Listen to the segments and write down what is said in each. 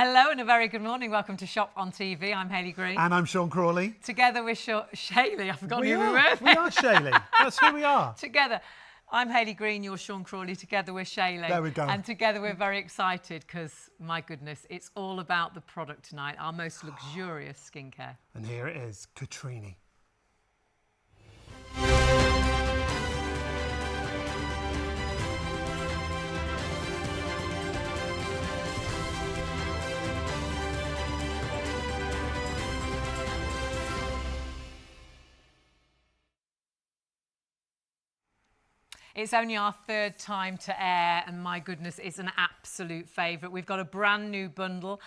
Hello and a very good morning. Welcome to Shop on TV. I'm Hayley Green. And I'm Sean Crawley. Together with Shayley. I've forgotten who we were. We are Shayley. That's who we are. Together. I'm Hayley Green, you're Sean Crawley, together with Shayley. There we go. And together we're very excited because, my goodness, it's all about the product tonight, our most luxurious skincare. And here it is, Cotrini. It's only our third time to air, and my goodness, it's an absolute favourite. We've got a brand new bundle.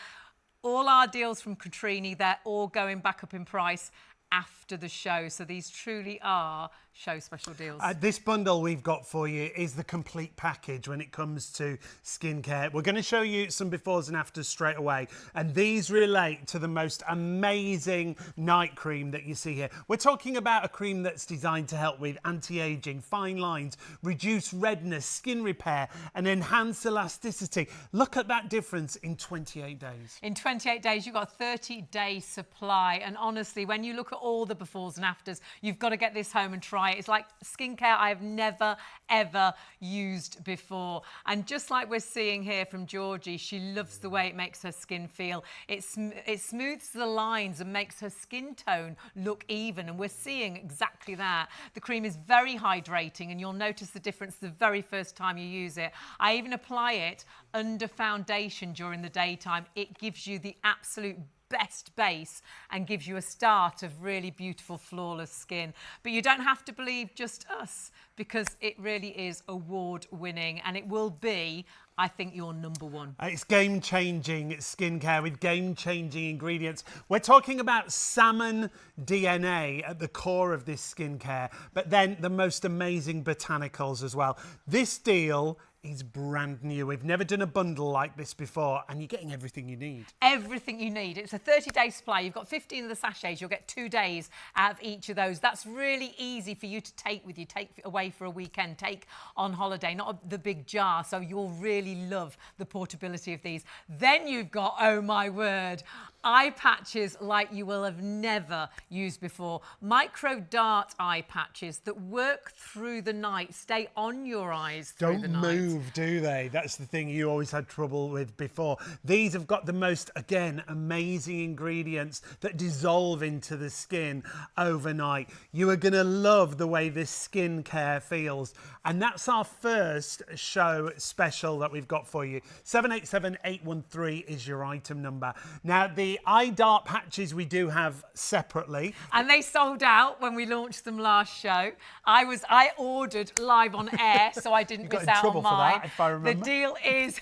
All our deals from Cotrini, they're all going back up in price after the show. So these truly are show special deals. This bundle we've got for you is the complete package when it comes to skincare. We're going to show you some befores and afters straight away, and these relate to the most amazing night cream that you see here. We're talking about a cream that's designed to help with anti-aging, fine lines, reduce redness, skin repair and enhance elasticity. Look at that difference in 28 days. In 28 days, you've got a 30-day supply, and honestly, when you look at all the befores and afters, you've got to get this home and try it. It's like skincare I have never, ever used before. And just like we're seeing here from Georgie, she loves the way it makes her skin feel. It smooths the lines and makes her skin tone look even, and we're seeing exactly that. The cream is very hydrating, and you'll notice the difference the very first time you use it. I even apply it under foundation during the daytime. It gives you the absolute best base and gives you a start of really beautiful, flawless skin. But you don't have to believe just us, because it really is award-winning, and it will be, I think, your number one. It's game-changing skincare with game-changing ingredients. We're talking about salmon DNA at the core of this skincare, but then the most amazing botanicals as well. This deal is brand new. We've never done a bundle like this before, and you're getting everything you need. Everything you need. It's a 30-day supply. You've got 15 of the sachets. You'll get 2 days out of each of those. That's really easy for you to take with you, take away for a weekend, take on holiday, not the big jar. So you'll really love the portability of these. Then you've got, oh my word, eye patches like you will have never used before. Micro dart eye patches that work through the night, stay on your eyes through the night. Don't move, do they? That's the thing you always had trouble with before. These have got the most, again, amazing ingredients that dissolve into the skin overnight. You are going to love the way this skincare feels. And that's our first show special that we've got for you. 787813 is your item number. Now, the eye dart patches we do have separately. And they sold out when we launched them last show. I ordered live on air, so I didn't miss out on mine. If I remember. The deal is,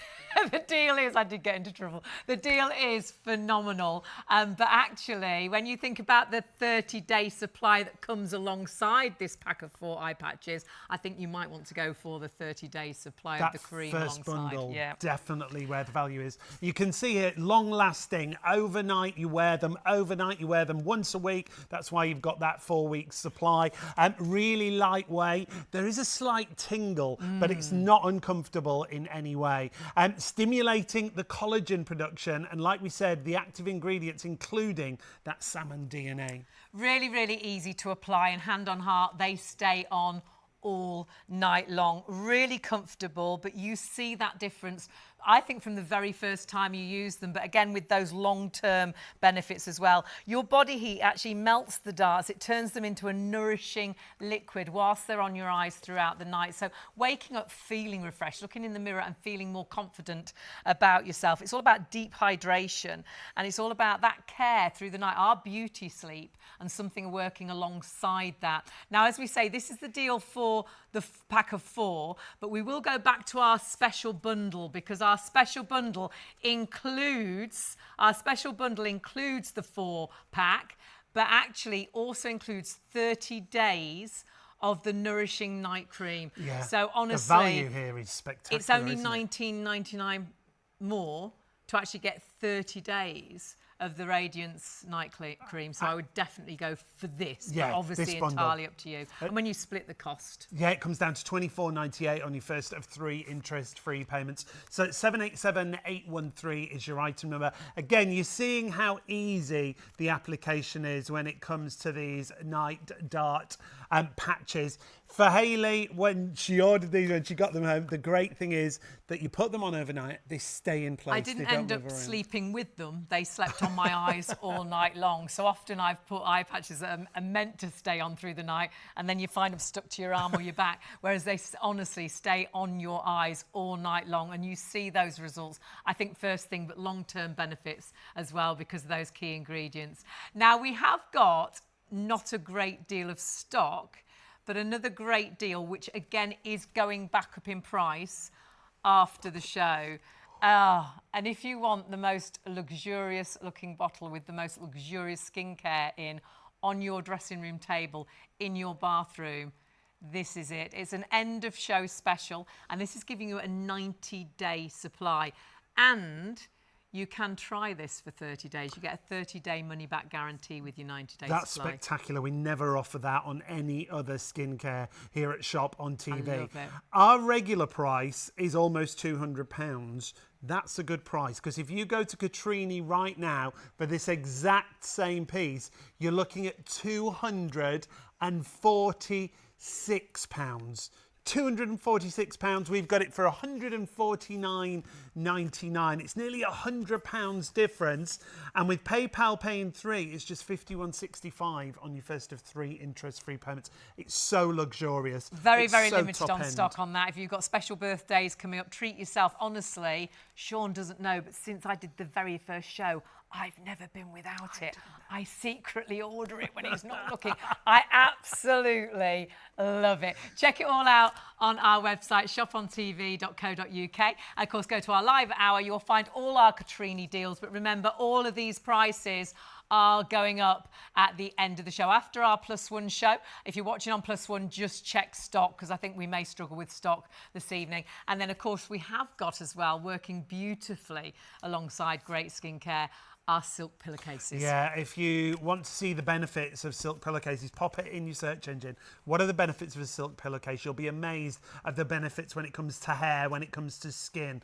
I did get into trouble. The deal is phenomenal. But actually, when you think about the 30-day supply that comes alongside this pack of 4 eye patches, I think you might want to go for the 30-day supply of the cream first alongside. Bundle, yeah. Definitely where the value is. You can see it, long-lasting. Overnight, you wear them. Overnight, you wear them once a week. That's why you've got that 4-week supply. Really lightweight. There is a slight tingle, but it's not uncomfortable in any way. Stimulating the collagen production, and like we said, the active ingredients, including that salmon DNA. Really, really easy to apply, and hand on heart, they stay on all night long. Really comfortable, but you see that difference, I think, from the very first time you use them, but again with those long-term benefits as well. Your body heat actually melts the darts. It turns them into a nourishing liquid whilst they're on your eyes throughout the night. So waking up feeling refreshed, looking in the mirror and feeling more confident about yourself. It's all about deep hydration, and it's all about that care through the night, our beauty sleep, and something working alongside that. Now, as we say, this is the deal for the pack of 4, but we will go back to our special bundle, because our special bundle includes the 4-pack, but actually also includes 30 days of the nourishing night cream. Yeah. So honestly, the value here is spectacular. It's only $19.99 more to actually get 30 days of the Radiance Night Cream, so I would definitely go for this. Yeah, but obviously this bundle. entirely up to you. And when you split the cost? Yeah, it comes down to £24.98 on your first of 3 interest-free payments. So 787813 is your item number. Again, you're seeing how easy the application is when it comes to these night dart patches. For Hayley, when she ordered these, when she got them home, the great thing is that you put them on overnight, they stay in place. I didn't end up sleeping with them. They slept on my eyes all night long. So often I've put eye patches that are meant to stay on through the night, and then you find them stuck to your arm or your back, whereas they honestly stay on your eyes all night long, and you see those results. I think first thing, but long-term benefits as well because of those key ingredients. Now, we have got not a great deal of stock, but another great deal, which again is going back up in price after the show. And if you want the most luxurious looking bottle with the most luxurious skincare in on your dressing room table, in your bathroom, this is it. It's an end of show special, and this is giving you a 90-day supply. And you can try this for 30 days. You get a 30-day money-back guarantee with your 90-day supply. That's spectacular. We never offer that on any other skincare here at Shop on TV. I love it. Our regular price is almost £200. That's a good price, because if you go to Cotrini right now for this exact same piece, you're looking at £246. £246. We've got it for £149.99. It's nearly £100 difference, and with PayPal paying 3, it's just £51.65 on your first of 3 interest-free payments. It's so luxurious. Very, it's very so limited on top-end. stock on that. If you've got special birthdays coming up, treat yourself. Honestly, Sean doesn't know, but since I did the very first show, I've never been without it. I secretly order it when he's not looking. I absolutely love it. Check it all out on our website, shopontv.co.uk. Of course, go to our live hour. You'll find all our Cotrini deals. But remember, all of these prices are going up at the end of the show. After our +1 show, if you're watching on +1, just check stock, because I think we may struggle with stock this evening. And then, of course, we have got as well, working beautifully alongside great skincare, our silk pillowcases. Yeah, if you want to see the benefits of silk pillowcases, pop it in your search engine. What are the benefits of a silk pillowcase? You'll be amazed at the benefits when it comes to hair, when it comes to skin.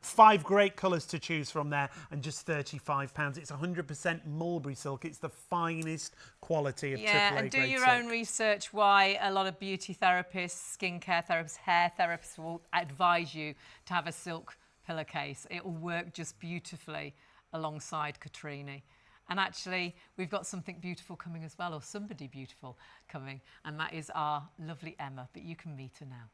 5 great colours to choose from there, and just £35. It's 100% mulberry silk. It's the finest quality of AAA and do grade your silk. own research why a lot of beauty therapists, skincare therapists, hair therapists will advise you to have a silk pillowcase. It will work just beautifully alongside Cotrini. And actually, we've got something beautiful coming as well, or somebody beautiful coming, and that is our lovely Emma, but you can meet her now.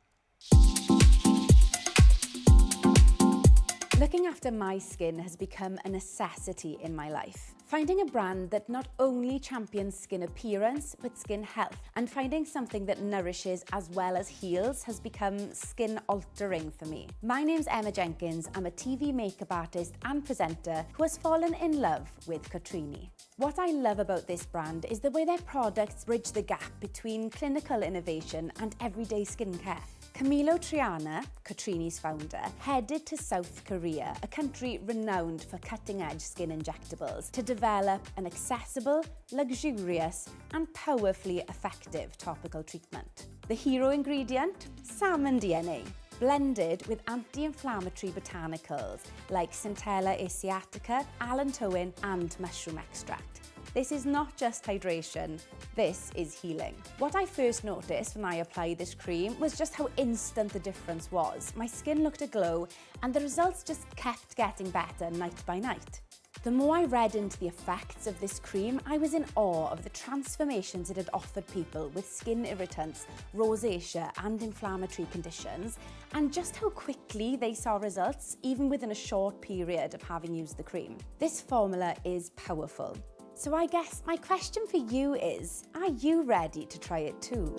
Looking after my skin has become a necessity in my life. Finding a brand that not only champions skin appearance, but skin health, and finding something that nourishes as well as heals has become skin altering for me. My name's Emma Jenkins. I'm a TV makeup artist and presenter who has fallen in love with Cotrini. What I love about this brand is the way their products bridge the gap between clinical innovation and everyday skincare. Camilo Triana, Cotrini's founder, headed to South Korea, a country renowned for cutting-edge skin injectables, to develop an accessible, luxurious and powerfully effective topical treatment. The hero ingredient? Salmon DNA, blended with anti-inflammatory botanicals like Centella asiatica, allantoin and mushroom extract. This is not just hydration, this is healing. What I first noticed when I applied this cream was just how instant the difference was. My skin looked aglow, and the results just kept getting better night by night. The more I read into the effects of this cream, I was in awe of the transformations it had offered people with skin irritants, rosacea and inflammatory conditions, and just how quickly they saw results, even within a short period of having used the cream. This formula is powerful. So I guess my question for you is, are you ready to try it too?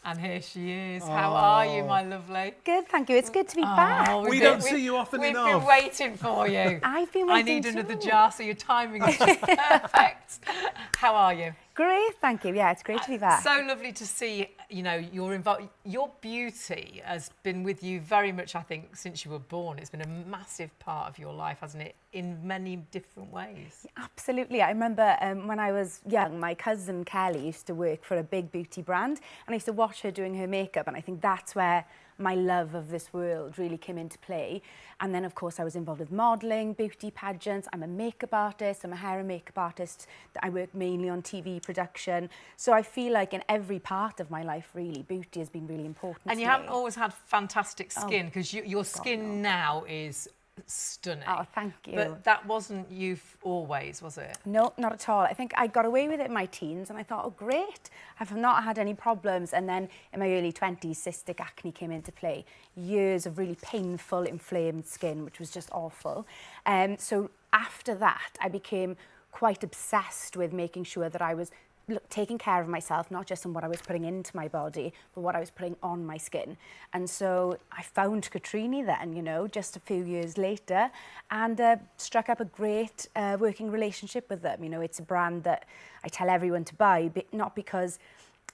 And here she is. How are you, my lovely? Good, thank you. It's good to be back. We don't see you often We've enough. been waiting for you. I've been I waiting need another too. jar, so your timing is just perfect. How are you? Great, thank you. Yeah, it's great to be back. So lovely to see, you know, your beauty has been with you very much, I think, since you were born. It's been a massive part of your life, hasn't it, in many different ways? Absolutely. I remember when I was young, my cousin Kelly used to work for a big beauty brand, and I used to watch her doing her makeup, and I think that's where my love of this world really came into play. And then, of course, I was involved with modelling, beauty pageants. I'm a makeup artist. I'm a hair and makeup artist. I work mainly on TV production. So I feel like in every part of my life, really, beauty has been really important And to you me. haven't always had fantastic skin, because your skin now is stunning. Oh, thank you. But that wasn't you always, was it? No, not at all. I think I got away with it in my teens and I thought, oh, great, I've not had any problems. And then in my early 20s, cystic acne came into play. Years of really painful, inflamed skin, which was just awful. So after that, I became quite obsessed with making sure that I was taking care of myself, not just on what I was putting into my body, but what I was putting on my skin. And so I found Cotrini then, you know, just a few years later, and struck up a great working relationship with them. You know, it's a brand that I tell everyone to buy, but not because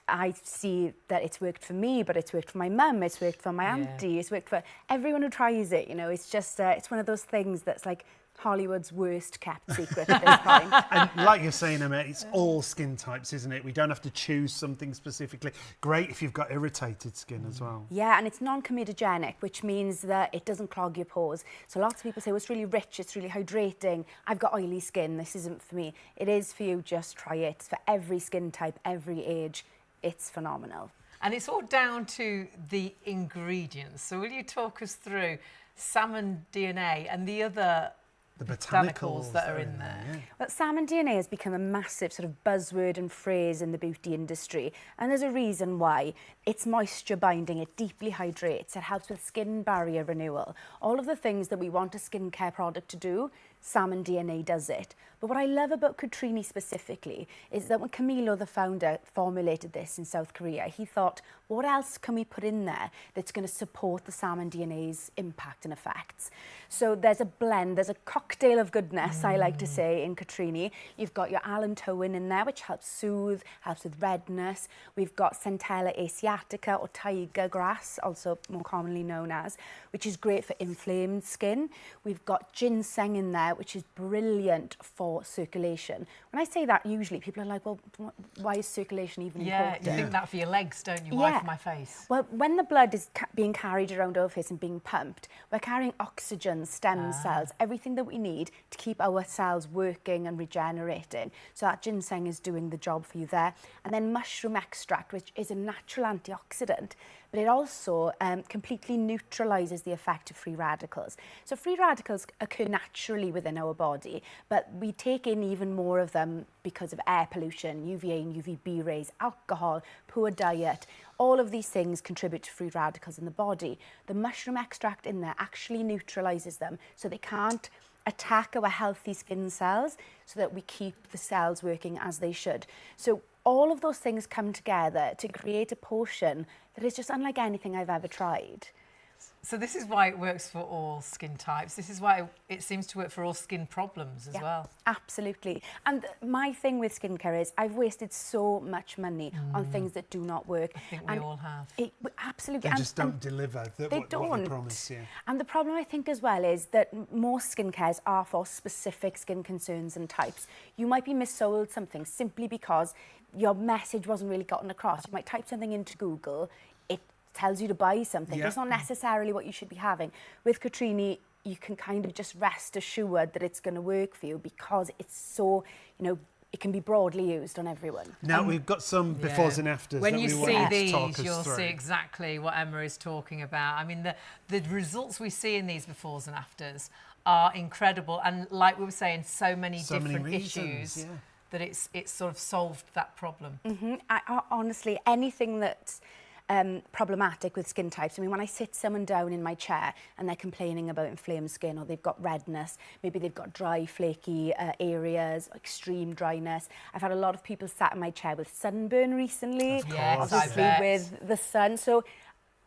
I see that it's worked for me, but it's worked for my mum, it's worked for my auntie, it's worked for everyone who tries it. You know, it's just, it's one of those things that's like Hollywood's worst kept secret at this point. And like you're saying, Emma, it's all skin types, isn't it? We don't have to choose something specifically. Great if you've got irritated skin as well. Yeah, and it's non-comedogenic, which means that it doesn't clog your pores. So lots of people say, well, it's really rich, it's really hydrating. I've got oily skin, this isn't for me. It is for you, just try it. It's for every skin type, every age. It's phenomenal. And it's all down to the ingredients. So will you talk us through salmon DNA and the other The botanicals that are in there? Yeah. Well, salmon DNA has become a massive sort of buzzword and phrase in the beauty industry, and there's a reason why. It's moisture binding, it deeply hydrates, it helps with skin barrier renewal. All of the things that we want a skincare product to do, salmon DNA does it. But what I love about Cotrini specifically is that when Camilo, the founder, formulated this in South Korea, he thought, what else can we put in there that's going to support the salmon DNA's impact and effects? So there's a blend, there's a cocktail of goodness, I like to say, in Cotrini. You've got your allantoin in there, which helps soothe, helps with redness. We've got Centella asiatica, or tiger grass, also more commonly known as, which is great for inflamed skin. We've got ginseng in there, which is brilliant for circulation. When I say that, usually people are like, well, why is circulation even important? You think that for your legs, don't you? Yeah. Why for my face? Well, when the blood is being carried around our face and being pumped, we're carrying oxygen, stem cells, everything that we need to keep our cells working and regenerating. So that ginseng is doing the job for you there. And then mushroom extract, which is a natural antioxidant, but it also completely neutralises the effect of free radicals. So free radicals occur naturally within our body, but we take in even more of them because of air pollution, UVA and UVB rays, alcohol, poor diet. All of these things contribute to free radicals in the body. The mushroom extract in there actually neutralises them, so they can't attack our healthy skin cells, so that we keep the cells working as they should. So all of those things come together to create a potion that is just unlike anything I've ever tried. So this is why it works for all skin types. This is why it seems to work for all skin problems as well. Absolutely. And my thing with skincare is I've wasted so much money on things that do not work. I think we all have. Absolutely. They just don't deliver what they promise. Yeah. And the problem I think as well is that most skincare are for specific skin concerns and types. You might be missold something simply because your message wasn't really gotten across. You might type something into Google, it tells you to buy something. Yeah. It's not necessarily what you should be having. With Cotrini, you can kind of just rest assured that it's going to work for you because it's so, you know, it can be broadly used on everyone. Now we've got some befores and afters. When that you we see want these, to talk us you'll through. see exactly what Emma is talking about. I mean, the results we see in these befores and afters are incredible, and like we were saying, so many different issues. Yeah. That it's sort of solved that problem. Honestly, anything that's problematic with skin types. I mean, when I sit someone down in my chair and they're complaining about inflamed skin, or they've got redness, maybe they've got dry, flaky areas, extreme dryness. I've had a lot of people sat in my chair with sunburn recently, Yes, obviously with the sun. So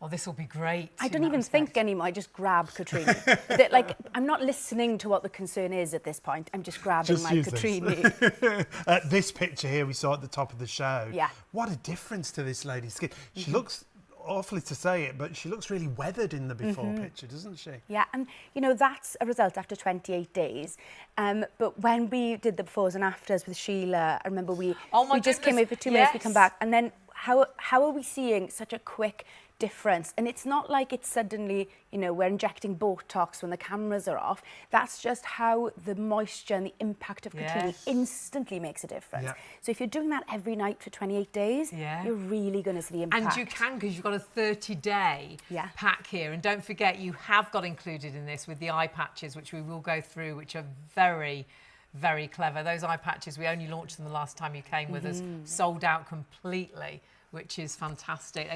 Oh, this will be great. I don't even think anymore. I just grab Cotrini. Like, I'm not listening to what the concern is at this point. I'm just grabbing my Cotrini. This picture here we saw at the top of the show. Yeah. What a difference to this lady's skin. She looks, awfully to say it, but she looks really weathered in the before picture, doesn't she? Yeah, and you know, that's a result after 28 days. But when we did the befores and afters with Sheila, I remember we just came over for 2 minutes, we come back, and then how are we seeing such a quick difference? And it's not like it's suddenly, you know, we're injecting Botox when the cameras are off. That's just how the moisture and the impact of Cotrini instantly makes a difference. Yeah. So if you're doing that every night for 28 days, you're really going to see the impact. And you can, because you've got a 30-day pack here. And don't forget, you have got included in this with the eye patches, which we will go through, which are very, very clever. Those eye patches, we only launched them the last time you came with us, sold out completely, which is fantastic.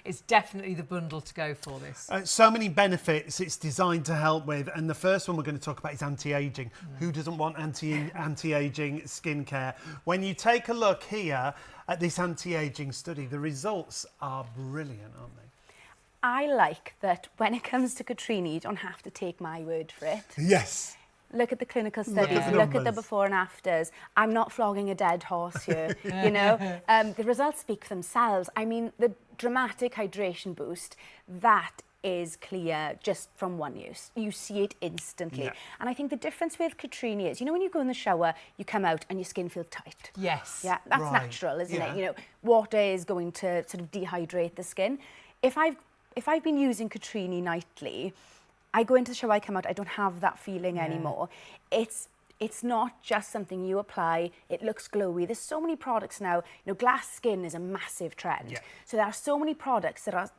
It's definitely the bundle to go for this. So many benefits it's designed to help with, and the first one we're going to talk about is anti-aging. Who doesn't want anti-aging skincare? When you take a look here at this anti-aging study, the results are brilliant, aren't they? I like that when it comes to Cotrini, you don't have to take my word for it. Yes. Look at the clinical studies, look at the before and afters. I'm not flogging a dead horse here, you know. The results speak for themselves. I mean, the dramatic hydration boost, that is clear just from one use. You see it instantly. Yeah. And I think the difference with Cotrini is, you know, when you go in the shower, you come out and your skin feels tight. Yes. Yeah, that's natural, isn't it? You know, water is going to sort of dehydrate the skin. If I've been using Cotrini nightly, I go into the shower, I come out, I don't have that feeling anymore. It's not just something you apply, it looks glowy. There's so many products now, you know, glass skin is a massive trend. Yeah. So there are so many products that are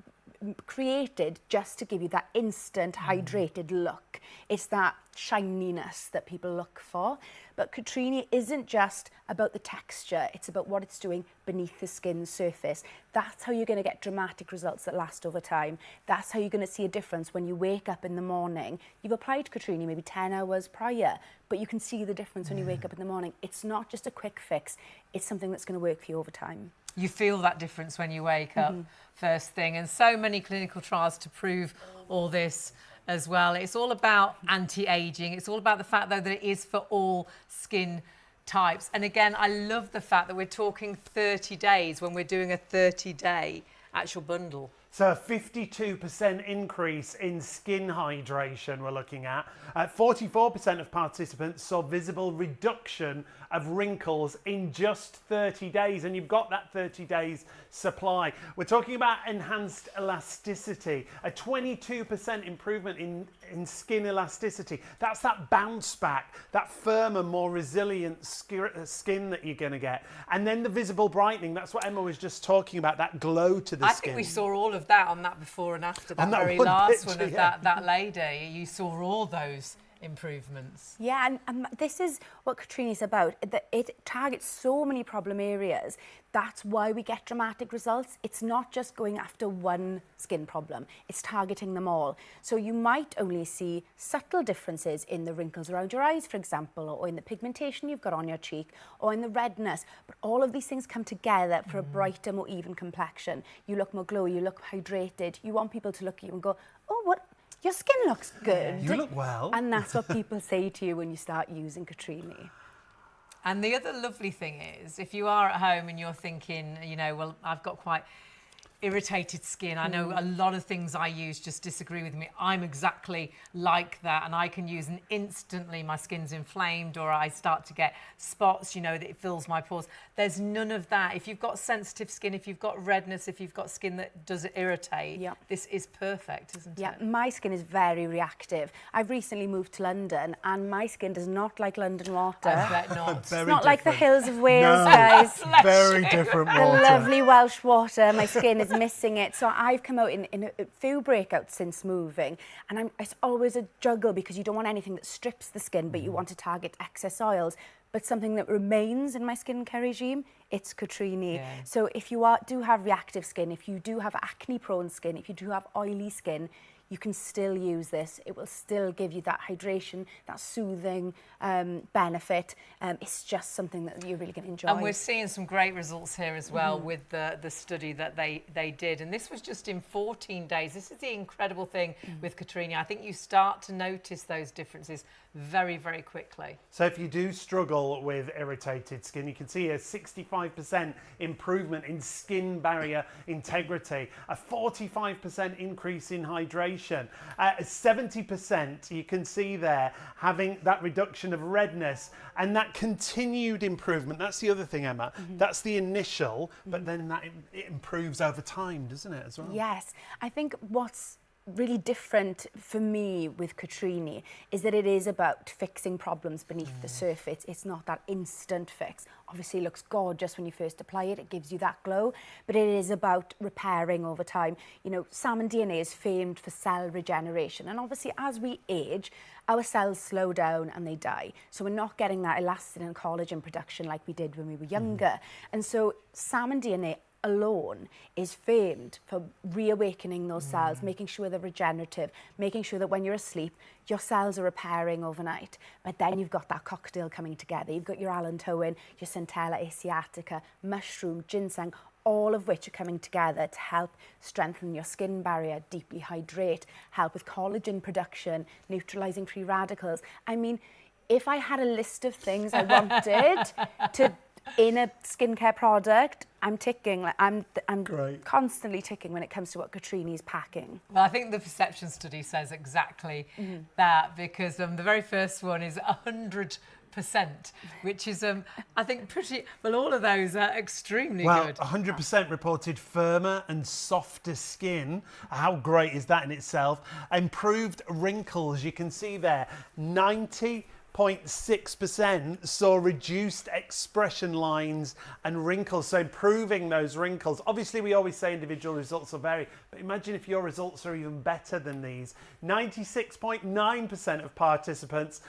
created just to give you that instant hydrated look. It's that shininess that people look for. But Cotrini isn't just about the texture, it's about what it's doing beneath the skin surface. That's how you're going to get dramatic results that last over time. That's how you're going to see a difference when you wake up in the morning. You've applied Cotrini maybe 10 hours prior, but you can see the difference when you wake up in the morning. It's not just a quick fix, it's something that's going to work for you over time. You feel that difference when you wake up first thing, and so many clinical trials to prove all this as well. It's all about anti-aging. It's all about the fact, though, that it is for all skin types. And again, I love the fact that we're talking 30 days when we're doing a 30-day actual bundle. So a 52% increase in skin hydration we're looking at. 44% of participants saw visible reduction of wrinkles in just 30 days, and you've got that 30 days supply. We're talking about enhanced elasticity, a 22% improvement in skin elasticity. That's that bounce back, that firmer, more resilient skin that you're going to get. And then the visible brightening, that's what Emma was just talking about, that glow to the skin. I think we saw all of that on that before and after, that very last picture, one of that lady. You saw all those improvements. Yeah, and this is what Cotrini's about. It targets so many problem areas. That's why we get dramatic results. It's not just going after one skin problem, it's targeting them all. So you might only see subtle differences in the wrinkles around your eyes, for example, or in the pigmentation you've got on your cheek, or in the redness. But all of these things come together for a brighter, more even complexion. You look more glowy, you look hydrated. You want people to look at you and go, oh, what? Your skin looks good. You look well. And that's what people say to you when you start using Cotrini. And the other lovely thing is, if you are at home and you're thinking, you know, well, I've got quite irritated skin. I know a lot of things I use just disagree with me. I'm exactly like that, and I can use, and instantly my skin's inflamed, or I start to get spots, you know, that it fills my pores. There's none of that. If you've got sensitive skin, if you've got redness, if you've got skin that does irritate, this is perfect, isn't it? Yeah, my skin is very reactive. I've recently moved to London, and my skin does not like London water. I bet not. It's not like the hills of Wales, guys. Very different water. The lovely Welsh water. My skin is missing it. So I've come out in a few breakouts since moving, and it's always a juggle because you don't want anything that strips the skin, but you want to target excess oils. But something that remains in my skincare regime, it's Cotrini. Yeah. So if you do have reactive skin, if you do have acne-prone skin, if you do have oily skin, you can still use this. It will still give you that hydration, that soothing benefit. It's just something that you're really going to enjoy. And we're seeing some great results here as well with the study that they did. And this was just in 14 days. This is the incredible thing with Cotrini. I think you start to notice those differences very, very quickly. So if you do struggle with irritated skin, you can see a 65% improvement in skin barrier integrity, a 45% increase in hydration, 70% you can see there having that reduction of redness and that continued improvement. That's the other thing, Emma. That's the initial, but then it improves over time, doesn't it, as well? Yes. I think what's really different for me with Cotrini is that it is about fixing problems beneath the surface. It's not that instant fix. Obviously it looks gorgeous when you first apply it, it gives you that glow, but it is about repairing over time. You know, salmon DNA is famed for cell regeneration, and obviously as we age, our cells slow down and they die. So we're not getting that elastin and collagen production like we did when we were younger. And so salmon DNA alone is famed for reawakening those cells, making sure they're regenerative, making sure that when you're asleep, your cells are repairing overnight. But then you've got that cocktail coming together. You've got your allantoin, your centella asiatica, mushroom, ginseng, all of which are coming together to help strengthen your skin barrier, deeply hydrate, help with collagen production, neutralizing free radicals. I mean, if I had a list of things I wanted to in a skincare product, I'm ticking. Like I'm constantly ticking when it comes to what Cotrini's packing. Well, I think the perception study says exactly that, because the very first one is 100%, which is, I think, pretty, well, all of those are extremely good. 100% reported firmer and softer skin. How great is that in itself? Improved wrinkles, you can see there, 90.6% saw reduced expression lines and wrinkles, so improving those wrinkles. Obviously, we always say individual results will vary, but imagine if your results are even better than these. 96.9% of participants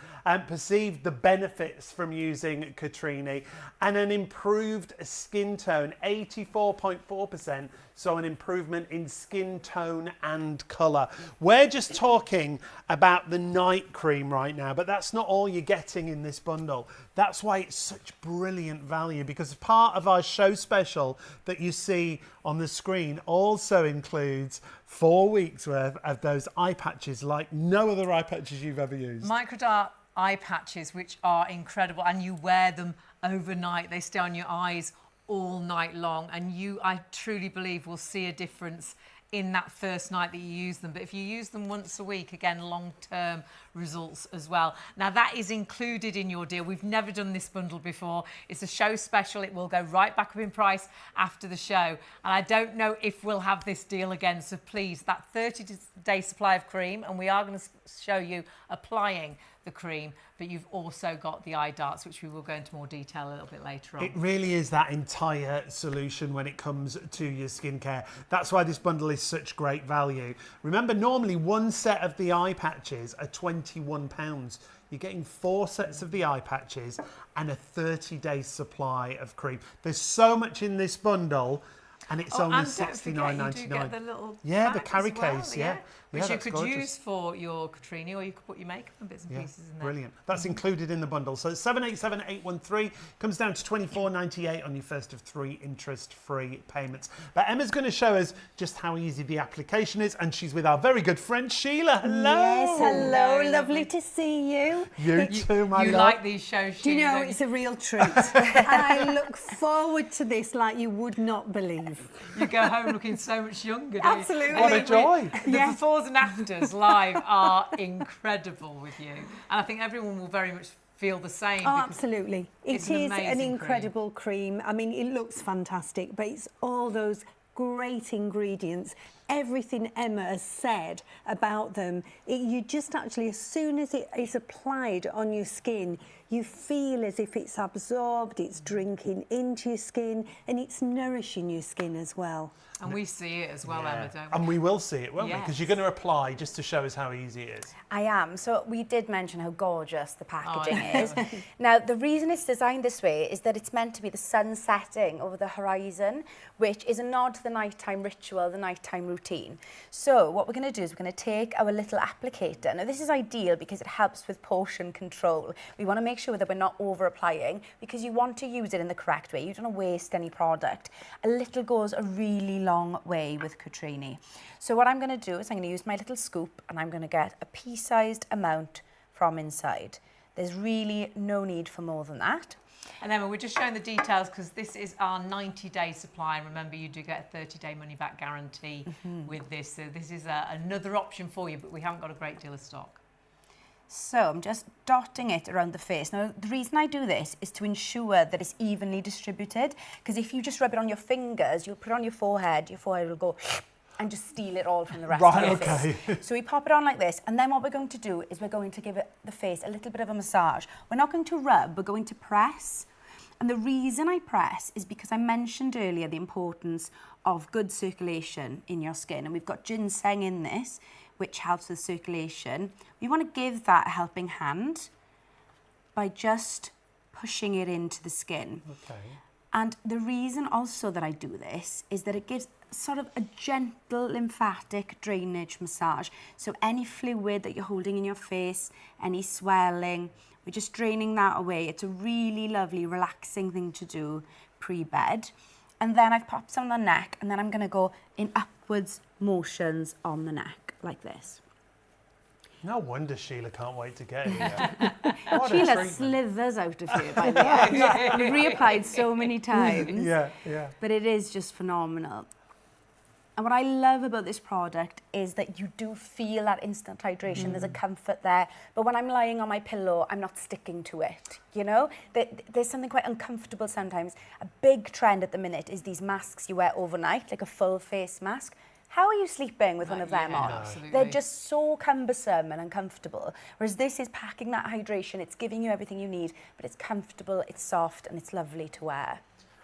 perceived the benefits from using Cotrini, and an improved skin tone. 84.4% saw an improvement in skin tone and colour. We're just talking about the night cream right now, but that's not all you're getting in this bundle. That's why it's such brilliant value, because part of our show special that you see on the screen also includes 4 weeks worth of those eye patches like no other eye patches you've ever used. Microdart eye patches, which are incredible, and you wear them overnight. They stay on your eyes all night long, and I truly believe will see a difference in that first night that you use them. But if you use them once a week, again, long-term results as well. Now, that is included in your deal. We've never done this bundle before. It's a show special. It will go right back up in price after the show. And I don't know if we'll have this deal again. So please, that 30-day supply of cream, and we are going to show you applying the cream, but you've also got the eye darts, which we will go into more detail a little bit later on. It really is that entire solution when it comes to your skincare. That's why this bundle is such great value. Remember, normally one set of the eye patches are £21. You're getting 4 sets of the eye patches and a 30-day supply of cream. There's so much in this bundle, and it's only $69.99. You do get the little the carry case, which you could use for your Cotrini, or you could put your makeup and bits and pieces in there. Brilliant. That's included in the bundle. So it's 787-813, comes down to £24.98 on your first of 3 interest-free payments. But Emma's going to show us just how easy the application is, and she's with our very good friend Sheila. Hello. Yes, hello. Lovely to see you. You too, my love. You like these shows, Sheila? Do you know, it's a real treat. I look forward to this like you would not believe. You go home looking so much younger, don't you? Absolutely. What a joy. The befores and afters live are incredible with you. And I think everyone will very much feel the same. Oh, absolutely. It's It is an amazing incredible cream. I mean, it looks fantastic, but it's all those great ingredients. Everything Emma has said about them, you just actually, as soon as it is applied on your skin, you feel as if it's absorbed, it's drinking into your skin, and it's nourishing your skin as well. And we see it as well, Emma, don't we? And we will see it, won't we? Yes. Because you're going to apply just to show us how easy it is. I am. So we did mention how gorgeous the packaging is. Now, the reason it's designed this way is that it's meant to be the sun setting over the horizon, which is a nod to the nighttime ritual, the nighttime routine. So what we're going to do is we're going to take our little applicator. Now this is ideal because it helps with portion control. We want to make sure that we're not over applying because you want to use it in the correct way. You don't want to waste any product. A little goes a really long way with Cotrini. So what I'm going to do is I'm going to use my little scoop and I'm going to get a pea-sized amount from inside. There's really no need for more than that. And then we're just showing the details because this is our 90-day supply. And remember, you do get a 30-day money-back guarantee with this. So this is another option for you, but we haven't got a great deal of stock. So I'm just dotting it around the face. Now, the reason I do this is to ensure that it's evenly distributed, because if you just rub it on your fingers, you'll put it on your forehead will go and just steal it all from the rest of your face. So we pop it on like this, and then what we're going to do is we're going to give the face a little bit of a massage. We're not going to rub, we're going to press. And the reason I press is because I mentioned earlier the importance of good circulation in your skin, and we've got ginseng in this, which helps with circulation. We want to give that a helping hand by just pushing it into the skin. Okay. And the reason also that I do this is that it gives sort of a gentle lymphatic drainage massage. So any fluid that you're holding in your face, any swelling, we're just draining that away. It's a really lovely, relaxing thing to do pre-bed. And then I've popped some on the neck, and then I'm going to go in upwards motions on the neck, like this. No wonder Sheila can't wait to get here. Sheila slithers out of here by the end. We've reapplied so many times. Yeah. But it is just phenomenal. And what I love about this product is that you do feel that instant hydration. There's a comfort there. But when I'm lying on my pillow, I'm not sticking to it, you know? There's something quite uncomfortable sometimes. A big trend at the minute is these masks you wear overnight, like a full face mask. How are you sleeping with one of them on? Absolutely. They're just so cumbersome and uncomfortable. Whereas this is packing that hydration. It's giving you everything you need, but it's comfortable, it's soft, and it's lovely to wear.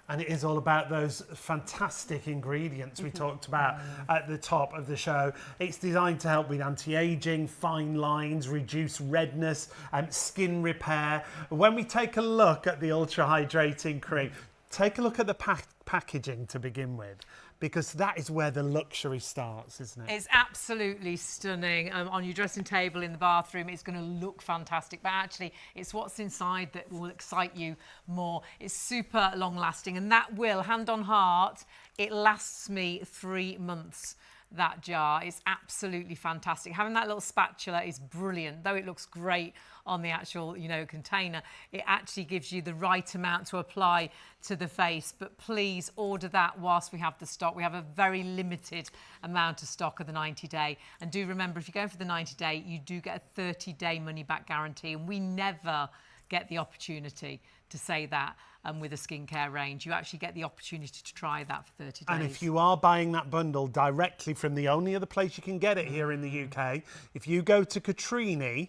And it is all about those fantastic ingredients we talked about at the top of the show. It's designed to help with anti-aging, fine lines, reduce redness, skin repair. When we take a look at the Ultra Hydrating Cream, take a look at the packaging to begin with, because that is where the luxury starts, isn't it? It's absolutely stunning. On your dressing table in the bathroom, it's going to look fantastic, but actually it's what's inside that will excite you more. It's super long lasting, and that will, hand on heart, it lasts me 3 months. That jar is absolutely fantastic. Having that little spatula is brilliant. Though it looks great on the actual, container, it actually gives you the right amount to apply to the face. But please order that whilst we have the stock. We have a very limited amount of stock of the 90-day. And do remember, if you're going for the 90-day, you do get a 30-day money-back guarantee. And we never get the opportunity to say that with a skincare range. You actually get the opportunity to try that for 30 days. And if you are buying that bundle directly from the only other place you can get it here in the UK, if you go to Cotrini,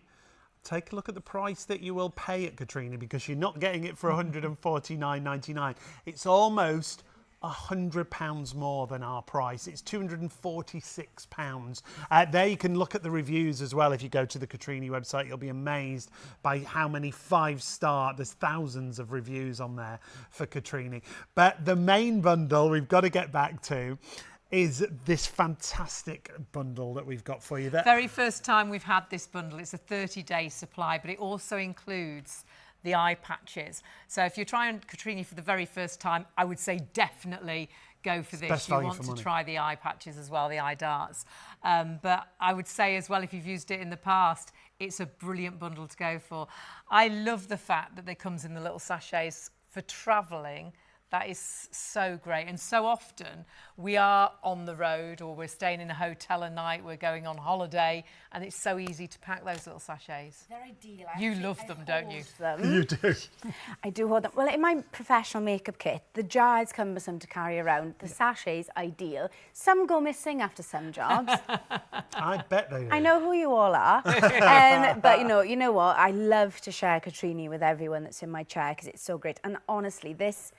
take a look at the price that you will pay at Cotrini, because you're not getting it for £149.99. It's almost £100 more than our price. It's £246. There you can look at the reviews as well. If you go to the Cotrini website, you'll be amazed by how many 5-star, there's thousands of reviews on there for Cotrini. But the main bundle we've got to get back to is this fantastic bundle that we've got for you. Very first time we've had this bundle. It's a 30-day supply, but it also includes the eye patches. So if you're trying Cotrini for the very first time, I would say definitely go for this. You want to try the eye patches as well, the eye darts. But I would say as well, if you've used it in the past, it's a brilliant bundle to go for. I love the fact that it comes in the little sachets for travelling. That is so great. And so often we are on the road, or we're staying in a hotel a night, we're going on holiday, and it's so easy to pack those little sachets. They're ideal. You love them, don't you? You do. I do hold them. Well, in my professional makeup kit, the jar is cumbersome to carry around. The sachet's ideal. Some go missing after some jobs. I bet they do. I know who you all are. But you know what? I love to share Cotrini with everyone that's in my chair because it's so great. And honestly, this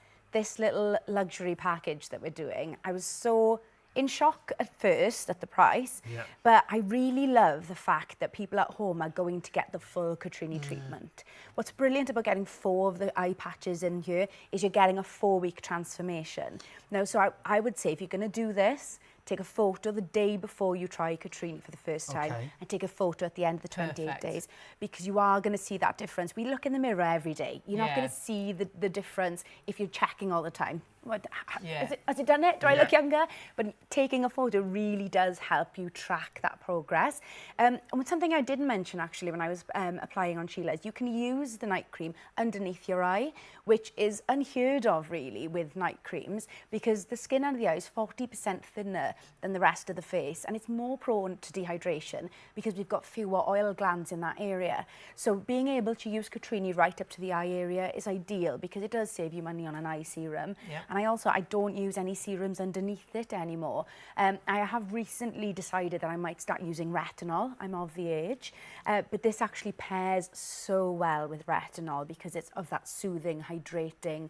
little luxury package that we're doing, I was so in shock at first at the price, but I really love the fact that people at home are going to get the full Cotrini treatment. What's brilliant about getting 4 of the eye patches in here is you're getting a 4-week transformation. Now, so I would say if you're going to do this, take a photo the day before you try Cotrini for the first time, Okay. and take a photo at the end of the 28 Perfect. days, because you are going to see that difference. We look in the mirror every day. You're not Yeah. going to see the difference if you're checking all the time. What, Yeah. has it done it? Do I look Yeah. younger? But taking a photo really does help you track that progress. And something I didn't mention actually when I was applying on Sheila is you can use the night cream underneath your eye, which is unheard of really with night creams, because the skin under the eye is 40% thinner than the rest of the face, and it's more prone to dehydration because we've got fewer oil glands in that area. So being able to use Cotrini right up to the eye area is ideal because it does save you money on an eye serum. Yeah. And I don't use any serums underneath it anymore. I have recently decided that I might start using retinol. I'm of the age. But this actually pairs so well with retinol because it's of that soothing, hydrating,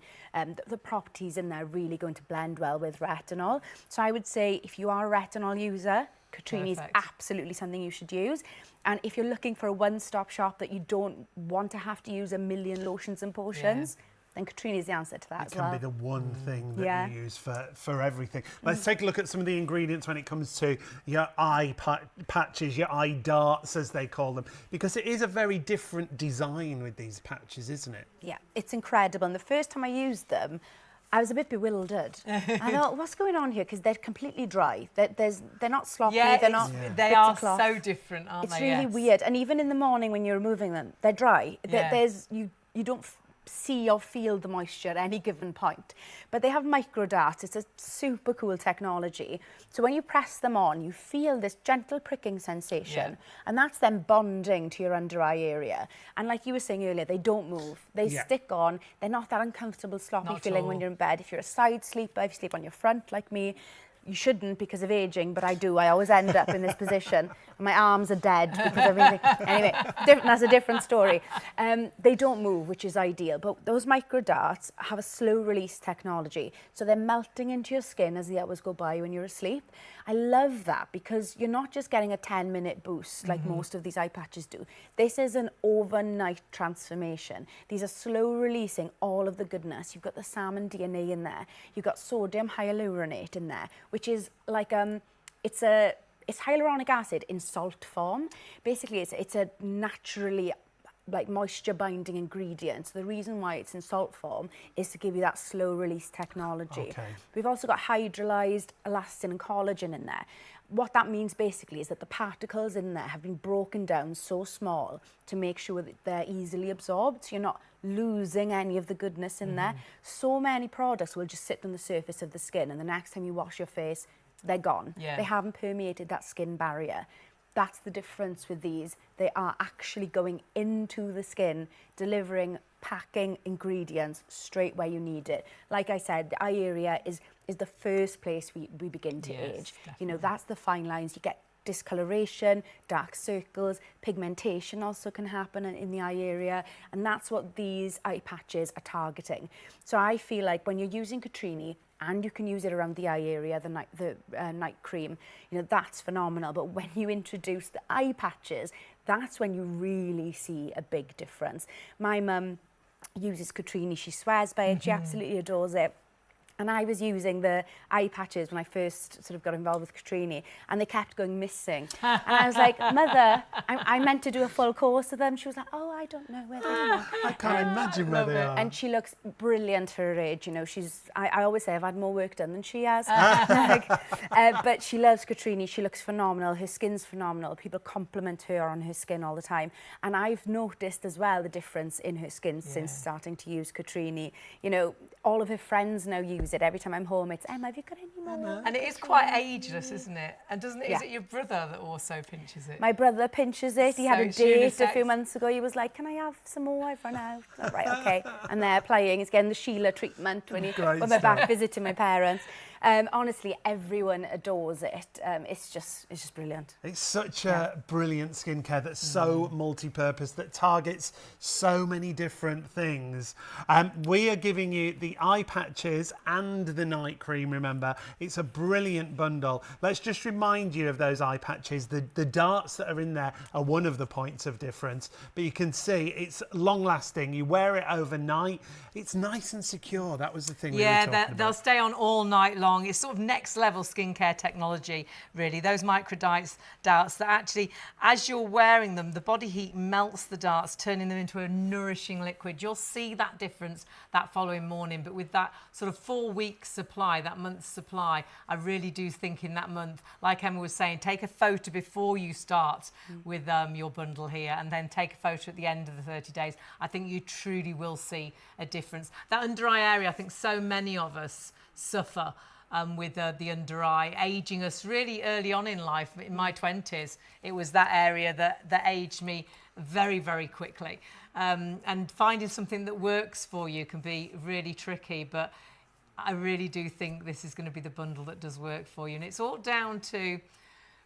the properties in there are really going to blend well with retinol. So I would say if you are a retinol user, Cotrini is Perfect. absolutely something you should use. And if you're looking for a one-stop shop that you don't want to have to use a million lotions and potions, then Cotrini is the answer to that as It can well. be the one thing that Yeah. you use for everything. Let's take a look at some of the ingredients when it comes to your eye patches, your eye darts as they call them, because it is a very different design with these patches, isn't it? Yeah, it's incredible. And the first time I used them, I was a bit bewildered. I thought, what's going on here? Because they're completely dry. They're not sloppy. Yeah, they're not. they bits are of cloth. so different, aren't It's they? really Yes. weird. And even in the morning when you're removing them, they're dry. Yeah. You don't see or feel the moisture at any given point. But they have micro darts. It's a super cool technology. So when you press them on, you feel this gentle pricking sensation. Yeah. And that's them bonding to your under eye area. And like you were saying earlier, they don't move. They Yeah. stick on. They're not that uncomfortable, sloppy Not at feeling when all. you're in bed. If you're a side sleeper, if you sleep on your front like me, you shouldn't because of aging, but I do. I always end up in this position. And my arms are dead because of everything. Anyway, that's a different story. They don't move, which is ideal. But those micro darts have a slow release technology. So they're melting into your skin as the hours go by when you're asleep. I love that because you're not just getting a 10-minute boost like most of these eye patches do. This is an overnight transformation. These are slow releasing all of the goodness. You've got the salmon DNA in there. You've got sodium hyaluronate in there, which is like it's hyaluronic acid in salt form. Basically, it's a naturally like moisture binding ingredient. So the reason why it's in salt form is to give you that slow release technology. Okay. We've also got hydrolyzed elastin and collagen in there. What that means basically is that the particles in there have been broken down so small to make sure that they're easily absorbed. So you're not losing any of the goodness in there. So many products will just sit on the surface of the skin and the next time you wash your face, they're gone. Yeah. They haven't permeated that skin barrier. That's the difference with these. They are actually going into the skin, delivering, packing ingredients straight where you need it. Like I said, the eye area is the first place we begin to Yes, age. You definitely. know, that's the fine lines. You get discoloration, dark circles, pigmentation also can happen in the eye area, and that's what these eye patches are targeting. So I feel like when you're using Cotrini, and you can use it around the eye area, the night cream, you know, that's phenomenal. But when you introduce the eye patches, that's when you really see a big difference. My mum uses Cotrini, she swears by it, she absolutely adores it. And I was using the eye patches when I first sort of got involved with Cotrini, and they kept going missing. And I was like, Mother, I meant to do a full course of them. She was like, oh, I don't know where they are. I can't imagine where they are. And she looks brilliant for her age. You know, I always say I've had more work done than she has. But she loves Cotrini. She looks phenomenal. Her skin's phenomenal. People compliment her on her skin all the time. And I've noticed as well the difference in her skin since starting to use Cotrini. You know, all of her friends now use it. Every time I'm home, it's, Emma, have you got any more? And it is quite ageless, isn't it? And doesn't it, is Yeah. it your brother that also pinches it? My brother pinches it. He had a So date a unisex. few months ago. He was like, can I have some more? I've run out. Oh, right, okay. And they're playing. He's getting the Sheila treatment when we're back visiting my parents. Honestly, everyone adores it. It's just brilliant. It's such a brilliant skincare that's so multi-purpose, that targets so many different things. We are giving you the eye patches and the night cream, remember. It's a brilliant bundle. Let's just remind you of those eye patches. The darts that are in there are one of the points of difference, but you can see it's long-lasting. You wear it overnight. It's nice and secure. That was the thing we were talking about. They'll stay on all night long. long. It's sort of next level skincare technology, really. Those micro darts that actually, as you're wearing them, the body heat melts the darts, turning them into a nourishing liquid. You'll see that difference that following morning. But with that sort of 4-week supply, that month's supply, I really do think in that month, like Emma was saying, take a photo before you start with your bundle here, and then take a photo at the end of the 30 days. I think you truly will see a difference. That under eye area, I think so many of us suffer with the under eye, aging us really early on in life. In my 20s, it was that area that aged me very, very quickly. And finding something that works for you can be really tricky, but I really do think this is going to be the bundle that does work for you. And it's all down to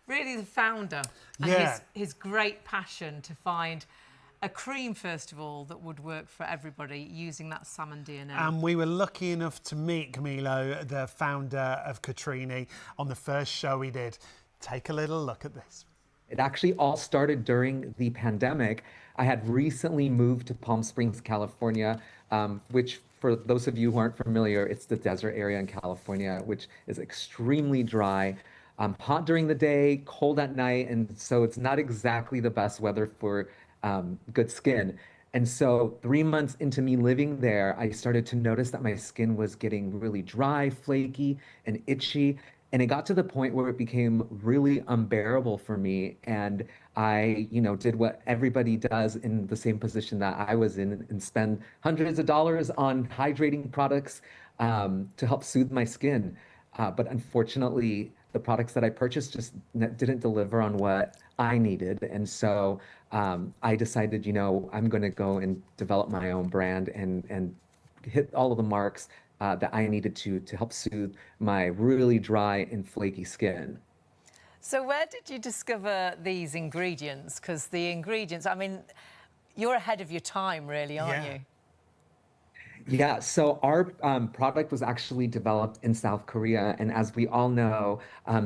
really the founder and his great passion to find a cream, first of all, that would work for everybody using that salmon DNA. And we were lucky enough to meet Camilo, the founder of Cotrini, on the first show we did. Take a little look at this. It actually all started during the pandemic. I had recently moved to Palm Springs, California, which for those of you who aren't familiar, it's the desert area in California, which is extremely dry. Hot during the day, cold at night, and so it's not exactly the best weather for good skin. And so 3 months into me living there, I started to notice that my skin was getting really dry, flaky, and itchy. And it got to the point where it became really unbearable for me. And I, did what everybody does in the same position that I was in and spend hundreds of dollars on hydrating products to help soothe my skin. But unfortunately, the products that I purchased just didn't deliver on what I needed. And so I decided, I'm going to go and develop my own brand and hit all of the marks that I needed to help soothe my really dry and flaky skin. So where did you discover these ingredients? Because the ingredients, I mean, you're ahead of your time, really, aren't you? Yeah, so our product was actually developed in South Korea. And as we all know,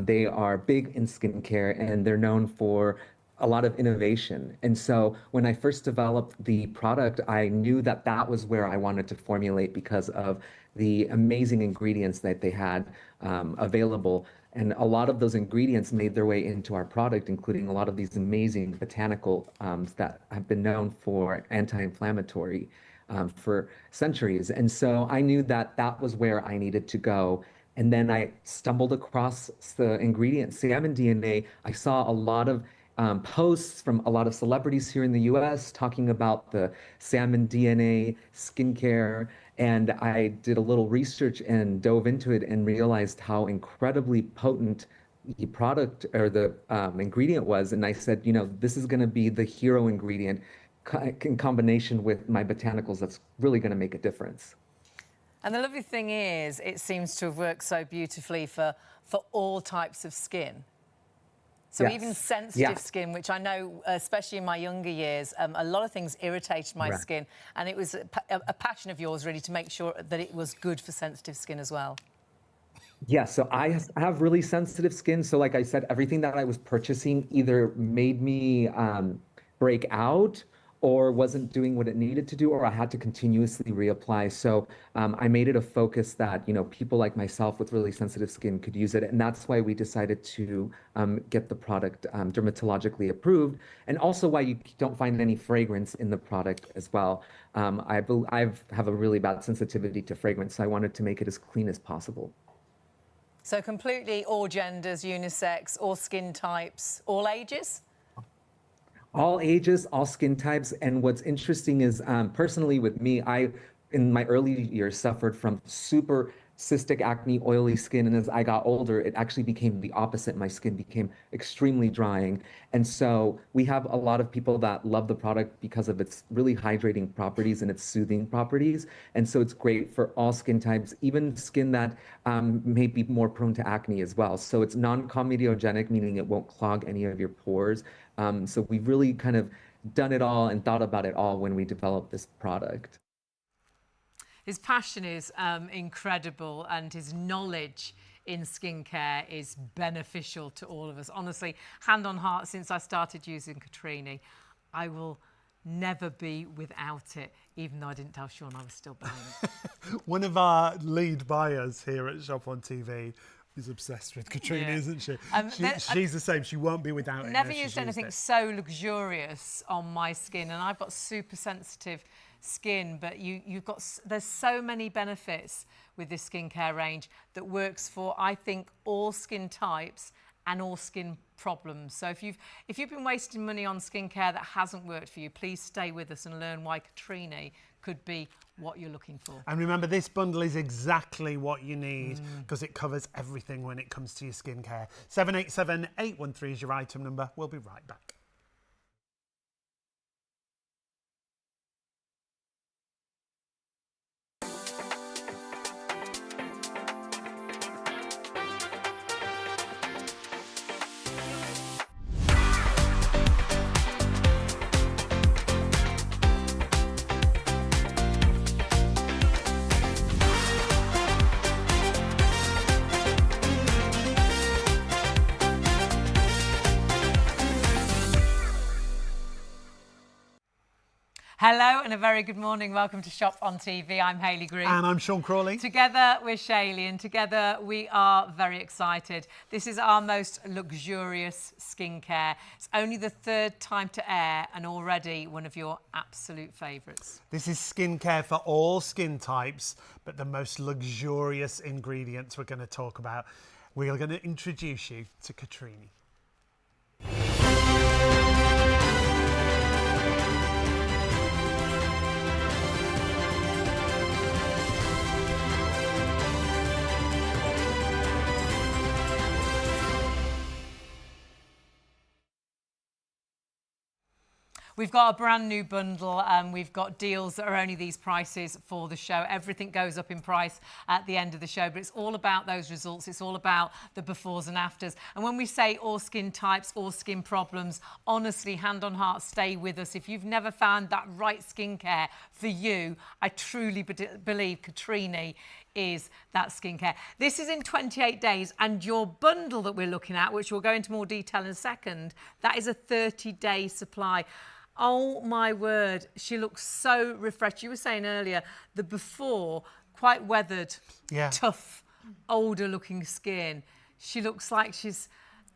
they are big in skincare and they're known for a lot of innovation. And so when I first developed the product, I knew that that was where I wanted to formulate because of the amazing ingredients that they had available. And a lot of those ingredients made their way into our product, including a lot of these amazing botanicals that have been known for anti-inflammatory for centuries. And so I knew that that was where I needed to go. And then I stumbled across the ingredient salmon DNA. I saw a lot of posts from a lot of celebrities here in the US talking about the salmon DNA skincare. And I did a little research and dove into it and realized how incredibly potent the product or the ingredient was. And I said, this is going to be the hero ingredient in combination with my botanicals that's really going to make a difference. And the lovely thing is, it seems to have worked so beautifully for all types of skin. So even sensitive skin, which I know, especially in my younger years, a lot of things irritated my skin. And it was a passion of yours, really, to make sure that it was good for sensitive skin as well. Yeah, so I have really sensitive skin. So like I said, everything that I was purchasing either made me break out or wasn't doing what it needed to do, or I had to continuously reapply. So I made it a focus that, people like myself with really sensitive skin could use it. And that's why we decided to get the product dermatologically approved, and also why you don't find any fragrance in the product as well. I have a really bad sensitivity to fragrance, so I wanted to make it as clean as possible. So completely all genders, unisex, all skin types, all ages? All ages, all skin types. And what's interesting is, personally with me, I, in my early years, suffered from super cystic acne, oily skin. And as I got older, it actually became the opposite. My skin became extremely drying. And so we have a lot of people that love the product because of its really hydrating properties and its soothing properties. And so it's great for all skin types, even skin that may be more prone to acne as well. So it's non-comedogenic, meaning it won't clog any of your pores. So we've really kind of done it all and thought about it all when we developed this product. His passion is incredible, and his knowledge in skincare is beneficial to all of us. Honestly, hand on heart, since I started using Cotrini, I will never be without it, even though I didn't tell Sean I was still buying it. One of our lead buyers here at Shop on TV is obsessed with Cotrini, Yeah. isn't she? She's She's the same. She won't be without it. Never unless used she's anything it. so luxurious on my skin, and I've got super sensitive skin, but there's so many benefits with this skincare range that works for, I think, all skin types and all skin problems. So if you've been wasting money on skincare that hasn't worked for you, please stay with us and learn why Cotrini could be what you're looking for. And remember, this bundle is exactly what you need because it covers everything when it comes to your skincare. 787-813 is your item number. We'll be right back. Hello and a very good morning. Welcome to Shop on TV. I'm Hayley Green. And I'm Sean Crawley. Together we're Shayley, and together we are very excited. This is our most luxurious skincare. It's only the third time to air and already one of your absolute favourites. This is skincare for all skin types, but the most luxurious ingredients we're going to talk about. We're going to introduce you to Cotrini. We've got a brand new bundle and we've got deals that are only these prices for the show. Everything goes up in price at the end of the show, but it's all about those results. It's all about the befores and afters. And when we say all skin types, all skin problems, honestly, hand on heart, stay with us. If you've never found that right skincare for you, I truly believe Cotrini is that skincare. This is in 28 days, and your bundle that we're looking at, which we'll go into more detail in a second, that is a 30-day supply. Oh my word, she looks so refreshed. You were saying earlier, the before, quite weathered, tough, older looking skin. She looks like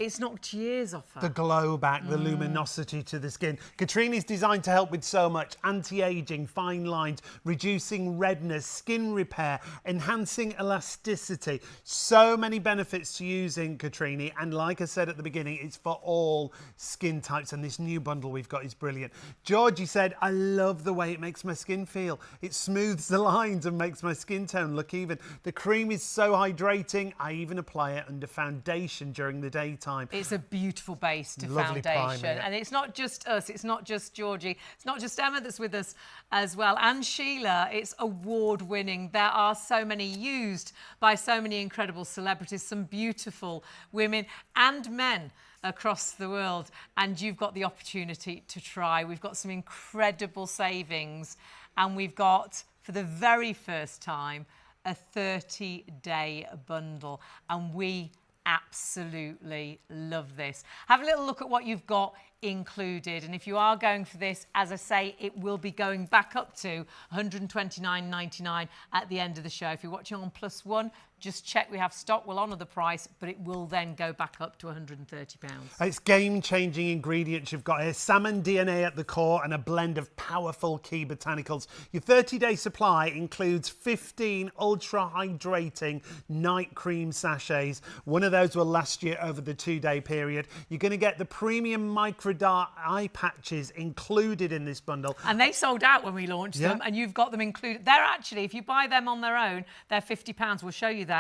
it's knocked years off her. The glow back, the luminosity to the skin. Cotrini's designed to help with so much: anti-aging, fine lines, reducing redness, skin repair, enhancing elasticity. So many benefits to using Cotrini, and like I said at the beginning, it's for all skin types, and this new bundle we've got is brilliant. Georgie said, I love the way it makes my skin feel. It smooths the lines and makes my skin tone look even. The cream is so hydrating. I even apply it under foundation during the daytime. It's a beautiful base to Lovely foundation. primer, And it's not just us, it's not just Georgie, it's not just Emma that's with us as well, and Sheila. It's award-winning. There are so many used by so many incredible celebrities, some beautiful women and men across the world, and you've got the opportunity to try. We've got some incredible savings, and we've got, for the very first time, a 30-day bundle, and we absolutely love this. Have a little look at what you've got included, and if you are going for this, as I say, it will be going back up to £129.99 at the end of the show. If you're watching on +1, just check we have stock. We'll honour the price, but it will then go back up to £130. It's game-changing ingredients you've got here. Salmon DNA at the core and a blend of powerful key botanicals. Your 30-day supply includes 15 ultra-hydrating night cream sachets. One of those will last you over the 2-day period. You're going to get the premium microdart eye patches included in this bundle. And they sold out when we launched them, and you've got them included. They're actually, if you buy them on their own, they're £50. We'll show you that.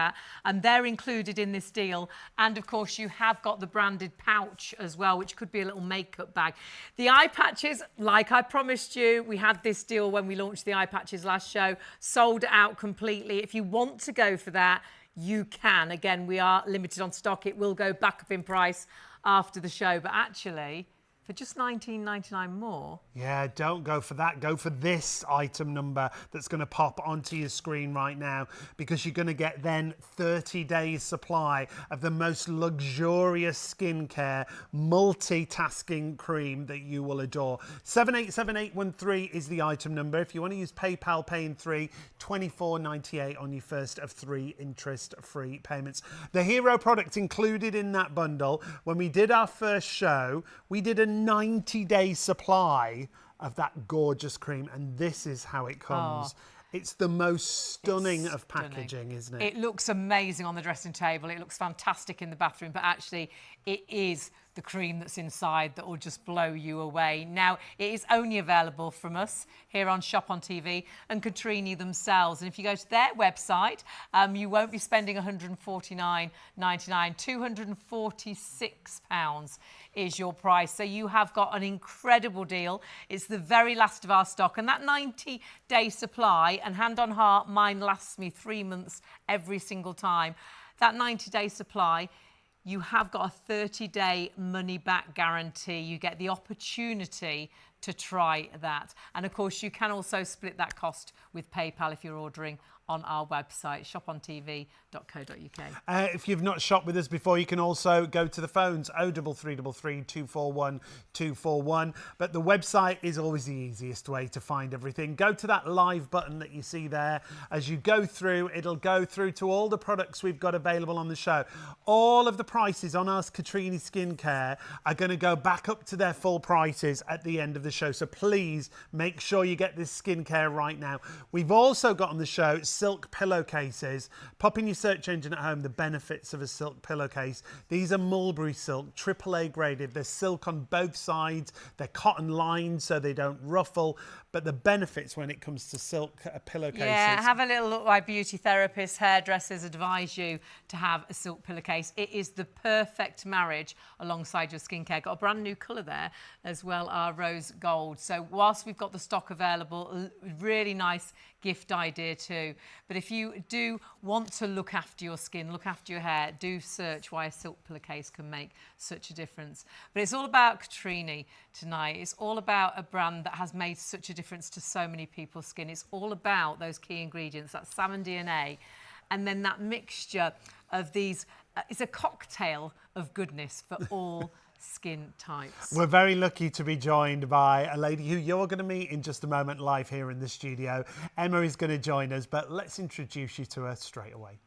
And they're included in this deal. And of course, you have got the branded pouch as well, which could be a little makeup bag. The eye patches, like I promised you, we had this deal when we launched the eye patches last show, sold out completely. If you want to go for that, you can. Again, we are limited on stock. It will go back up in price after the show. But actually, for just £19.99 more. Yeah, don't go for that. Go for this item number that's going to pop onto your screen right now, because you're going to get then 30 days supply of the most luxurious skincare multitasking cream that you will adore. 787813 is the item number. If you want to use PayPal, pay in 3, £24.98 on your first of 3 interest-free payments. The hero product included in that bundle, when we did our first show, we did a 90-day supply of that gorgeous cream, and this is how it comes. It's the most stunning of packaging, isn't it? It looks amazing on the dressing table. It looks fantastic in the bathroom, but actually it is the cream that's inside that will just blow you away. Now, it is only available from us here on Shop on TV and Cotrini themselves. And if you go to their website, you won't be spending £149.99. £246 is your price. So you have got an incredible deal. It's the very last of our stock. And that 90-day supply, and hand on heart, mine lasts me 3 months every single time. That 90-day supply, you have got a 30-day money-back guarantee. You get the opportunity to try that. And, of course, you can also split that cost with PayPal if you're ordering on our website, shopontv.co.uk. If you've not shopped with us before, you can also go to the phones, 03333 241 241. But the website is always the easiest way to find everything. Go to that live button that you see there. As you go through, it'll go through to all the products we've got available on the show. All of the prices on our Cotrini skincare are going to go back up to their full prices at the end of the show. So please make sure you get this skincare right now. We've also got on the show silk pillowcases. Pop in your search engine at home the benefits of a silk pillowcase. These are mulberry silk, AAA graded. They're silk on both sides. They're cotton lined so they don't ruffle. But the benefits when it comes to silk pillowcases. Yeah, have a little look why beauty therapists, hairdressers advise you to have a silk pillowcase. It is the perfect marriage alongside your skincare. Got a brand new colour there as well, our rose gold. So whilst we've got the stock available, really nice gift idea too. But if you do want to look after your skin, look after your hair, do search why a silk pillowcase can make such a difference. But it's all about Cotrini tonight. It's all about a brand that has made such a difference to so many people's skin. It's all about those key ingredients, that salmon DNA, and then that mixture of these. It's a cocktail of goodness for all skin types. We're very lucky to be joined by a lady who you're going to meet in just a moment live here in the studio. Emma is going to join us, but let's introduce you to her straight away.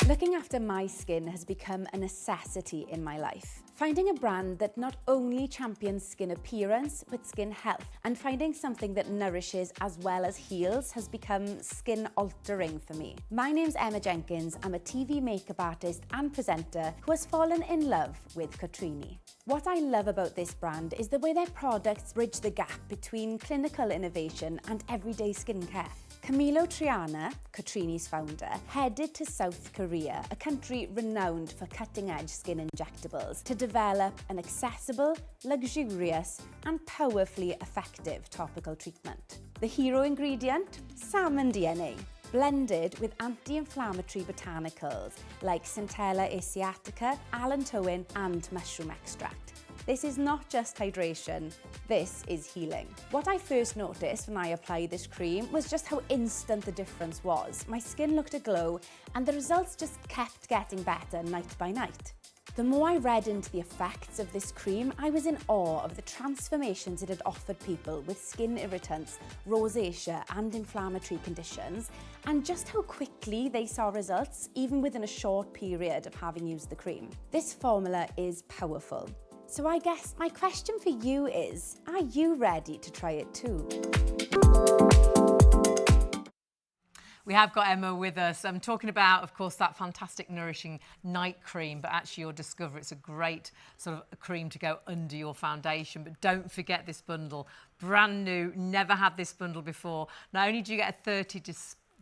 Looking after my skin has become a necessity in my life. Finding a brand that not only champions skin appearance, but skin health, and finding something that nourishes as well as heals has become skin altering for me. My name's Emma Jenkins. I'm a TV makeup artist and presenter who has fallen in love with Cotrini. What I love about this brand is the way their products bridge the gap between clinical innovation and everyday skincare. Camilo Triana, Cotrini's founder, headed to South Korea, a country renowned for cutting-edge skin injectables, to develop an accessible, luxurious and powerfully effective topical treatment. The hero ingredient? Salmon DNA, blended with anti-inflammatory botanicals like Centella asiatica, allantoin and mushroom extract. This is not just hydration, this is healing. What I first noticed when I applied this cream was just how instant the difference was. My skin looked aglow and the results just kept getting better night by night. The more I read into the effects of this cream, I was in awe of the transformations it had offered people with skin irritants, rosacea and inflammatory conditions, and just how quickly they saw results even within a short period of having used the cream. This formula is powerful. So I guess my question for you is, are you ready to try it too? We have got Emma with us. I'm talking about, of course, that fantastic nourishing night cream, but actually you'll discover it's a great sort of a cream to go under your foundation. But don't forget this bundle, brand new, never had this bundle before. Not only do you get a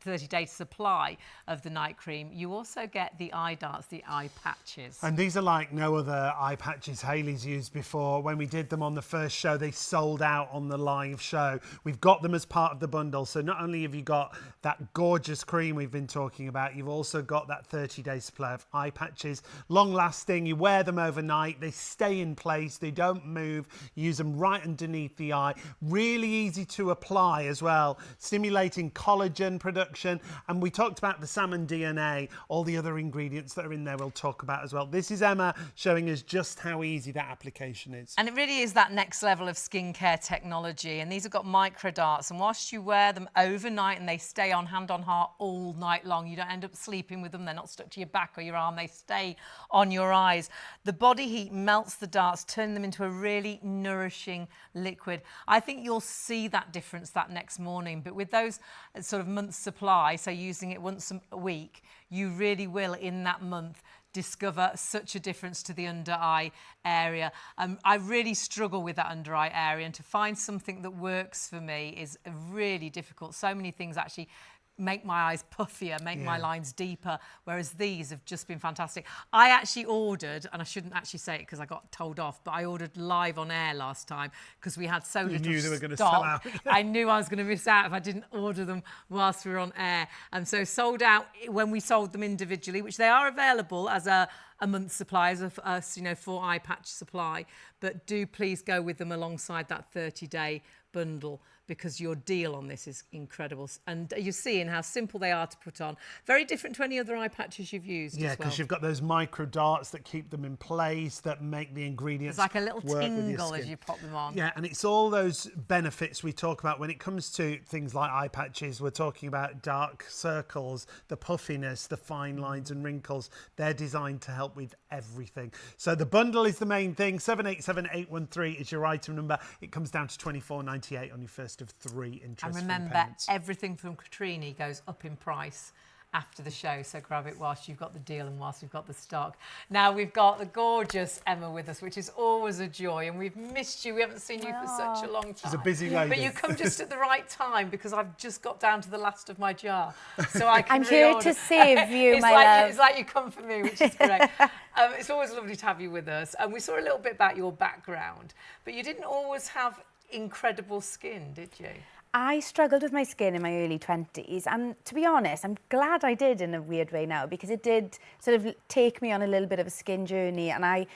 30-day supply of the night cream, you also get the eye darts, the eye patches. And these are like no other eye patches Hayley's used before. When we did them on the first show, they sold out on the live show. We've got them as part of the bundle. So not only have you got that gorgeous cream we've been talking about, you've also got that 30-day supply of eye patches. Long lasting, you wear them overnight, they stay in place, they don't move. You use them right underneath the eye. Really easy to apply as well, stimulating collagen production. And we talked about the salmon DNA, all the other ingredients that are in there we'll talk about as well. This is Emma showing us just how easy that application is. And it really is that next level of skincare technology. And these have got micro darts. And whilst you wear them overnight and they stay on hand on heart all night long, you don't end up sleeping with them. They're not stuck to your back or your arm. They stay on your eyes. The body heat melts the darts, turning them into a really nourishing liquid. I think you'll see that difference that next morning. But with those sort of month's supply, so using it once a week, you really will in that month discover such a difference to the under eye area. I really struggle with that under eye area, and to find something that works for me is really difficult. So many things actually make my eyes puffier, make my lines deeper, whereas these have just been fantastic. I actually ordered, and I shouldn't actually say it because I got told off, but I ordered live on air last time because we had so little stock. You knew they were going to sell out. I knew I was going to miss out if I didn't order them whilst we were on air. And so sold out when we sold them individually, which they are available as a month's supply, as a 4 eye patch supply. But do please go with them alongside that 30-day bundle, because your deal on this is incredible. And you're seeing how simple they are to put on. Very different to any other eye patches you've used. Yeah, as well. because you've got those micro darts that keep them in place, that make the ingredients It's like a little work with your tingle skin. as you pop them on. Yeah, and it's all those benefits we talk about when it comes to things like eye patches. We're talking about dark circles, the puffiness, the fine lines and wrinkles. They're designed to help with everything. So the bundle is the main thing. 787813 is your item number. It comes down to £24.98 on your first of 3 interest-free And remember, payments. everything from Cotrini goes up in price after the show, so grab it whilst you've got the deal and whilst we've got the stock. Now we've got the gorgeous Emma with us, which is always a joy, and we've missed you. We haven't seen you for such a long time. She's a busy lady. But you come just at the right time, because I've just got down to the last of my jar, so I can I'm here reorder. to save you, my love. It's like you come for me, which is great. It's always lovely to have you with us. And we saw a little bit about your background, but you didn't always have incredible skin, did you? I struggled with my skin in my early 20s, and to be honest, I'm glad I did in a weird way now, because it did sort of take me on a little bit of a skin journey, and I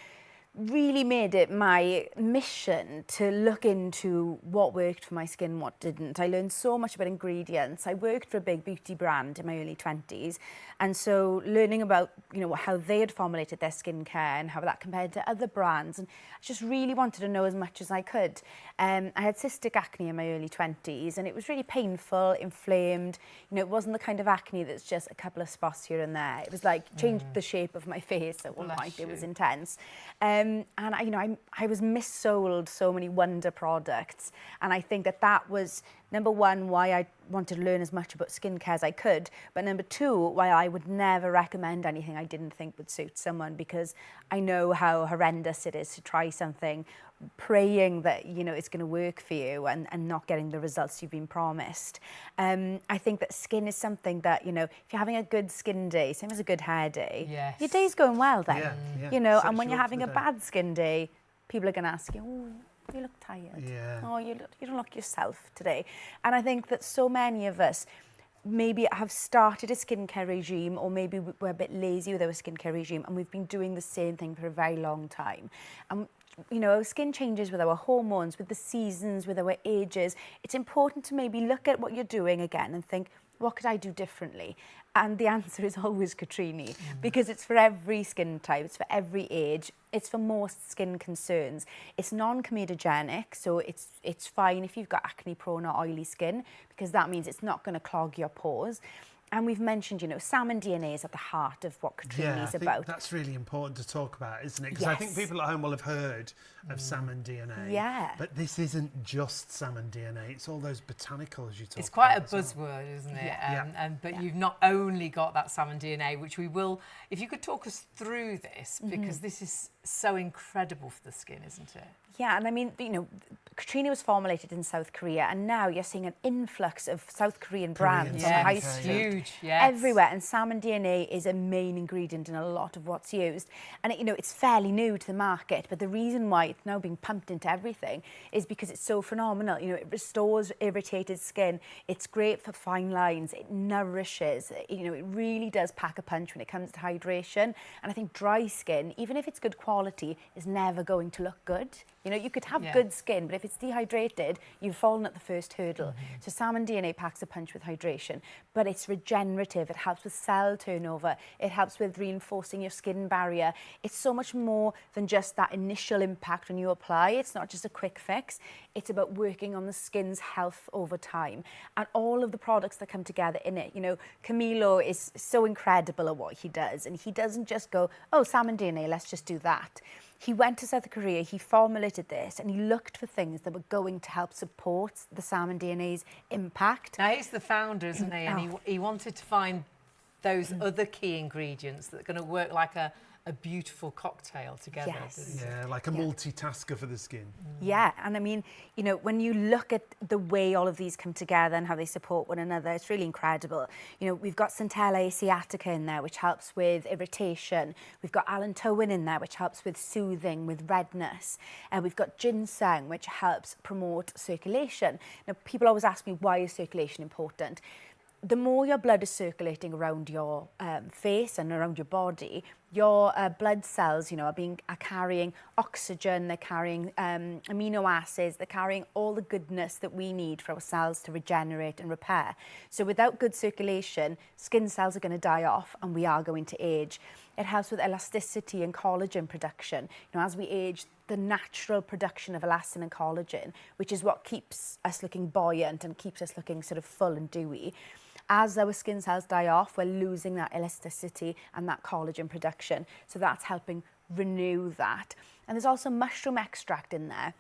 really made it my mission to look into what worked for my skin and what didn't. I learned so much about ingredients. I worked for a big beauty brand in my early 20s, and so learning about, you know, how they had formulated their skincare and how that compared to other brands, and I just really wanted to know as much as I could. I had cystic acne in my early 20s, and it was really painful, inflamed. You know, it wasn't the kind of acne that's just a couple of spots here and there. It was like changed the shape of my face at one point. It was intense. And I was missold so many wonder products, and I think that was number one, why I wanted to learn as much about skincare as I could, but number two, why I would never recommend anything I didn't think would suit someone, because I know how horrendous it is to try something praying that, you know, it's going to work for you and not getting the results you've been promised. I think that skin is something that, you know, if you're having a good skin day, same as a good hair day, Yes. your day's going well then. Yeah, you know, sets and when you you're up for having the a day. bad skin day, people are going to ask you, oh, you look tired. Yeah. Oh, you don't look yourself today. And I think that so many of us maybe have started a skincare regime, or maybe we're a bit lazy with our skincare regime, and we've been doing the same thing for a very long time. And you know, our skin changes with our hormones, with the seasons, with our ages. It's important to maybe look at what you're doing again and think, what could I do differently? And the answer is always Cotrini, because it's for every skin type, it's for every age, it's for most skin concerns. It's non-comedogenic, so it's fine if you've got acne-prone or oily skin, because that means it's not going to clog your pores. And we've mentioned, you know, salmon DNA is at the heart of what Cotrini is about. That's really important to talk about, isn't it? Because I think people at home will have heard of salmon DNA. Yeah. But this isn't just salmon DNA. It's all those botanicals you talk about. It's quite a as well. buzzword, isn't it? Yeah. But you've not only got that salmon DNA, which we will, if you could talk us through this, because this is so incredible for the skin, isn't it? Yeah, and I mean, you know, Cotrini was formulated in South Korea, and now you're seeing an influx of South Korean brands on the high Yes, street. huge, yes. Everywhere, and salmon DNA is a main ingredient in a lot of what's used. And you know, it's fairly new to the market, but the reason why it's now being pumped into everything is because it's so phenomenal. You know, it restores irritated skin. It's great for fine lines. It nourishes. You know, it really does pack a punch when it comes to hydration. And I think dry skin, even if it's good quality, is never going to look good. You know, you could have good skin, but if it's dehydrated, you've fallen at the first hurdle. So salmon DNA packs a punch with hydration, but it's regenerative. It helps with cell turnover. It helps with reinforcing your skin barrier. It's so much more than just that initial impact when you apply. It's not just a quick fix. It's about working on the skin's health over time. And all of the products that come together in it, you know, Camilo is so incredible at what he does. And he doesn't just go, oh, salmon DNA, let's just do that. He went to South Korea, he formulated this, and he looked for things that were going to help support the salmon DNA's impact. Now, he's the founder, isn't he? And he wanted to find those other key ingredients that are going to work like a beautiful cocktail together. Yes. Yeah, like a multitasker for the skin. Yeah, and I mean, you know, when you look at the way all of these come together and how they support one another, it's really incredible. You know, we've got Centella asiatica in there, which helps with irritation. We've got allantoin in there, which helps with soothing, with redness. And we've got ginseng, which helps promote circulation. Now, people always ask me, why is circulation important? The more your blood is circulating around your face and around your body, your blood cells, you know, are carrying oxygen, they're carrying amino acids, they're carrying all the goodness that we need for our cells to regenerate and repair. So without good circulation, skin cells are going to die off and we are going to age. It helps with elasticity and collagen production. You know, as we age, the natural production of elastin and collagen, which is what keeps us looking buoyant and keeps us looking sort of full and dewy. As our skin cells die off, we're losing that elasticity and that collagen production. So that's helping renew that. And there's also mushroom extract in there.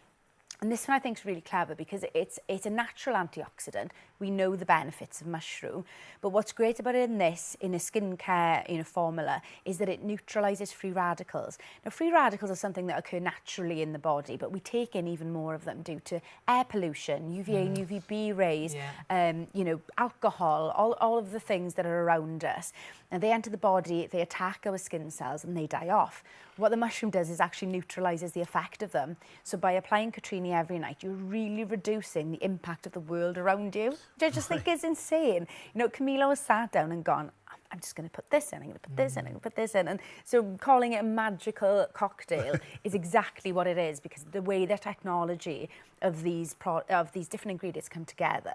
And this one I think is really clever because it's a natural antioxidant. We know the benefits of mushroom. But what's great about it in a skincare formula is that it neutralises free radicals. Now, free radicals are something that occur naturally in the body, but we take in even more of them due to air pollution, UVA and UVB rays, you know, alcohol, all of the things that are around us. And they enter the body, they attack our skin cells and they die off. What the mushroom does is actually neutralises the effect of them. So by applying Cotrini every night, you're really reducing the impact of the world around you, which I just think is insane. You know, Camilo has sat down and gone, I'm just going to put this in, I'm going to put this in, I'm going to put this in. And so calling it a magical cocktail is exactly what it is, because the way the technology of these different ingredients come together,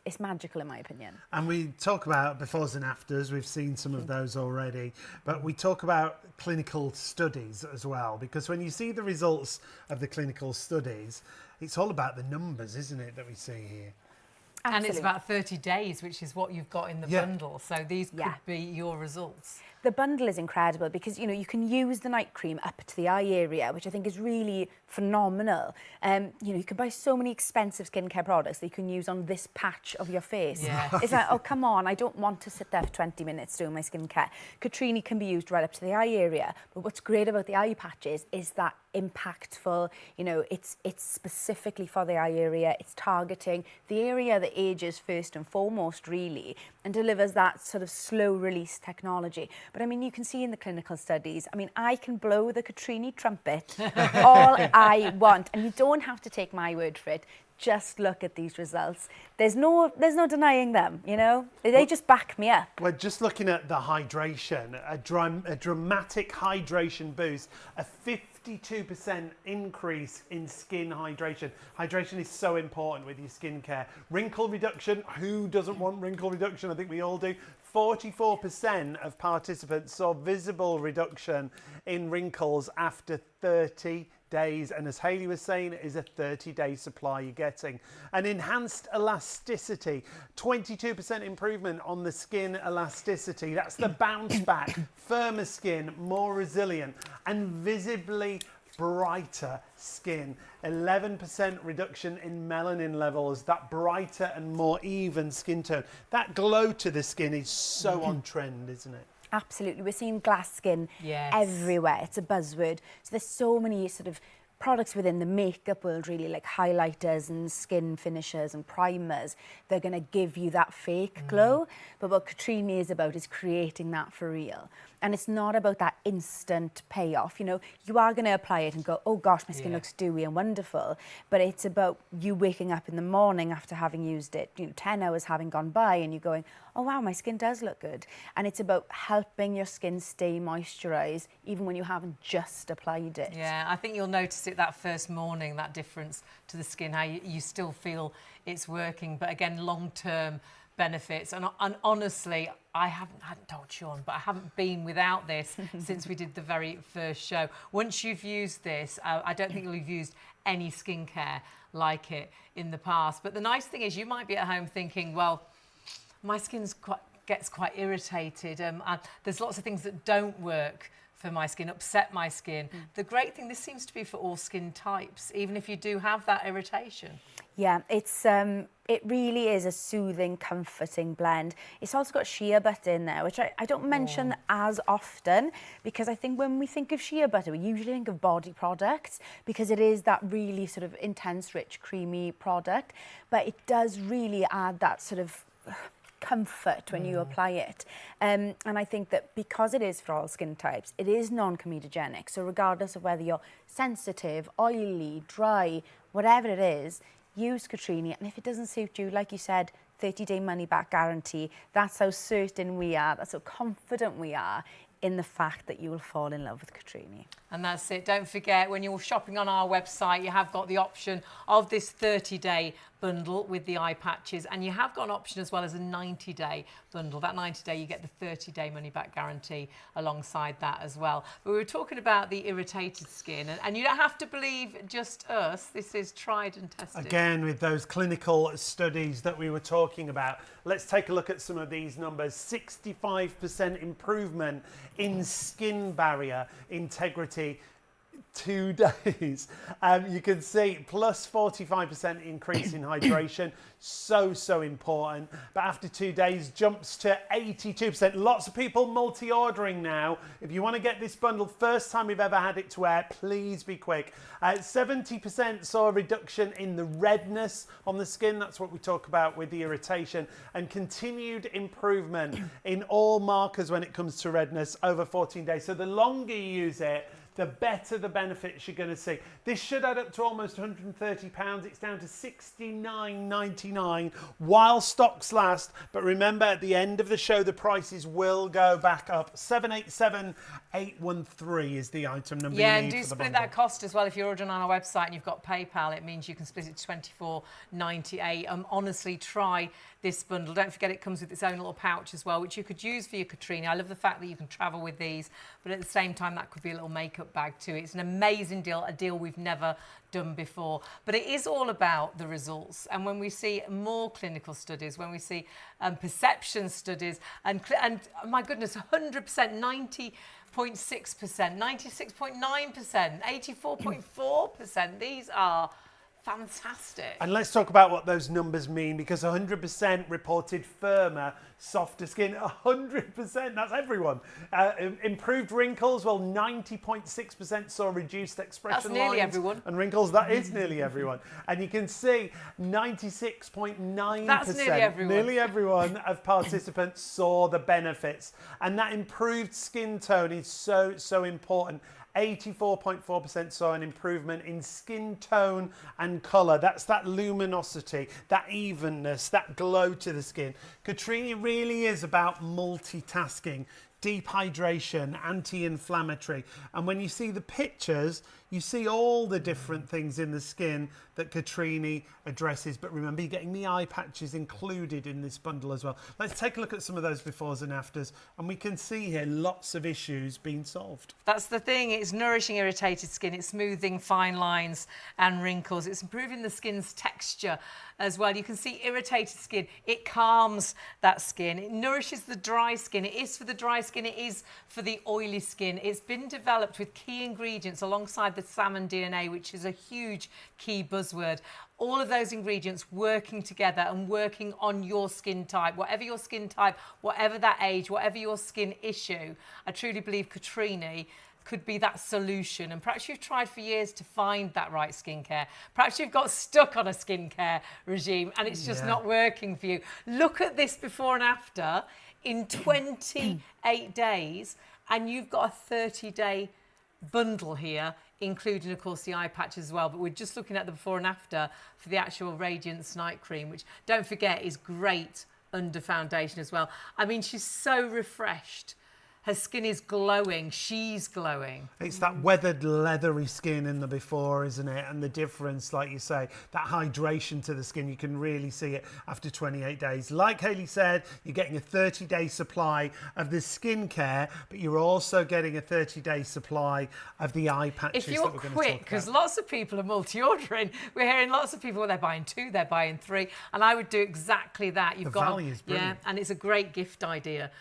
it's magical in my opinion. And we talk about befores and afters, we've seen some of those already, but we talk about clinical studies as well, because when you see the results of the clinical studies, it's all about the numbers, isn't it, that we see here? Absolutely. And it's about 30 days, which is what you've got in the bundle. So these could be your results. The bundle is incredible because, you know, you can use the night cream up to the eye area, which I think is really phenomenal. You know, you can buy so many expensive skincare products that you can use on this patch of your face. Yeah. It's like, oh, come on, I don't want to sit there for 20 minutes doing my skincare. Cotrini can be used right up to the eye area. But what's great about the eye patches is that impactful, you know, it's specifically for the eye area. It's targeting the area that ages first and foremost, really, and delivers that sort of slow release technology. But I mean, you can see in the clinical studies, I mean, I can blow the Cotrini trumpet all I want, and you don't have to take my word for it. Just look at these results. There's no denying them, you know? They just back me up. We're just looking at the hydration, a dramatic hydration boost, a 52% increase in skin hydration. Hydration is so important with your skincare. Wrinkle reduction, who doesn't want wrinkle reduction? I think we all do. 44% of participants saw visible reduction in wrinkles after 30 days, and as Hayley was saying, it is a 30-day supply you're getting. An enhanced elasticity, 22% improvement on the skin elasticity. That's the bounce back, firmer skin, more resilient, and visibly brighter skin. 11% reduction in melanin levels, that brighter and more even skin tone. That glow to the skin is so on trend, isn't it? Absolutely. We're seeing glass skin everywhere. It's a buzzword. So there's so many sort of products within the makeup world, really, like highlighters and skin finishers and primers, they're going to give you that fake glow. But what Cotrini is about is creating that for real. And it's not about that instant payoff. You know, you are going to apply it and go, oh gosh, my skin looks dewy and wonderful. But it's about you waking up in the morning after having used it, 10 hours having gone by, and you going, oh wow, my skin does look good. And it's about helping your skin stay moisturised even when you haven't just applied it. Yeah, I think you'll notice it that first morning, that difference to the skin, how you still feel it's working. But again, long-term benefits. And honestly, I hadn't told Sean, but I haven't been without this since we did the very first show. Once you've used this, I don't think you'll have used any skincare like it in the past. But the nice thing is you might be at home thinking, well, my skin gets quite irritated. There's lots of things that don't work for my skin, upset my skin. The great thing, this seems to be for all skin types, even if you do have that irritation. Yeah, it really is a soothing, comforting blend. It's also got shea butter in there, which I don't mention as often, because I think when we think of shea butter, we usually think of body products, because it is that really sort of intense, rich, creamy product. But it does really add that sort of comfort when you apply it. And I think that because it is for all skin types, it is non-comedogenic. So regardless of whether you're sensitive, oily, dry, whatever it is, use Cotrini. And if it doesn't suit you, like you said, 30-day money-back guarantee. That's how certain we are, that's how confident we are in the fact that you will fall in love with Cotrini. And that's it. Don't forget, when you're shopping on our website, you have got the option of this 30-day bundle with the eye patches, and you have got an option as well as a 90-day bundle. That 90-day, you get the 30-day money-back guarantee alongside that as well. But we were talking about the irritated skin, and you don't have to believe just us. This is tried and tested. Again, with those clinical studies that we were talking about, let's take a look at some of these numbers. 65% improvement in skin barrier integrity 2 days. You can see plus 45% increase in hydration. So important. But after 2 days, jumps to 82%. Lots of people multi-ordering now. If you want to get this bundle, first time you've ever had it to wear, please be quick. 70% saw a reduction in the redness on the skin. That's what we talk about with the irritation. And continued improvement in all markers when it comes to redness over 14 days. So the longer you use it, the better the benefits you're going to see. This should add up to almost £130. It's down to £69.99 while stocks last. But remember, at the end of the show, the prices will go back up. 787-813 is the item number you need for the bundle. Yeah, and do split that cost as well. If you're ordering on our website and you've got PayPal, it means you can split it to £24.98. Honestly, try this bundle. Don't forget it comes with its own little pouch as well, which you could use for your Cotrini. I love the fact that you can travel with these, but at the same time, that could be a little makeup bag too. It's an amazing deal, a deal we've never done before. But it is all about the results. And when we see more clinical studies, when we see perception studies, and my goodness, 100%, 90.6%, 96.9%, 84.4%. These are fantastic. And let's talk about what those numbers mean, because 100% reported firmer, softer skin. 100%, that's everyone. Improved wrinkles, well, 90.6% saw reduced expression That's nearly lines everyone. and wrinkles. That is nearly everyone. And you can see 96.9%. That's nearly everyone. Nearly everyone of participants saw the benefits. And that improved skin tone is so important. 84.4% saw an improvement in skin tone and colour. That's that luminosity, that evenness, that glow to the skin. Cotrini really is about multitasking, deep hydration, anti-inflammatory. And when you see the pictures, you see all the different things in the skin that Cotrini addresses. But remember, you're getting the eye patches included in this bundle as well. Let's take a look at some of those befores and afters. And we can see here lots of issues being solved. That's the thing. It's nourishing irritated skin. It's smoothing fine lines and wrinkles. It's improving the skin's texture as well. You can see irritated skin. It calms that skin. It nourishes the dry skin. It is for the dry skin. It is for the oily skin. It's been developed with key ingredients alongside the salmon DNA, which is a huge key buzzword. All of those ingredients working together and working on your skin type, whatever your skin type, whatever that age, whatever your skin issue. I truly believe Cotrini could be that solution. And perhaps you've tried for years to find that right skincare. Perhaps you've got stuck on a skincare regime and it's just not working for you. Look at this before and after in 28 days, and you've got a 30-day bundle here, including, of course, the eye patch as well. But we're just looking at the before and after for the actual Radiance Night Cream, which, don't forget, is great under foundation as well. I mean, she's so refreshed. Her skin is glowing. She's glowing. It's that weathered, leathery skin in the before, isn't it? And the difference, like you say, that hydration to the skin, you can really see it after 28 days. Like Hayley said, you're getting a 30-day supply of the skincare, but you're also getting a 30-day supply of the eye patches. If you're quick, because lots of people are multi-ordering, we're hearing lots of people, they're buying 2, they're buying 3, and I would do exactly that. The value is brilliant. Yeah, and it's a great gift idea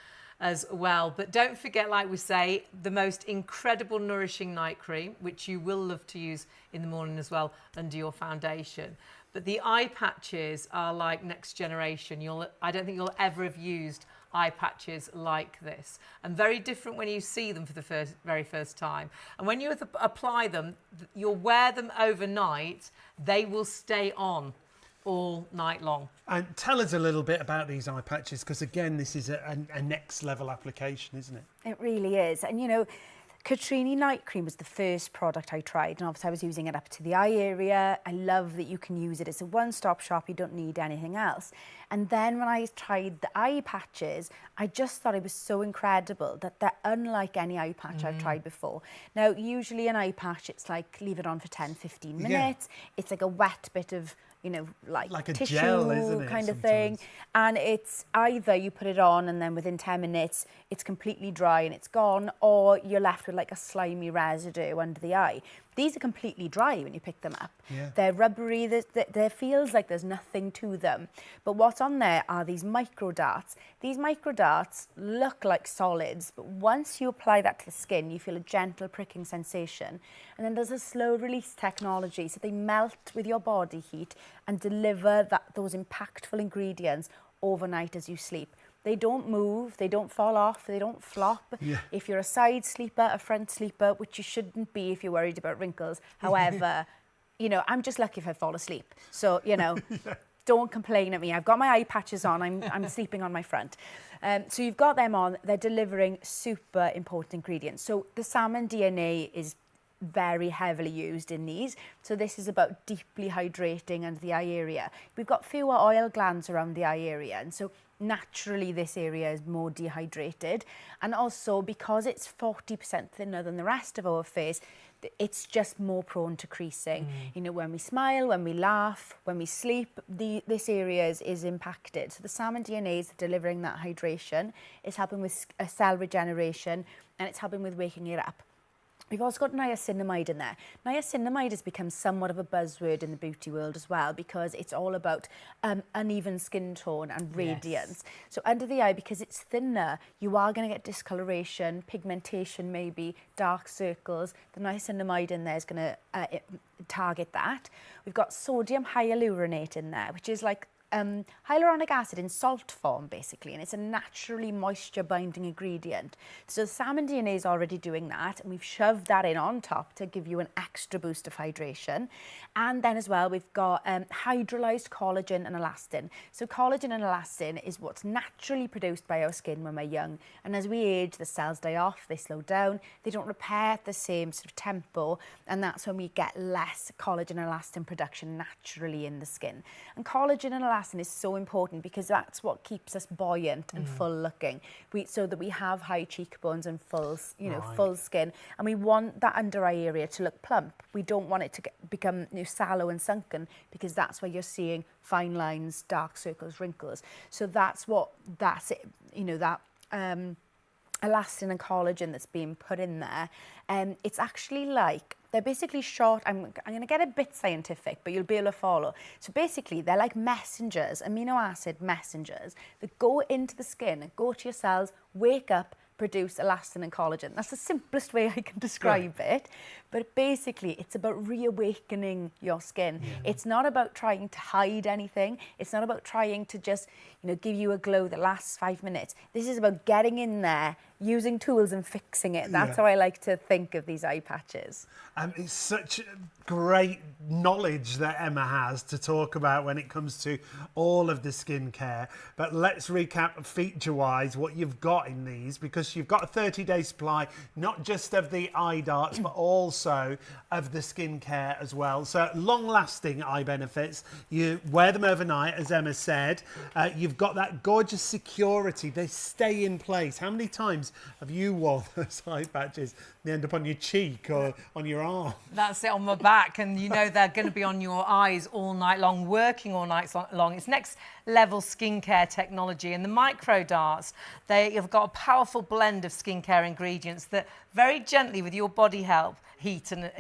as well. But don't forget, like we say, the most incredible nourishing night cream, which you will love to use in the morning as well under your foundation. But the eye patches are like next generation. I don't think you'll ever have used eye patches like this, and very different when you see them for the very first time. And when you apply them, you'll wear them overnight, they will stay on all night long. And tell us a little bit about these eye patches, because again, this is a next level application, isn't it? It really is. And you know, Cotrini Night Cream was the first product I tried, and obviously I was using it up to the eye area. I love that you can use it as a one-stop shop, you don't need anything else. And then when I tried the eye patches, I just thought it was so incredible that they're unlike any eye patch I've tried before. Now, usually an eye patch, it's like leave it on for 10-15 minutes. It's like a wet bit of, you know, like a tissue gel, isn't it, kind of thing. And it's either you put it on and then within 10 minutes it's completely dry and it's gone, or you're left with like a slimy residue under the eye. These are completely dry when you pick them up. Yeah. They're rubbery, there feels like there's nothing to them. But what's on there are these micro darts. These micro darts look like solids, but once you apply that to the skin, you feel a gentle pricking sensation. And then there's a slow release technology, so they melt with your body heat and deliver those impactful ingredients overnight as you sleep. They don't move, they don't fall off, they don't flop. Yeah. If you're a side sleeper, a front sleeper, which you shouldn't be if you're worried about wrinkles. However, you know, I'm just lucky if I fall asleep. So, you know, don't complain at me. I've got my eye patches on, I'm sleeping on my front. So you've got them on, they're delivering super important ingredients. So the salmon DNA is very heavily used in these. So this is about deeply hydrating under the eye area. We've got fewer oil glands around the eye area, and so naturally this area is more dehydrated. And also because it's 40% thinner than the rest of our face, it's just more prone to creasing. You know, when we smile, when we laugh, when we sleep, this area is impacted. So the salmon DNA is delivering that hydration, it's helping with cell regeneration, and it's helping with waking it up. We've also got niacinamide in there. Niacinamide has become somewhat of a buzzword in the beauty world as well, because it's all about uneven skin tone and radiance. So under the eye, because it's thinner, you are going to get discoloration, pigmentation maybe, dark circles. The niacinamide in there is going to target that. We've got sodium hyaluronate in there, which is like hyaluronic acid in salt form, basically, and it's a naturally moisture binding ingredient. So the salmon DNA is already doing that, and we've shoved that in on top to give you an extra boost of hydration. And then as well, we've got hydrolyzed collagen and elastin. So collagen and elastin is what's naturally produced by our skin when we're young, and as we age, the cells die off, they slow down, they don't repair at the same sort of tempo, and that's when we get less collagen and elastin production naturally in the skin. And collagen and elastin is so important because that's what keeps us buoyant and full looking, so that we have high cheekbones and full, you know, full skin, and we want that under eye area to look plump. We don't want it to become, you know, sallow and sunken, because that's where you're seeing fine lines, dark circles, wrinkles. So that's it, you know, that elastin and collagen that's being put in there. It's actually like, they're basically short, I'm going to get a bit scientific, but you'll be able to follow. So basically, they're like messengers, amino acid messengers, that go into the skin, go to your cells, wake up, produce elastin and collagen. That's the simplest way I can describe it. But basically, it's about reawakening your skin. It's not about trying to hide anything. It's not about trying to just, you know, give you a glow that lasts 5 minutes. This is about getting in there, using tools and fixing it. That's how I like to think of these eye patches. It's such great knowledge that Emma has to talk about when it comes to all of the skincare. But let's recap feature-wise what you've got in these, because you've got a 30-day supply, not just of the eye darts, but also of the skincare as well. So long-lasting eye benefits. You wear them overnight, as Emma said. You've got that gorgeous security. They stay in place. How many times have you worn those eye patches? They end up on your cheek or on your arm. That's it, on my back, and you know they're going to be on your eyes all night long, working all night long. It's next level skincare technology, and the micro darts, they have got a powerful blend of skincare ingredients that very gently, with your body heat, and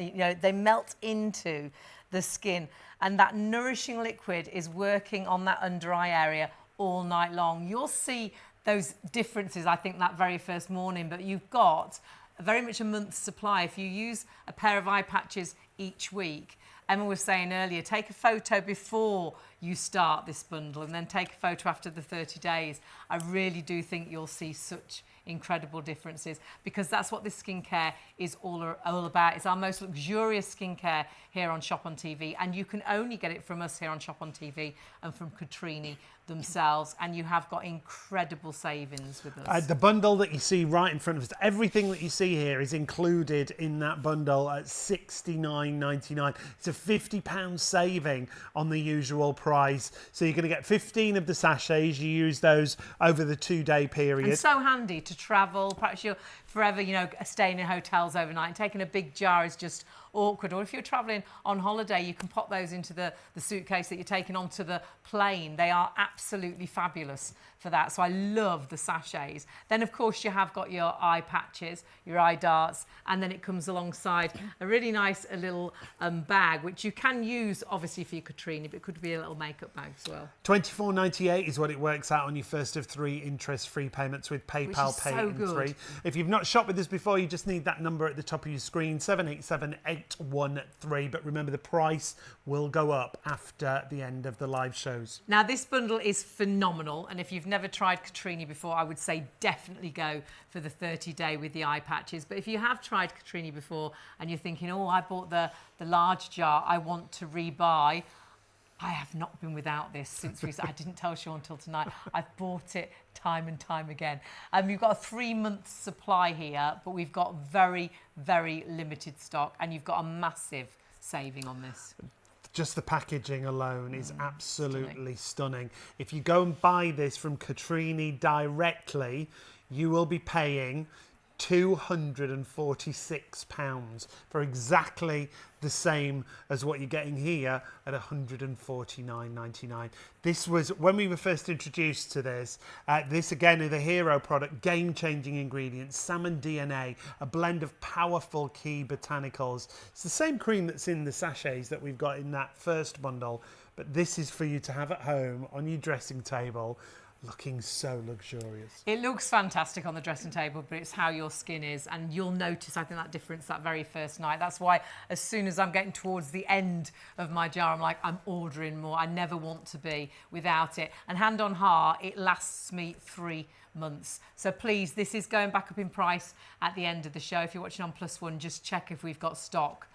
they melt into the skin, and that nourishing liquid is working on that under eye area all night long. You'll see those differences, I think, that very first morning, but you've got very much a month's supply. If you use a pair of eye patches each week, Emma was saying earlier, take a photo before you start this bundle and then take a photo after the 30 days. I really do think you'll see such incredible differences, because that's what this skincare is all about. It's our most luxurious skincare here on Shop on TV, and you can only get it from us here on Shop on TV and from Cotrini themselves, and you have got incredible savings with us. The bundle that you see right in front of us, everything that you see here is included in that bundle at £69.99. It's a £50 saving on the usual price. So you're going to get 15 of the sachets. You use those over the 2-day period. And so handy to travel. Perhaps you're forever, staying in hotels overnight. Taking a big jar is just awkward. Or if you're travelling on holiday, you can pop those into the suitcase that you're taking onto the plane. They are absolutely fabulous for that. So I love the sachets. Then, of course, you have got your eye patches, your eye darts, and then it comes alongside a really nice little bag, which you can use, obviously, for your Cotrini, but it could be a little makeup bag as well. £24.98 is what it works out on your first of 3 interest-free payments with PayPal Pay in 3. If you've not shopped with us before, you just need that number at the top of your screen, 787813. But remember, the price will go up after the end of the live shows. Now, this bundle is phenomenal, and if you've never tried Cotrini before, I would say definitely go for the 30-day with the eye patches. But if you have tried Cotrini before and you're thinking, oh, I bought the large jar, I want to rebuy, I have not been without this since I didn't tell Sean until tonight. I've bought it time and time again. We've got a 3-month supply here, but we've got very, very limited stock, and you've got a massive saving on this. Just the packaging alone is absolutely stunning. If you go and buy this from Cotrini directly, you will be paying £246 for exactly the same as what you're getting here at £149.99. This was, when we were first introduced to this, this again is the hero product, game-changing ingredients, salmon DNA, a blend of powerful key botanicals. It's the same cream that's in the sachets that we've got in that first bundle, but this is for you to have at home on your dressing table, looking so luxurious. It looks fantastic on the dressing table, but it's how your skin is, and you'll notice, I think, that difference that very first night. That's why as soon as I'm getting towards the end of my jar, I'm like, I'm ordering more. I never want to be without it. And hand on heart, it lasts me 3 months. So please, this is going back up in price at the end of the show. If you're watching on +1, just check if we've got stock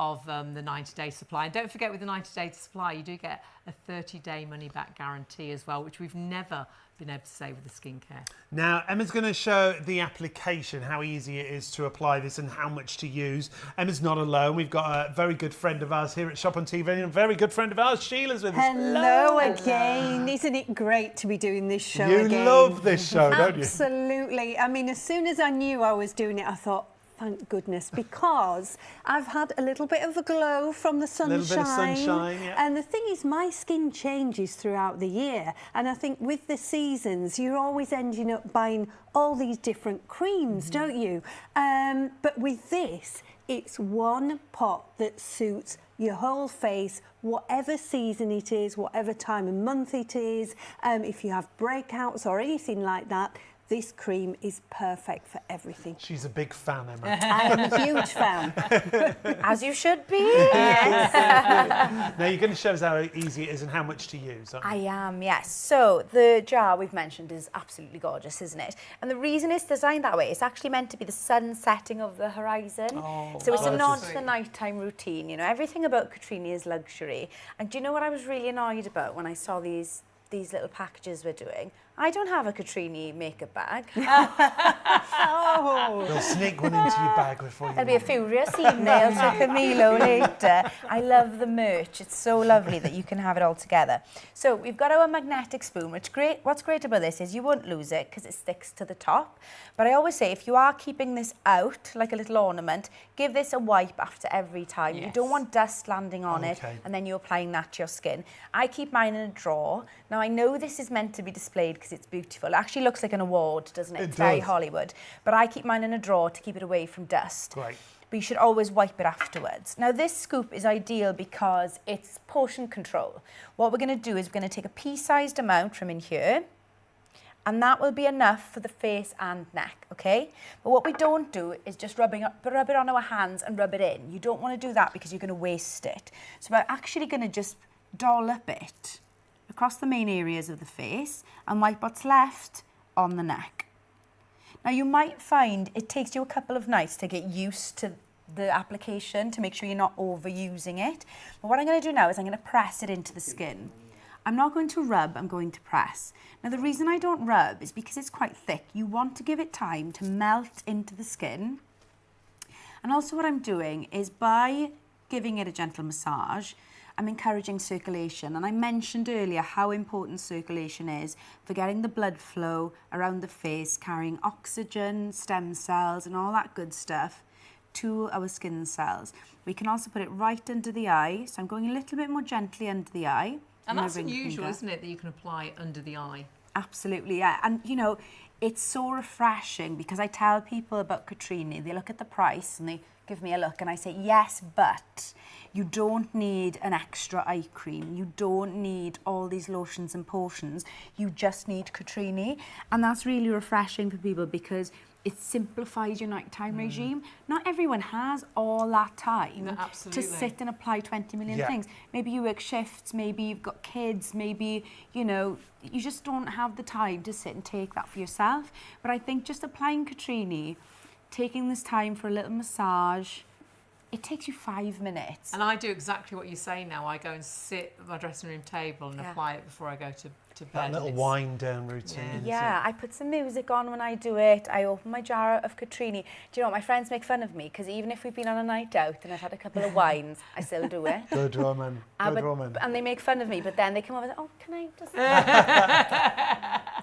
of the 90-day supply. And don't forget, with the 90-day supply, you do get a 30-day money-back guarantee as well, which we've never been able to say with the skincare. Now, Emma's going to show the application, how easy it is to apply this and how much to use. Emma's not alone. We've got a very good friend of ours here at Shop on TV, and a very good friend of ours, Sheila's with us. Hello again. Isn't it great to be doing this show again? You love this show, don't you? Absolutely. I mean, as soon as I knew I was doing it, I thought, thank goodness, because I've had a little bit of a glow from the sunshine. A little bit of sunshine, yeah. And the thing is, my skin changes throughout the year. And I think with the seasons, you're always ending up buying all these different creams, don't you? But with this, it's one pot that suits your whole face, whatever season it is, whatever time of month it is. If you have breakouts or anything like that, this cream is perfect for everything. She's a big fan, Emma. I am a huge fan. As you should be. Now you're going to show us how easy it is and how much to use, aren't you? I am, yes. So the jar we've mentioned is absolutely gorgeous, isn't it? And the reason it's designed that way, it's actually meant to be the sun setting of the horizon. So it's a nod to the nighttime routine. You know, everything about Cotrini is luxury. And do you know what I was really annoyed about when I saw these little packages we're doing? I don't have a Cotrini makeup bag. We'll sneak one into your bag before you There'll be a furious email to Camilo later. I love the merch. It's so lovely that you can have it all together. So we've got our magnetic spoon, which what's great about this is you won't lose it because it sticks to the top. But I always say if you are keeping this out like a little ornament, give this a wipe after every time. Yes. You don't want dust landing on it and then you're applying that to your skin. I keep mine in a drawer. Now I know this is meant to be displayed because it's beautiful. It actually looks like an award, doesn't it? It's very Hollywood. But I keep mine in a drawer to keep it away from dust. Great. But you should always wipe it afterwards. Now this scoop is ideal because it's portion control. What we're going to do is we're going to take a pea-sized amount from in here, and that will be enough for the face and neck, okay? But what we don't do is just rub it on our hands and rub it in. You don't want to do that because you're going to waste it. So we're actually going to just dollop it across the main areas of the face and wipe what's left on the neck. Now you might find it takes you a couple of nights to get used to the application to make sure you're not overusing it. But what I'm going to do now is I'm going to press it into the skin. I'm not going to rub, I'm going to press. Now the reason I don't rub is because it's quite thick. You want to give it time to melt into the skin. And also what I'm doing is by giving it a gentle massage, I'm encouraging circulation. And I mentioned earlier how important circulation is for getting the blood flow around the face, carrying oxygen, stem cells and all that good stuff to our skin cells. We can also put it right under the eye. So I'm going a little bit more gently under the eye. And that's unusual, isn't it, that you can apply under the eye? Absolutely, yeah. And, you know, it's so refreshing because I tell people about Cotrini, they look at the price and they give me a look and I say, yes, but you don't need an extra eye cream. You don't need all these lotions and potions. You just need Cotrini. And that's really refreshing for people because it simplifies your nighttime regime. Not everyone has all that time to sit and apply 20 million things. Maybe you work shifts, maybe you've got kids, maybe, you know, you just don't have the time to sit and take that for yourself. But I think just applying Cotrini, taking this time for a little massage, it takes you 5 minutes. And I do exactly what you say now. I go and sit at my dressing room table and apply it before I go to bed. That little wind down routine. Yeah, I put some music on when I do it. I open my jar of Cotrini. Do you know what? My friends make fun of me because even if we've been on a night out and I've had a couple of wines, I still do it. Good woman. Good woman. And they make fun of me, but then they come over and say, oh, can I just...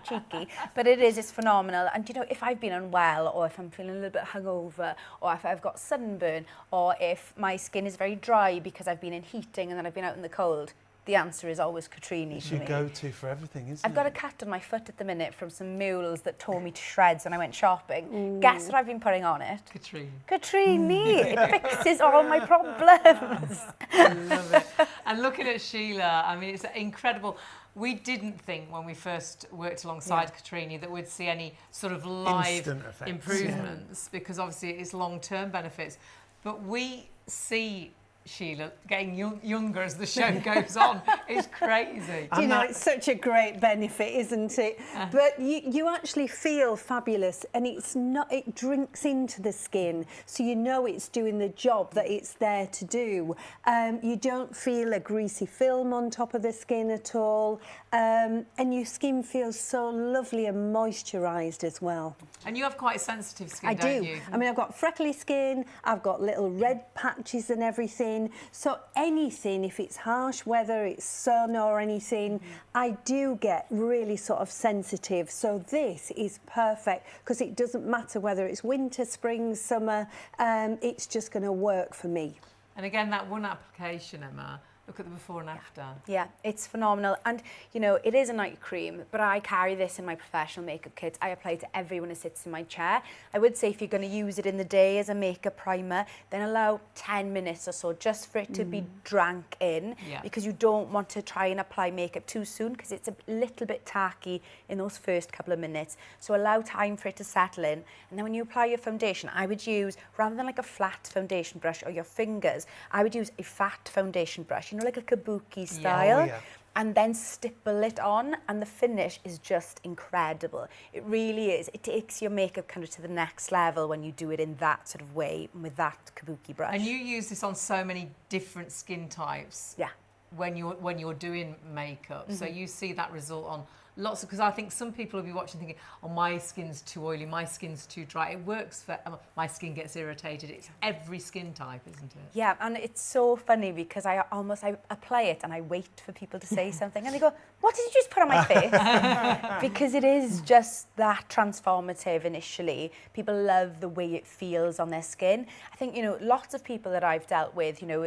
cheeky. But it's phenomenal. And, you know, if I've been unwell or if I'm feeling a little bit hungover or if I've got sunburn or if my skin is very dry because I've been in heating and then I've been out in the cold, the answer is always Cotrini. It's your go-to for everything, isn't it? I've got a cut on my foot at the minute from some mules that tore me to shreds when I went shopping. Guess what I've been putting on it? Cotrini. Cotrini. It fixes all my problems. I love it. And looking at Sheila, I mean, it's incredible. We didn't think when we first worked alongside Cotrini that we'd see any sort of live improvements because obviously it's long-term benefits. But we see Sheila getting younger as the show goes on. It's crazy. You know, it's such a great benefit, isn't it? But you actually feel fabulous, and it drinks into the skin, so you know it's doing the job that it's there to do. You don't feel a greasy film on top of the skin at all, and your skin feels so lovely and moisturised as well. And you have quite a sensitive skin, don't you? I mean, I've got freckly skin, I've got little red patches and everything. So anything, if it's harsh weather, it's sun or anything, I do get really sort of sensitive. So this is perfect because it doesn't matter whether it's winter, spring, summer, it's just going to work for me. And again, that one application, Emma, Look at the before and after. Yeah, it's phenomenal. And, you know, it is a night cream, but I carry this in my professional makeup kit. I apply it to everyone who sits in my chair. I would say if you're going to use it in the day as a makeup primer, then allow 10 minutes or so just for it to be drank in, because you don't want to try and apply makeup too soon because it's a little bit tacky in those first couple of minutes. So allow time for it to settle in. And then when you apply your foundation, I would use, rather than like a flat foundation brush or your fingers, I would use a fat foundation brush, you know, like a kabuki style, and then stipple it on, and the finish is just incredible. It really is. It takes your makeup kind of to the next level when you do it in that sort of way with that kabuki brush. And you use this on so many different skin types. Yeah. When you're doing makeup, so you see that result on lots of, because I think some people will be watching thinking, oh, my skin's too oily, my skin's too dry. It works for, my skin gets irritated. It's every skin type, isn't it? Yeah, and it's so funny because I apply it and I wait for people to say something and they go, what did you just put on my face? Because it is just that transformative initially. People love the way it feels on their skin. I think, you know, lots of people that I've dealt with, you know,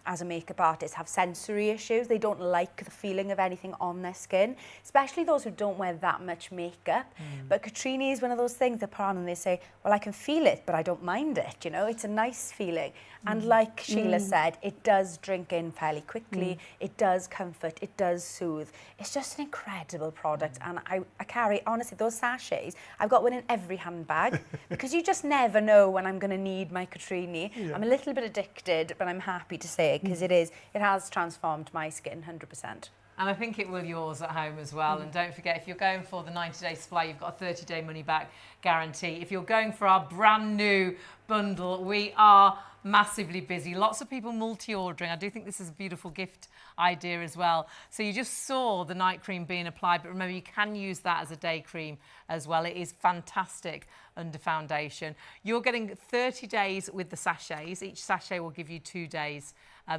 as a makeup artist have sensory issues. They don't like the feeling of anything on their skin, especially those who don't wear that much makeup. But Cotrini is one of those things they put on and they say, well, I can feel it, but I don't mind it, you know, it's a nice feeling. And like Sheila said, it does drink in fairly quickly, it does comfort, it does soothe. It's just an incredible product, and I carry, honestly, those sachets, I've got one in every handbag, because you just never know when I'm going to need my Cotrini. I'm a little bit addicted, but I'm happy to say it, because it has transformed my skin 100%. And I think it will yours at home as well. And don't forget, if you're going for the 90-day supply, you've got a 30-day money-back guarantee. If you're going for our brand new bundle, we are massively busy. Lots of people multi-ordering. I do think this is a beautiful gift idea as well. So you just saw the night cream being applied, but remember, you can use that as a day cream as well. It is fantastic under foundation. You're getting 30 days with the sachets. Each sachet will give you 2 days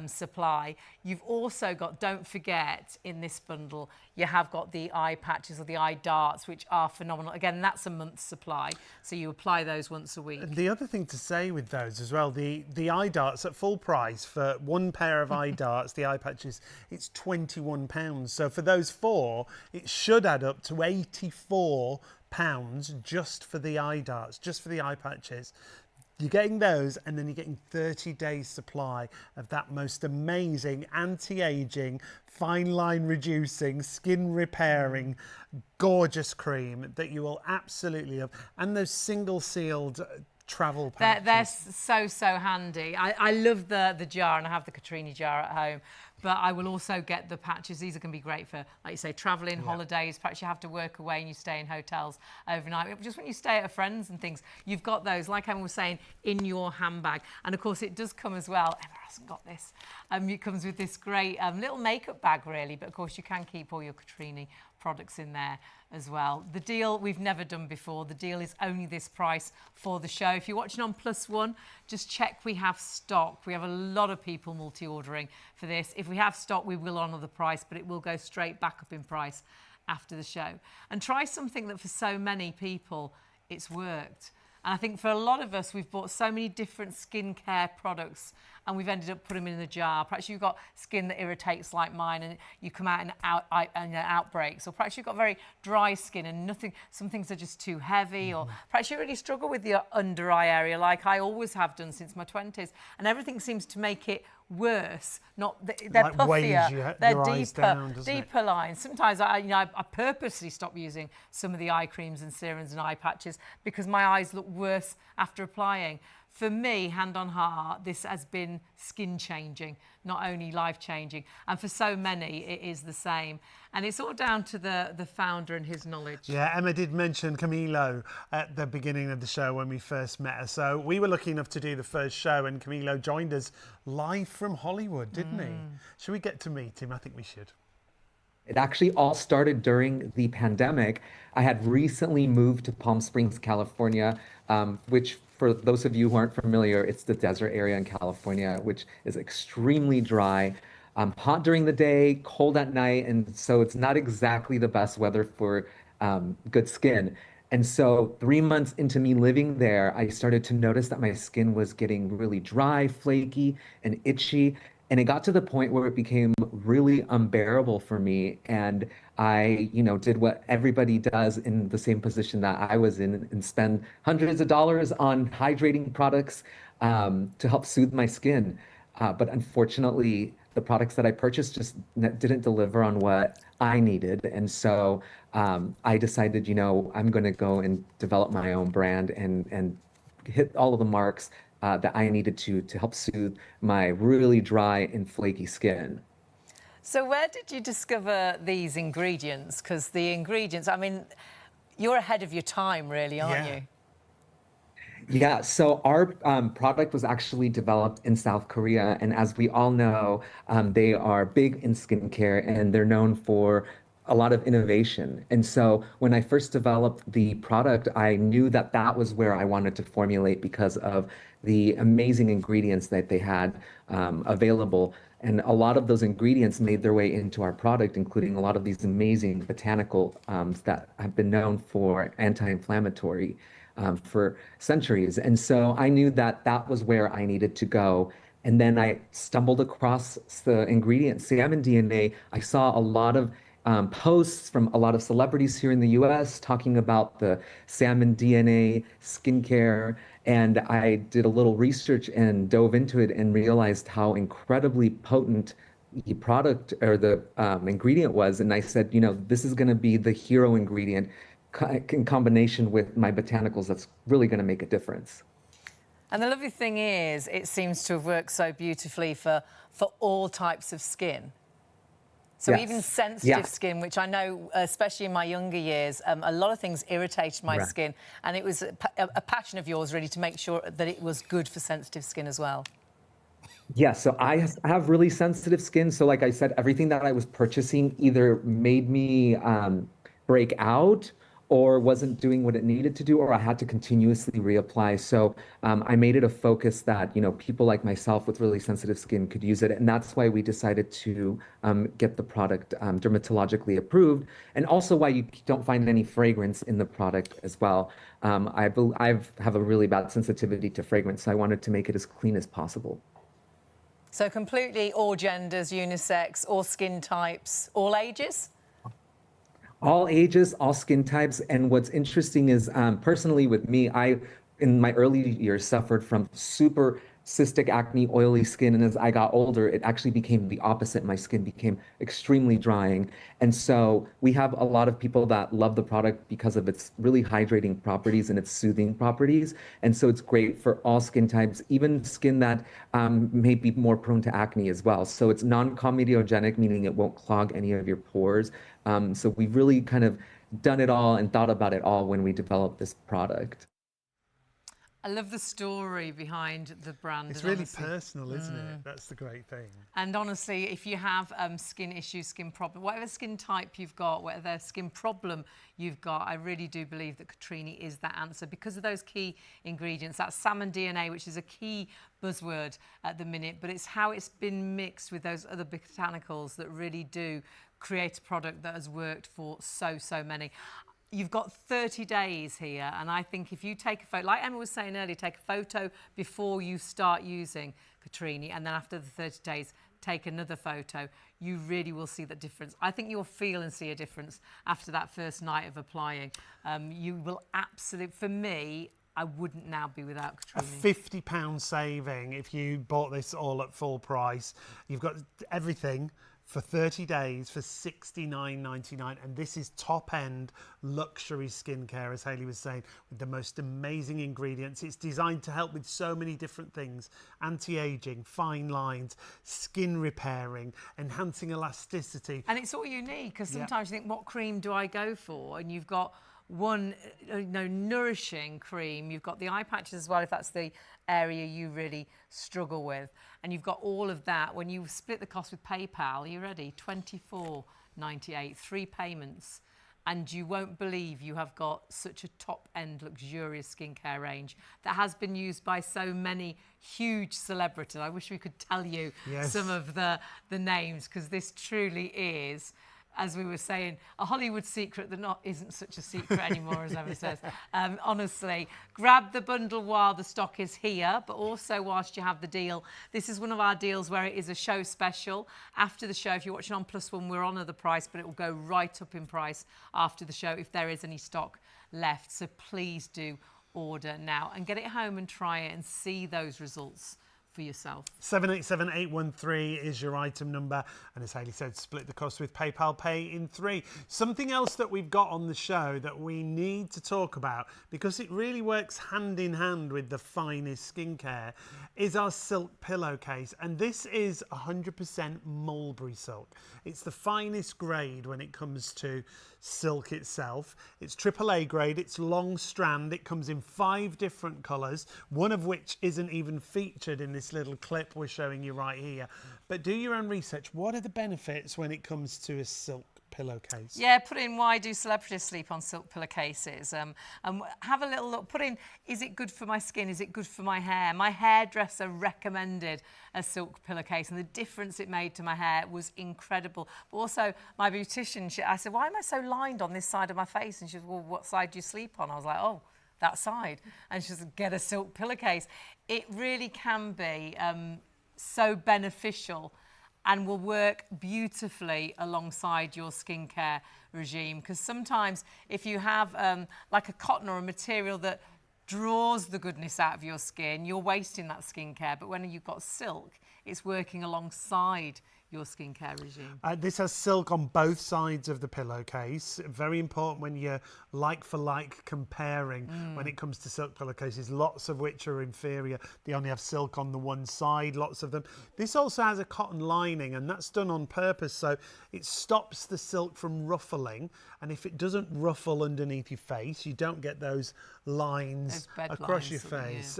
supply. You've also got, don't forget, in this bundle, you have got the eye patches or the eye darts, which are phenomenal. Again, that's a month's supply, so you apply those once a week. And the other thing to say with those as well, the eye darts at full price for one pair of eye darts, the eye patches, it's £21. So for those 4, it should add up to £84 just for the eye darts, just for the eye patches. You're getting those, and then you're getting 30 days supply of that most amazing anti-aging, fine line reducing, skin repairing, gorgeous cream that you will absolutely love. And those single sealed travel patches. They're so handy. I love the jar, and I have the Cotrini jar at home. But I will also get the patches. These are going to be great for, like you say, travelling, holidays. Perhaps you have to work away and you stay in hotels overnight. Just when you stay at a friend's and things, you've got those, like Emma was saying, in your handbag. And of course, it does come as well. Emma hasn't got this. It comes with this great little makeup bag, really. But of course, you can keep all your Cotrini products in there as well. The deal we've never done before. The deal is only this price for the show. If you're watching on +1, just check we have stock. We have a lot of people multi-ordering for this. If we have stock, we will honour the price, but it will go straight back up in price after the show. And try something that for so many people, it's worked. And I think for a lot of us, we've bought so many different skincare products and we've ended up putting them in a jar. Perhaps you've got skin that irritates like mine and you come out in outbreaks. Or perhaps you've got very dry skin and some things are just too heavy. Or perhaps you really struggle with your under eye area like I always have done since my 20s. And everything seems to make it worse. They're like puffier, they're your eyes down, deeper lines. Sometimes I purposely stop using some of the eye creams and serums and eye patches because my eyes look worse after applying. For me, hand on heart, this has been skin changing, not only life changing. And for so many, it is the same. And it's all down to the founder and his knowledge. Yeah, Emma did mention Camilo at the beginning of the show when we first met her. So we were lucky enough to do the first show and Camilo joined us live from Hollywood, didn't he? Should we get to meet him? I think we should. It actually all started during the pandemic. I had recently moved to Palm Springs, California, which for those of you who aren't familiar, it's the desert area in California, which is extremely dry, hot during the day, cold at night. And so it's not exactly the best weather for good skin. And so 3 months into me living there, I started to notice that my skin was getting really dry, flaky, and itchy. And it got to the point where it became really unbearable for me. And I, did what everybody does in the same position that I was in and spend hundreds of dollars on hydrating products to help soothe my skin. But unfortunately, the products that I purchased just didn't deliver on what I needed. And so I decided, I'm going to go and develop my own brand and hit all of the marks that I needed to help soothe my really dry and flaky skin. So where did you discover these ingredients? Because the ingredients, I mean, you're ahead of your time, really, aren't you? Yeah, so our product was actually developed in South Korea. And as we all know, they are big in skincare and they're known for a lot of innovation. And so when I first developed the product, I knew that that was where I wanted to formulate because of the amazing ingredients that they had available. And a lot of those ingredients made their way into our product, including a lot of these amazing botanical that have been known for anti-inflammatory for centuries. And so I knew that that was where I needed to go. And then I stumbled across the ingredient salmon DNA. I saw a lot of posts from a lot of celebrities here in the US talking about the salmon DNA skincare. And I did a little research and dove into it and realized how incredibly potent the product or the ingredient was. And I said, this is going to be the hero ingredient in combination with my botanicals that's really going to make a difference. And the lovely thing is, it seems to have worked so beautifully for all types of skin. So Yes. even sensitive skin, which I know, especially in my younger years, a lot of things irritated my skin. And it was a passion of yours, really, to make sure that it was good for sensitive skin as well. Yeah, so I have really sensitive skin. So like I said, everything that I was purchasing either made me break out or wasn't doing what it needed to do, or I had to continuously reapply. So I made it a focus that, people like myself with really sensitive skin could use it. And that's why we decided to get the product dermatologically approved, and also why you don't find any fragrance in the product as well. I have a really bad sensitivity to fragrance, so I wanted to make it as clean as possible. So completely all genders, unisex, all skin types, all ages? All ages, all skin types. And what's interesting is, personally with me, I, in my early years, suffered from super cystic acne, oily skin. And as I got older, it actually became the opposite. My skin became extremely drying. And so we have a lot of people that love the product because of its really hydrating properties and its soothing properties. And so it's great for all skin types, even skin that may be more prone to acne as well. So it's non-comedogenic, meaning it won't clog any of your pores. So we've really kind of done it all and thought about it all when we developed this product. I love the story behind the brand. It's really personal, isn't it? That's the great thing. And honestly, if you have skin issues, skin problem, whatever skin type you've got, whatever skin problem you've got, I really do believe that Cotrini is that answer because of those key ingredients. That salmon DNA, which is a key buzzword at the minute, but it's how it's been mixed with those other botanicals that really do create a product that has worked for so many. You've got 30 days here, and I think if you take a photo, like Emma was saying earlier, take a photo before you start using Cotrini, and then after the 30 days, take another photo, you really will see the difference. I think you'll feel and see a difference after that first night of applying. You will absolutely, for me, I wouldn't now be without Cotrini. A £50 saving if you bought this all at full price. You've got everything for 30 days for $69.99, and this is top-end luxury skincare, as Hayley was saying, with the most amazing ingredients. It's designed to help with so many different things: anti-aging, fine lines, skin repairing, enhancing elasticity. And it's all unique, because sometimes you think, what cream do I go for? And you've got one nourishing cream, you've got the eye patches as well, if that's the area you really struggle with, and you've got all of that. When you split the cost with PayPal, you're ready, $24.98, 3 payments, and you won't believe you have got such a top-end luxurious skincare range that has been used by so many huge celebrities. I wish we could tell you some of the names, because this truly is as we were saying, a Hollywood secret that isn't such a secret anymore, as Emma says. Honestly, grab the bundle while the stock is here, but also whilst you have the deal. This is one of our deals where it is a show special. After the show, if you're watching on +1, we're on at the price, but it will go right up in price after the show if there is any stock left. So please do order now and get it home and try it and see those results for yourself. 787813 is your item number, and as Hayley said, split the cost with PayPal Pay in 3. Something else that we've got on the show that we need to talk about, because it really works hand in hand with the finest skincare, is our silk pillowcase. And this is 100% mulberry silk. It's the finest grade when it comes to silk itself. It's AAA grade, it's long strand, it comes in 5 different colours, one of which isn't even featured in this little clip we're showing you right here. But do your own research. What are the benefits when it comes to a silk pillowcase? Yeah, put in why do celebrities sleep on silk pillowcases, and have a little look. Put in, is it good for my skin, is it good for my hair? My hairdresser recommended a silk pillowcase, and the difference it made to my hair was incredible. But also my beautician, I said, why am I so lined on this side of my face? And she said, well, what side do you sleep on? I was like, oh, that side. And she said, get a silk pillowcase. It really can be so beneficial and will work beautifully alongside your skincare regime. Because sometimes if you have like a cotton or a material that draws the goodness out of your skin, you're wasting that skincare. But when you've got silk, it's working alongside your skincare regime. This has silk on both sides of the pillowcase. Very important when you're like for like comparing when it comes to silk pillowcases, lots of which are inferior. They only have silk on the one side, lots of them. This also has a cotton lining, and that's done on purpose, so it stops the silk from ruffling. And if it doesn't ruffle underneath your face, you don't get those lines across your face.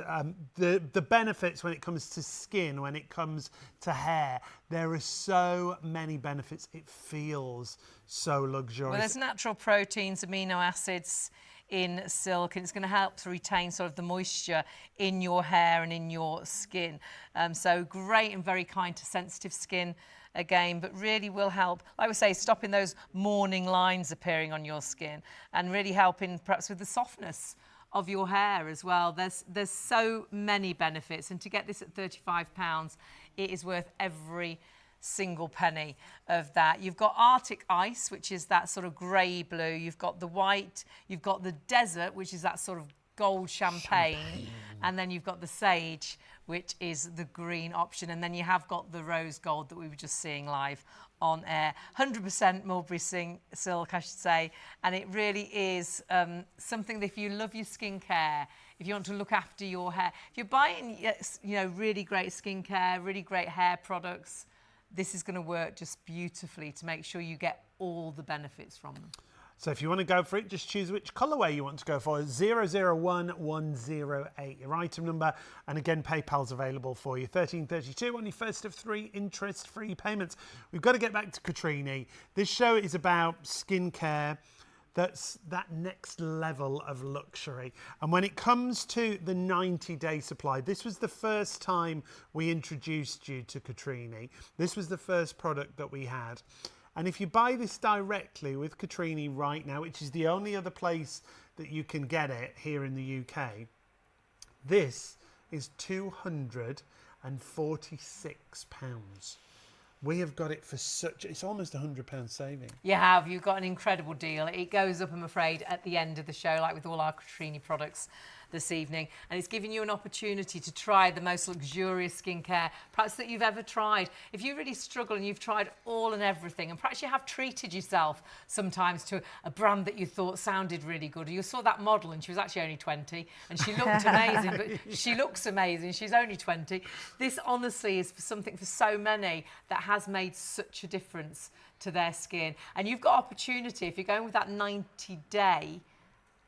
The benefits when it comes to skin, when it comes to hair, there are so many benefits. It feels so luxurious. Well, there's natural proteins, amino acids in silk, and it's going to help to retain sort of the moisture in your hair and in your skin. So great and very kind to sensitive skin again, but really will help, like we say, stopping those morning lines appearing on your skin and really helping perhaps with the softness of your hair as well. There's so many benefits, and to get this at £35, it is worth every single penny of that. You've got Arctic Ice, which is that sort of grey blue. You've got the white. You've got the Desert, which is that sort of gold champagne. And then you've got the Sage, which is the green option. And then you have got the rose gold that we were just seeing live on air. 100% mulberry silk, I should say. And it really is something that if you love your skincare, if you want to look after your hair, if you're buying, you know, really great skincare, really great hair products, this is going to work just beautifully to make sure you get all the benefits from them. So if you want to go for it, just choose which colourway you want to go for. 001108, your item number. And again, PayPal's available for you. 1332 on your first of 3 interest-free payments. We've got to get back to Cotrini. This show is about skincare. That's that next level of luxury. And when it comes to the 90-day supply, this was the first time we introduced you to Cotrini. This was the first product that we had. And if you buy this directly with Cotrini right now, which is the only other place that you can get it here in the UK, this is £246. We have got it for it's almost £100 saving. You have. You've got an incredible deal. It goes up, I'm afraid, at the end of the show, like with all our Cotrini products this evening. And it's giving you an opportunity to try the most luxurious skincare, perhaps that you've ever tried. If you really struggle and you've tried all and everything, and perhaps you have treated yourself sometimes to a brand that you thought sounded really good. You saw that model and she was actually only 20 and she looked amazing, but she looks amazing. She's only 20. This honestly is something for so many that has made such a difference to their skin. And you've got opportunity, if you're going with that 90-day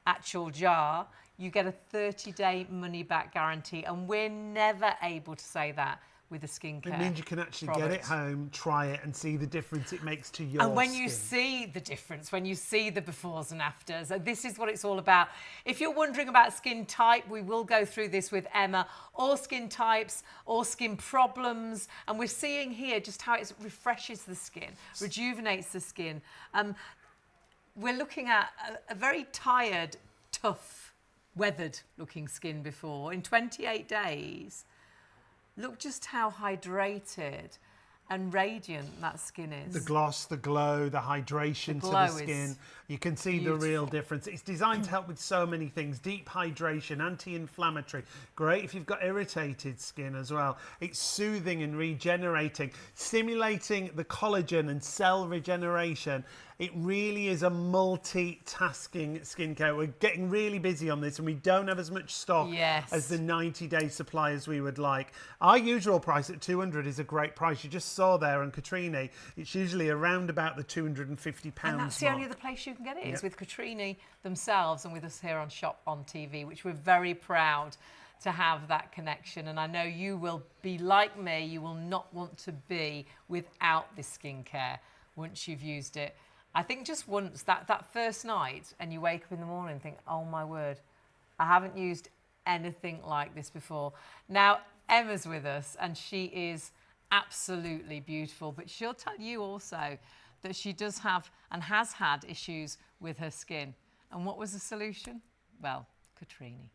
actual jar, you get a 30-day money-back guarantee, and we're never able to say that with a skincare. It means you can actually product. get it home, try it, and see the difference it makes to your And when skin. you see the difference, when you see the befores and afters, this is what it's all about. If you're wondering about skin type, we will go through this with Emma. All skin types, all skin problems, and we're seeing here just how it refreshes the skin, rejuvenates the skin. We're looking at a very tired, tough, weathered looking skin before. In 28 days, look just how hydrated and radiant that skin is. The gloss, the glow, the hydration to the skin. You can see the real difference. It's designed to help with so many things. Deep hydration, anti-inflammatory. Great if you've got irritated skin as well. It's soothing and regenerating, stimulating the collagen and cell regeneration. It really is a multitasking skincare. We're getting really busy on this and we don't have as much stock as the 90-day supply as we would like. Our usual price at £200 is a great price. You just saw there on Cotrini, it's usually around about the £250 And that's the only other place you can get it is with Cotrini themselves and with us here on Shop on TV, which we're very proud to have that connection. And I know you will be like me, you will not want to be without this skincare once you've used it. I think just once, that first night, and you wake up in the morning and think, oh my word, I haven't used anything like this before. Now, Emma's with us and she is absolutely beautiful, but she'll tell you also that she does have and has had issues with her skin. And what was the solution? Well, Cotrini.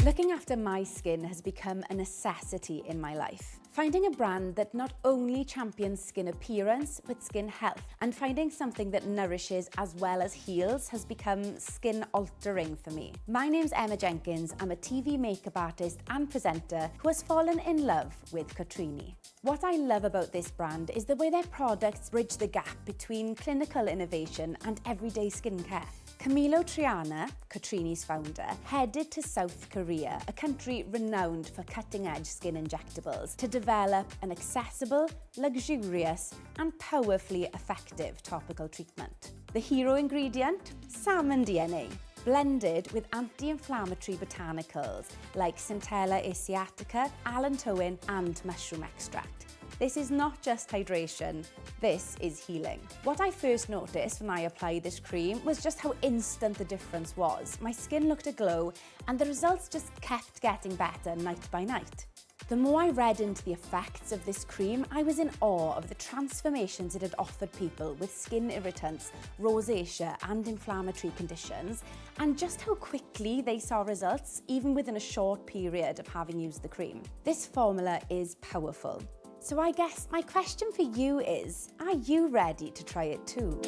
Looking after my skin has become a necessity in my life. Finding a brand that not only champions skin appearance, but skin health, and finding something that nourishes as well as heals has become skin altering for me. My name's Emma Jenkins. I'm a TV makeup artist and presenter who has fallen in love with Cotrini. What I love about this brand is the way their products bridge the gap between clinical innovation and everyday skincare. Camilo Triana, Cotrini's founder, headed to South Korea, a country renowned for cutting-edge skin injectables, to develop an accessible, luxurious and powerfully effective topical treatment. The hero ingredient? Salmon DNA, blended with anti-inflammatory botanicals like Centella asiatica, allantoin and mushroom extract. This is not just hydration, this is healing. What I first noticed when I applied this cream was just how instant the difference was. My skin looked aglow and the results just kept getting better night by night. The more I read into the effects of this cream, I was in awe of the transformations it had offered people with skin irritants, rosacea and inflammatory conditions, and just how quickly they saw results even within a short period of having used the cream. This formula is powerful. So I guess my question for you is, are you ready to try it too?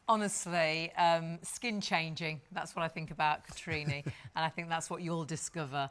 Honestly, skin changing, that's what I think about Cotrini, and I think that's what you'll discover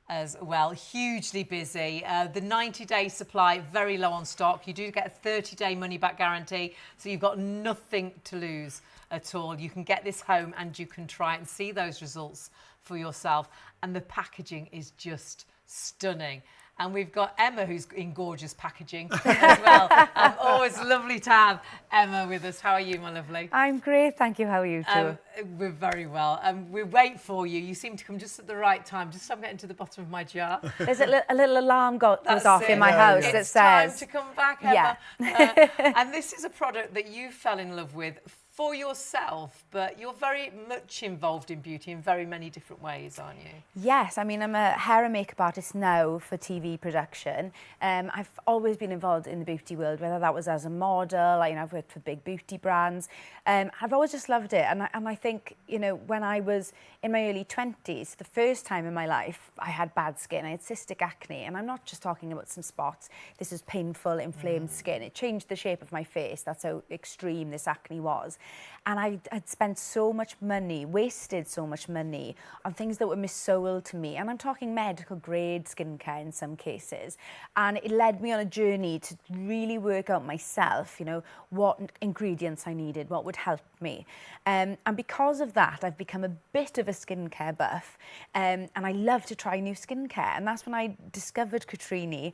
as well. Hugely busy. The 90-day supply, very low on stock. You do get a 30-day money-back guarantee, so you've got nothing to lose at all. You can get this home and you can try it and see those results for yourself. And the packaging is just stunning. And we've got Emma, who's in gorgeous packaging as well. Always lovely to have Emma with us. How are you, my lovely? I'm great, thank you. How are you too? We're very well. We wait for you. You seem to come just at the right time. Just so I'm getting to the bottom of my jar. There's a little alarm goes off in my house that It's time says... to come back, Emma. Yeah. And this is a product that you fell in love with for yourself, but you're very much involved in beauty in very many different ways, aren't you? Yes, I mean, I'm a hair and makeup artist now for TV production. I've always been involved in the beauty world, whether that was as a model, I've worked for big beauty brands. I've always just loved it. And I think, when I was in my early 20s, the first time in my life, I had bad skin. I had cystic acne, and I'm not just talking about some spots. This was painful, inflamed skin. It changed the shape of my face. That's how extreme this acne was. And I'd spent so much money, wasted so much money on things that were missold to me. And I'm talking medical grade skincare in some cases. And it led me on a journey to really work out myself, what ingredients I needed, what would help me. And because of that, I've become a bit of a skincare buff. And I love to try new skincare. And that's when I discovered Cotrini,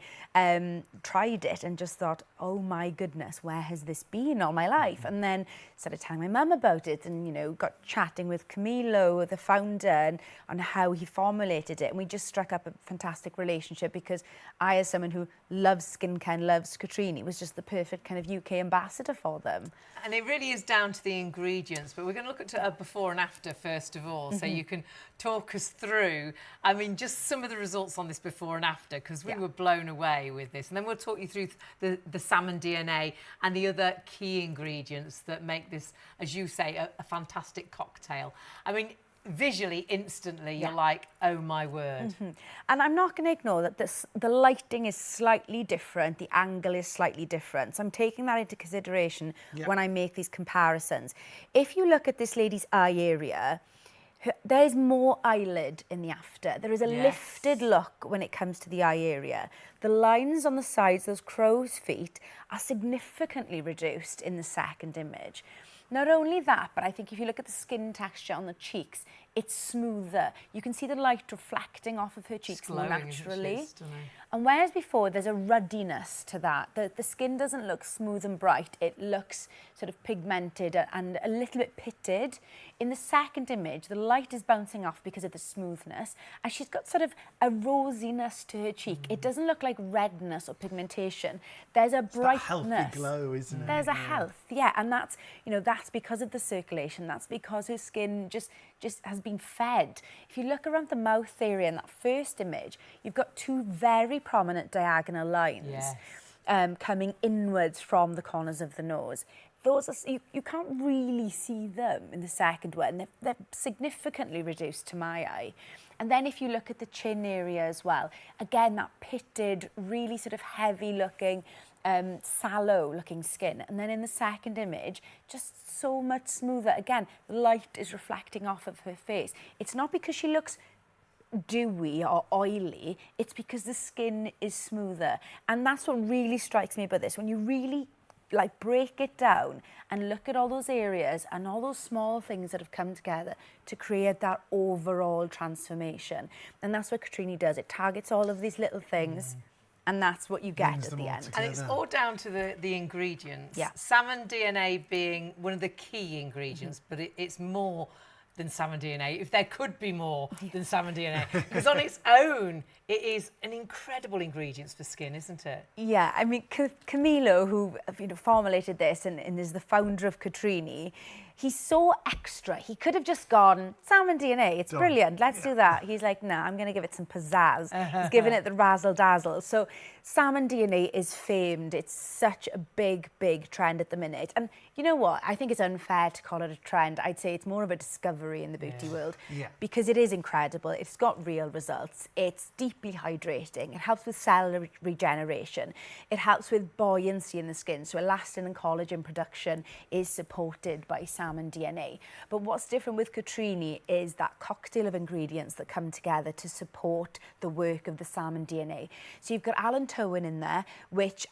tried it and just thought, oh my goodness, where has this been all my life? And then started telling my mum about it and, you know, got chatting with Camilo, the founder, and on how he formulated it. And we just struck up a fantastic relationship because I, as someone who loves skincare and loves Cotrini, was just the perfect kind of UK ambassador for them. And it really is down to the ingredients, but we're going to look at a before and after first of all, so you can talk us through, I mean, just some of the results on this before and after, because we were blown away with this. And then we'll talk you through the salmon DNA and the other key ingredients that make this, as you say, a fantastic cocktail. I mean, visually, instantly, you're like, oh my word. And I'm not going to ignore that the lighting is slightly different, the angle is slightly different. So I'm taking that into consideration when I make these comparisons. If you look at this lady's eye area, there's more eyelid in the after. There is a lifted look when it comes to the eye area. The lines on the sides, those crow's feet, are significantly reduced in the second image. Not only that, but I think if you look at the skin texture on the cheeks, it's smoother. You can see the light reflecting off of her cheeks more naturally. And whereas before there's a ruddiness to that, the skin doesn't look smooth and bright, it looks sort of pigmented and a little bit pitted. In the second image, the light is bouncing off because of the smoothness, and she's got sort of a rosiness to her cheek. It doesn't look like redness or pigmentation. There's a brightness. Healthy glow, isn't it? There's a health, and that's, you know, that's because of the circulation. That's because her skin just has been fed. If you look around the mouth area in that first image, you've got two very prominent diagonal lines coming inwards from the corners of the nose. Those are, you can't really see them in the second one. They're significantly reduced to my eye. And then if you look at the chin area as well, again, that pitted, really sort of heavy looking, sallow looking skin. And then in the second image, just so much smoother. Again, the light is reflecting off of her face. It's not because she looks dewy or oily, it's because the skin is smoother. And that's what really strikes me about this. When you really like break it down and look at all those areas and all those small things that have come together to create that overall transformation. And that's what Cotrini does. It targets all of these little things and that's what you get at the end. And it's all down to the ingredients. Yeah. Salmon DNA being one of the key ingredients, but it's more than salmon DNA, if there could be more than salmon DNA. Because on its own, it is an incredible ingredient for skin, isn't it? Yeah, I mean, Camilo, who formulated this and is the founder of Cotrini, he's so extra. He could have just gone, salmon DNA, it's brilliant, let's do that. He's like, nah, I'm going to give it some pizzazz. He's giving it the razzle-dazzle. So salmon DNA is famed. It's such a big, big trend at the minute. And you know what? I think it's unfair to call it a trend. I'd say it's more of a discovery in the beauty world because it is incredible. It's got real results. It's deeply hydrating. It helps with cell regeneration. It helps with buoyancy in the skin. So elastin and collagen production is supported by salmon DNA. But what's different with Cotrini is that cocktail of ingredients that come together to support the work of the salmon DNA. So you've got allantoin in there,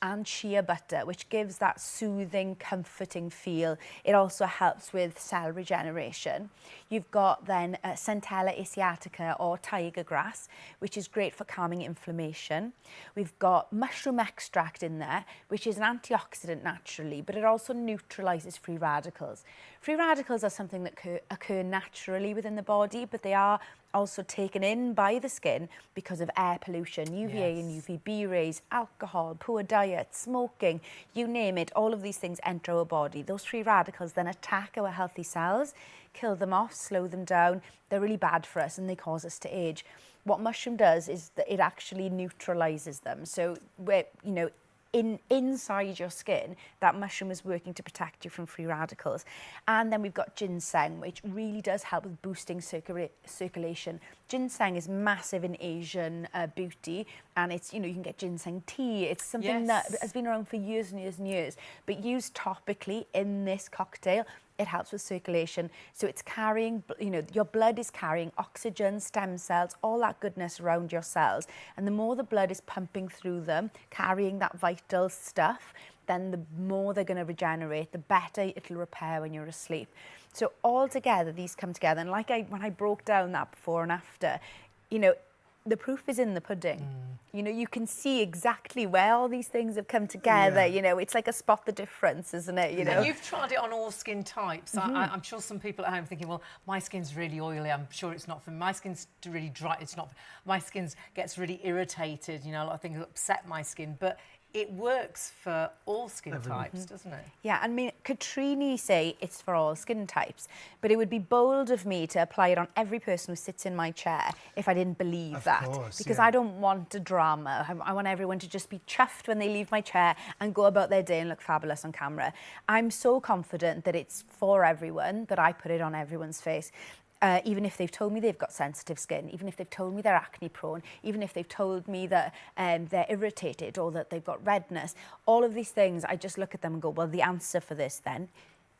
and shea butter, which gives that soothing, comforting feel. It also helps with cell regeneration. You've got then Centella asiatica or tiger grass, which is great for calming inflammation. We've got mushroom extract in there, which is an antioxidant naturally, but it also neutralizes free radicals. Free radicals are something that occur naturally within the body, but they are also taken in by the skin because of air pollution, UVA and UVB rays, alcohol, poor diet, smoking, you name it, all of these things enter our body. Those free radicals then attack our healthy cells, kill them off, slow them down. They're really bad for us and they cause us to age. What mushroom does is that it actually neutralizes them. So we're, inside your skin, that mushroom is working to protect you from free radicals. And then we've got ginseng, which really does help with boosting circulation. Ginseng is massive in Asian beauty, and it's, you can get ginseng tea. It's something that has been around for years and years and years, but used topically in this cocktail, it helps with circulation. So it's carrying, your blood is carrying oxygen, stem cells, all that goodness around your cells. And the more the blood is pumping through them, carrying that vital stuff, then the more they're going to regenerate, the better it'll repair when you're asleep. So all together, these come together. And when I broke down that before and after, the proof is in the pudding. You know, you can see exactly where all these things have come together. You know, it's like a spot the difference, isn't it? You know, And you've tried it on all skin types. I'm sure some people at home thinking, well, my skin's really oily. I'm sure it's not for me. My skin's really dry. It's not. My skin gets really irritated. You know, a lot of things upset my skin, but it works for all skin types, doesn't it? yeah, I mean, Cotrini say it's for all skin types, but it would be bold of me to apply it on every person who sits in my chair if I didn't believe that. Course, because yeah. I don't want a drama. I want everyone to just be chuffed when they leave my chair and go about their day and look fabulous on camera. I'm so confident that it's for everyone, that I put it on everyone's face. Even if they've told me they've got sensitive skin, even if they've told me they're acne prone, even if they've told me that they're irritated or that they've got redness, all of these things, I just look at them and go, well, the answer for this then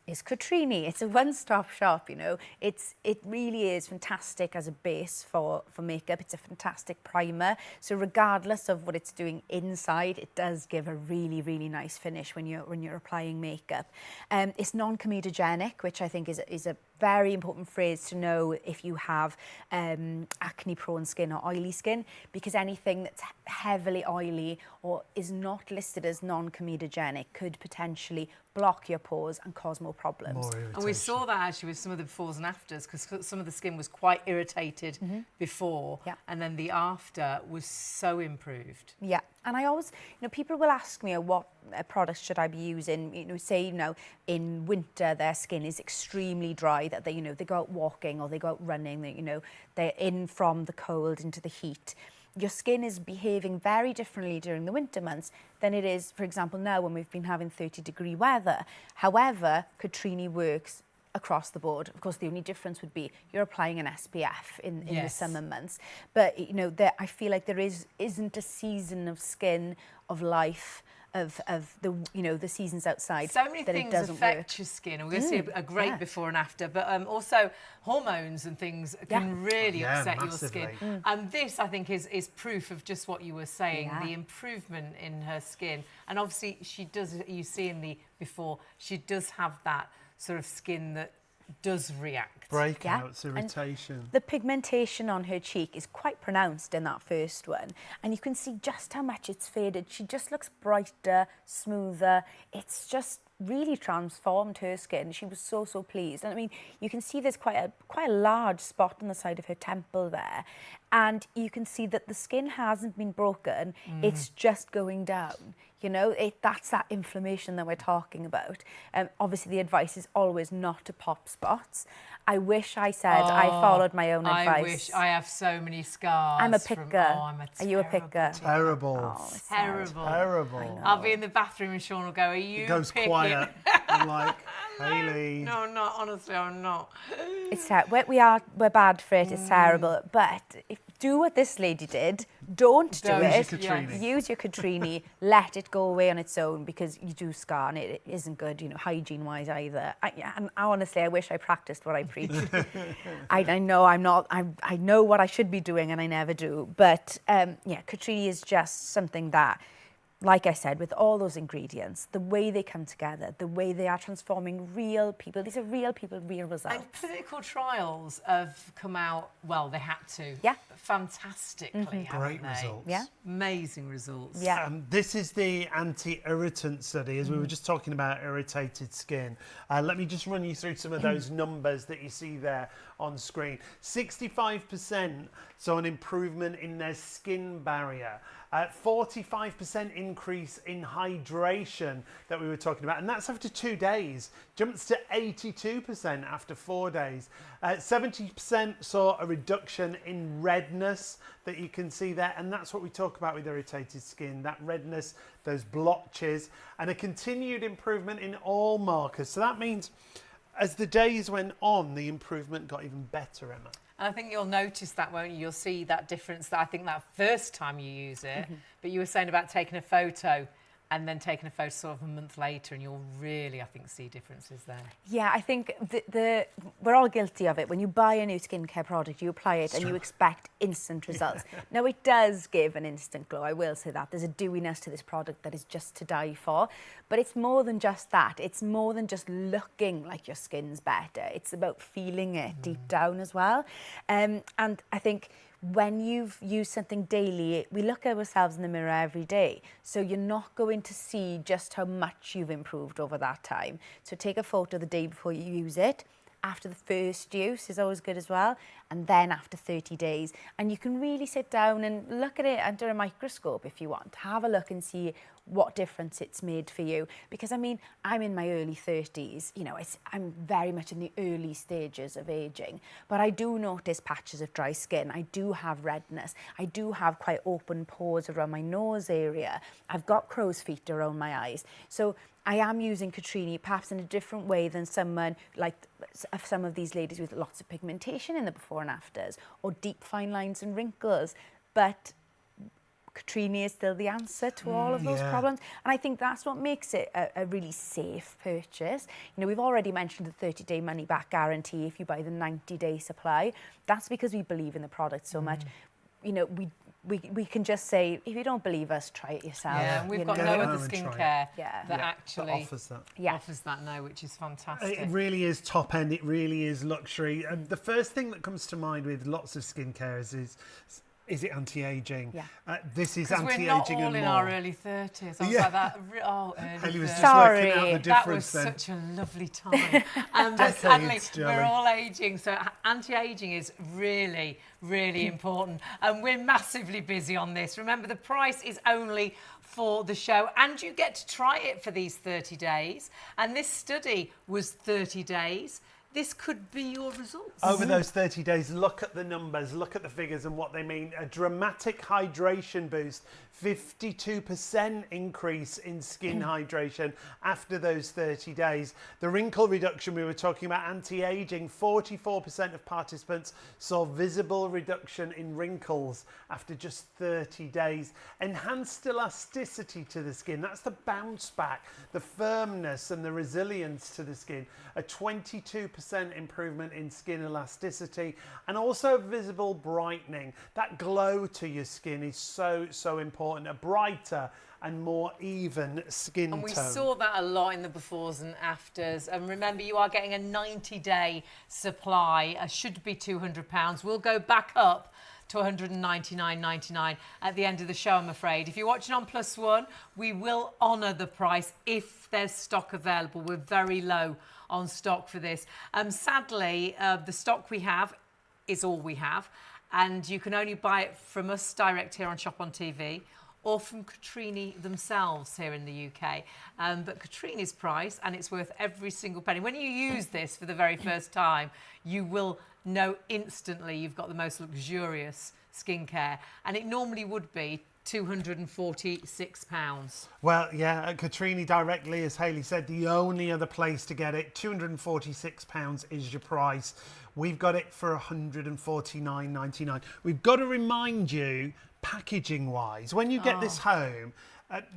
is Cotrini. It's a one-stop shop, you know. It really is fantastic as a base for makeup. It's a fantastic primer. So regardless of what it's doing inside, it does give a really, really nice finish when you're applying makeup. It's non-comedogenic, which I think is a very important phrase to know if you have acne-prone skin or oily skin, because anything that's heavily oily or is not listed as non-comedogenic could potentially block your pores and cause more problems. More irritation. And we saw that actually with some of the befores and afters, because some of the skin was quite irritated before, Yeah. and then the after was so improved. Yeah, and I always, you know, people will ask me, what products should I be using? You know, say, you know, in winter their skin is extremely dry, that they, you know, they go out walking or they go out running, they, you know, they're in from the cold into the heat. Your skin is behaving very differently during the winter months than it is, for example, now when we've been having 30-degree weather. However, Cotrini works across the board. Of course, the only difference would be you're applying an SPF in the summer months. But, you know, I feel like there isn't a season of skin, of life, of the, you know, the seasons outside. So many that things it doesn't affect work. your skin, and we're going to see a great before and after, but also hormones and things can really upset massively. your skin. And this, I think, is proof of just what you were saying, the improvement in her skin. And obviously she does, you see in the before, she does have that sort of skin that does react. Breakouts, irritation. The pigmentation on her cheek is quite pronounced in that first one, and you can see just how much it's faded. She just looks brighter, smoother. It's just really transformed her skin. She was so pleased. And I mean, you can see there's quite a large spot on the side of her temple there, and you can see that the skin hasn't been broken. It's just going down. You know, that's that inflammation that we're talking about. Obviously, the advice is always not to pop spots. I wish I said I followed my own advice. I wish. I have so many scars. I'm a picker. Are you a picker? Terrible. Terrible. Terrible. I'll be in the bathroom and Sean will go, are you It goes picking? quiet. I'm like, Hayley. No, I'm not. Honestly, I'm not. It's terrible. We're bad for it. It's terrible. But do what this lady did. Don't do Don't. it. Use your Cotrini. Use your Cotrini. Let it go away on its own, because you do scar and it isn't good, you know, hygiene-wise either. And honestly, I wish I practiced what I preach. I know I'm not. I know what I should be doing, and I never do. But yeah, Cotrini is just something that, like I said, with all those ingredients, the way they come together, the way they are transforming real people. These are real people, real results. And clinical trials have come out, well, they had to. Yeah. Fantastically, haven't Great they? results. Yeah. Amazing results. Yeah. This is the anti-irritant study, as we were just talking about irritated skin. Let me just run you through some of those numbers that you see there on screen. 65% saw an improvement in their skin barrier. 45% increase in hydration that we were talking about, and that's after 2 days. Jumps to 82% after 4 days. 70% saw a reduction in redness that you can see there, and that's what we talk about with irritated skin, that redness, those blotches, and a continued improvement in all markers. So that means as the days went on, the improvement got even better, Emma. And I think you'll notice that, won't you? You'll see that difference, that I think that first time you use it, but you were saying about taking a photo and then taking a photo sort of a month later, and you'll really, I think, see differences there. Yeah, I think we're all guilty of it. When you buy a new skincare product, you apply it and you expect instant results. Now, it does give an instant glow, I will say that. There's a dewiness to this product that is just to die for. But it's more than just that. It's more than just looking like your skin's better. It's about feeling it deep down as well. And I think when you've used something daily, we look at ourselves in the mirror every day. So you're not going to see just how much you've improved over that time. So take a photo the day before you use it. After the first use is always good as well. And then after 30 days. And you can really sit down and look at it under a microscope if you want. Have a look and see what difference it's made for you. Because, I mean, I'm in my early 30s. You know, I'm very much in the early stages of aging. But I do notice patches of dry skin. I do have redness. I do have quite open pores around my nose area. I've got crow's feet around my eyes. So I am using Cotrini perhaps in a different way than someone like some of these ladies with lots of pigmentation in the before and afters, or deep fine lines and wrinkles. But Cotrini is still the answer to all of those problems. And I think that's what makes it a really safe purchase. You know, we've already mentioned the 30-day money-back guarantee if you buy the 90-day supply. That's because we believe in the product so much. You know, we can just say, if you don't believe us, try it yourself. Yeah, and we've got no other skincare that actually offers that. Offers that now, which is fantastic. It really is top end. It really is luxury. And the first thing that comes to mind with lots of skincare is it anti-aging? Yeah. This is 'Cause anti-aging we're not all and in more. our early 30s. I was like that. Oh, early Haley was 30s. just working out the Sorry. That was difference then. such a lovely time. But Decades, sadly, Joey. we're all aging. So anti-aging is really, really important. And we're massively busy on this. Remember, the price is only for the show, and you get to try it for these 30 days. And this study was 30 days. This could be your results. Over those 30 days, look at the numbers, look at the figures and what they mean. A dramatic hydration boost, 52% increase in skin hydration after those 30 days. The wrinkle reduction we were talking about, anti-aging, 44% of participants saw visible reduction in wrinkles after just 30 days. Enhanced elasticity to the skin, that's the bounce back, the firmness and the resilience to the skin. A 22% improvement in skin elasticity, and also visible brightening. That glow to your skin is so important. A brighter and more even skin tone. And we saw that a lot in the befores and afters. And remember, you are getting a 90-day supply. Should be £200. We'll go back up to £199.99 at the end of the show, I'm afraid. If you're watching on Plus One, we will honour the price if there's stock available. We're very low on stock for this. Sadly, the stock we have is all we have, and you can only buy it from us direct here on Shop on TV or from Cotrini themselves here in the UK. But Cotrini's price, and it's worth every single penny. When you use this for the very first time, you will know instantly you've got the most luxurious skincare, and it normally would be £246. Well, yeah, at Cotrini directly, as Hayley said, the only other place to get it, £246 is your price. We've got it for £149.99. We've got to remind you, packaging-wise, when you get this home,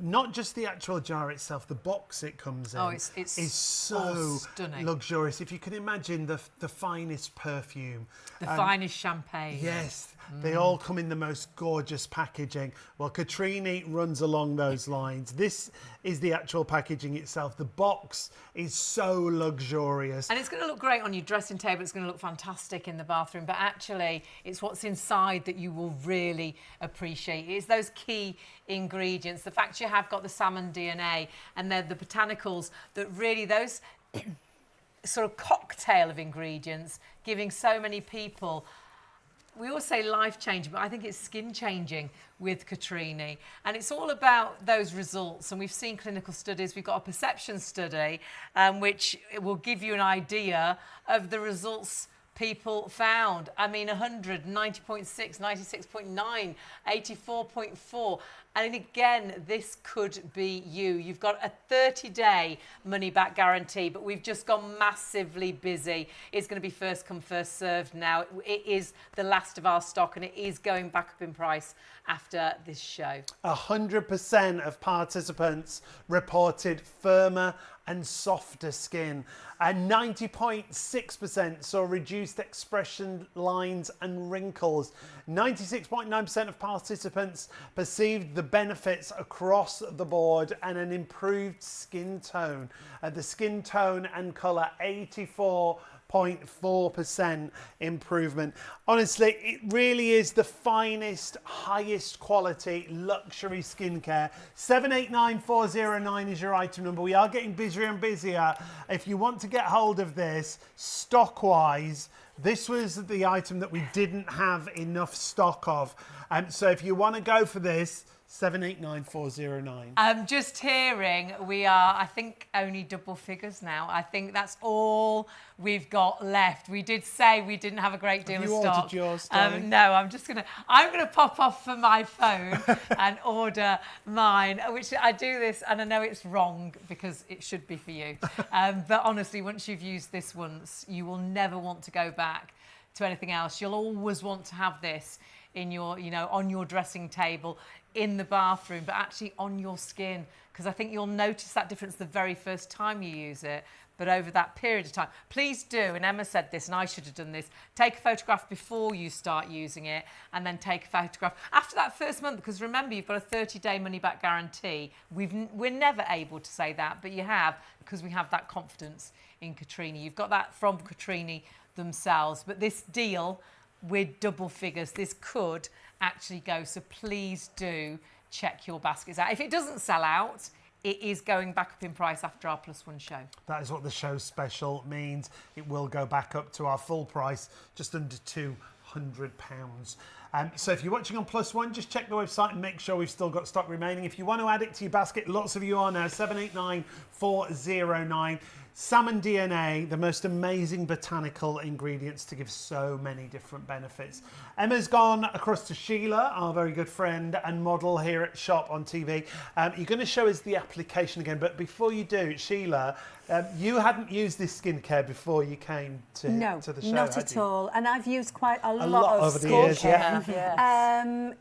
not just the actual jar itself, the box it comes in is so stunning, luxurious. If you can imagine the finest perfume. The finest champagne. Yes, they all come in the most gorgeous packaging. Well, Cotrini runs along those lines. This is the actual packaging itself. The box is so luxurious. And it's going to look great on your dressing table. It's going to look fantastic in the bathroom. But actually, it's what's inside that you will really appreciate. It's those key ingredients. The fact you have got the salmon DNA and then the botanicals that really those sort of cocktail of ingredients giving so many people, we always say life-changing, but I think it's skin-changing with Cotrini. And it's all about those results. And we've seen clinical studies. We've got a perception study, which will give you an idea of the results people found. I mean, 100, 90.6, 96.9, 84.4. And again, this could be you. You've got a 30-day money-back guarantee, but we've just gone massively busy. It's going to be first come, first served now. It is the last of our stock, and it is going back up in price after this show. 100% of participants reported firmer and softer skin. And 90.6% saw reduced expression lines and wrinkles. 96.9% of participants perceived the benefits across the board and an improved skin tone. The skin tone and colour, 84 6.4% improvement. Honestly, it really is the finest, highest quality luxury skincare. 789409 is your item number. We are getting busier and busier. If you want to get hold of this, stock-wise, this was the item that we didn't have enough stock of. So if you want to go for this, 789409. Just hearing, we are, I think, only double figures now. I think that's all we've got left. We did say we didn't have a great deal of stock. Have you ordered yours, darling? No, I'm gonna pop off for my phone and order mine, which I do this, and I know it's wrong because it should be for you. But honestly, once you've used this once, you will never want to go back to anything else. You'll always want to have this in your, on your dressing table, in the bathroom, but actually on your skin, because I think you'll notice that difference the very first time you use it, but over that period of time. Please do, and Emma said this, and I should have done this, take a photograph before you start using it, and then take a photograph after that first month, because remember, you've got a 30-day money-back guarantee. We're never able to say that, but you have, because we have that confidence in Cotrini. You've got that from Cotrini themselves, but this deal, with double figures, this could actually go, so please do check your baskets out. If it doesn't sell out, it is going back up in price after our +1 show. That is what the show special means. It will go back up to our full price, just under £200. So if you're watching on +1, just check the website and make sure we've still got stock remaining. If you want to add it to your basket, lots of you are now, 789409. Salmon DNA, the most amazing botanical ingredients to give so many different benefits. Emma's gone across to Sheila, our very good friend and model here at Shop on TV. You're going to show us the application again, but before you do, Sheila, you hadn't used this skincare before you came to the show, No, not at all. And I've used quite a lot of over the years, yeah. And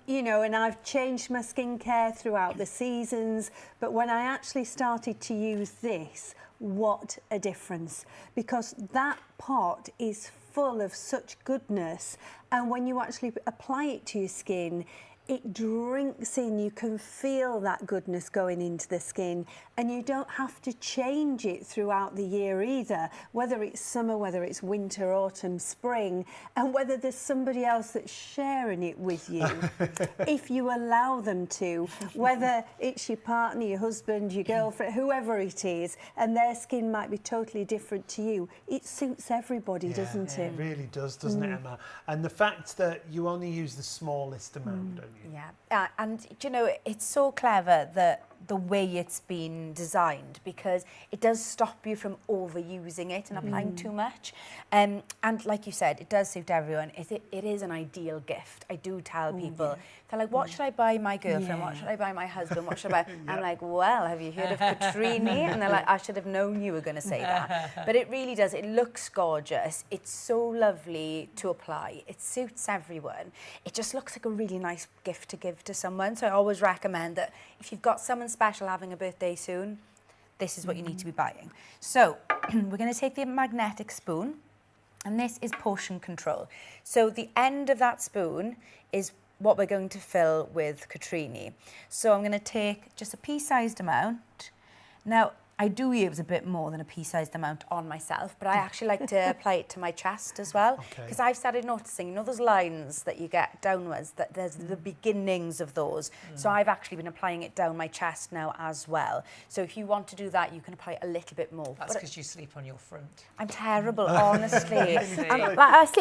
I've changed my skincare throughout the seasons, but when I actually started to use this, what a difference, because that pot is full of such goodness, and when you actually apply it to your skin, it drinks in. You can feel that goodness going into the skin, and you don't have to change it throughout the year either, whether it's summer, whether it's winter, autumn, spring, and whether there's somebody else that's sharing it with you, if you allow them to, whether it's your partner, your husband, your girlfriend, whoever it is, and their skin might be totally different to you. It suits everybody, doesn't it? It really does, doesn't it, Emma? And the fact that you only use the smallest amount, don't you? Yeah, and it's so clever that the way it's been designed, because it does stop you from overusing it and applying too much. And like you said, it does suit everyone. It is an ideal gift. I do tell people, they're like, what should I buy my girlfriend? What should I buy my husband? What should I buy? I'm like, well, have you heard of Cotrini? And they're like, I should have known you were going to say that. But it really does. It looks gorgeous. It's so lovely to apply. It suits everyone. It just looks like a really nice gift to give to someone. So I always recommend that if you've got someone special having a birthday soon, this is what you need to be buying. So we're going to take the magnetic spoon, and this is portion control. So the end of that spoon is what we're going to fill with Cotrini. So I'm going to take just a pea-sized amount. Now, I do use a bit more than a pea-sized amount on myself, but I actually like to apply it to my chest as well, because I've started noticing, those lines that you get downwards, that there's the beginnings of those. So I've actually been applying it down my chest now as well. So if you want to do that, you can apply a little bit more. That's because you sleep on your front. I'm terrible, honestly. I sleep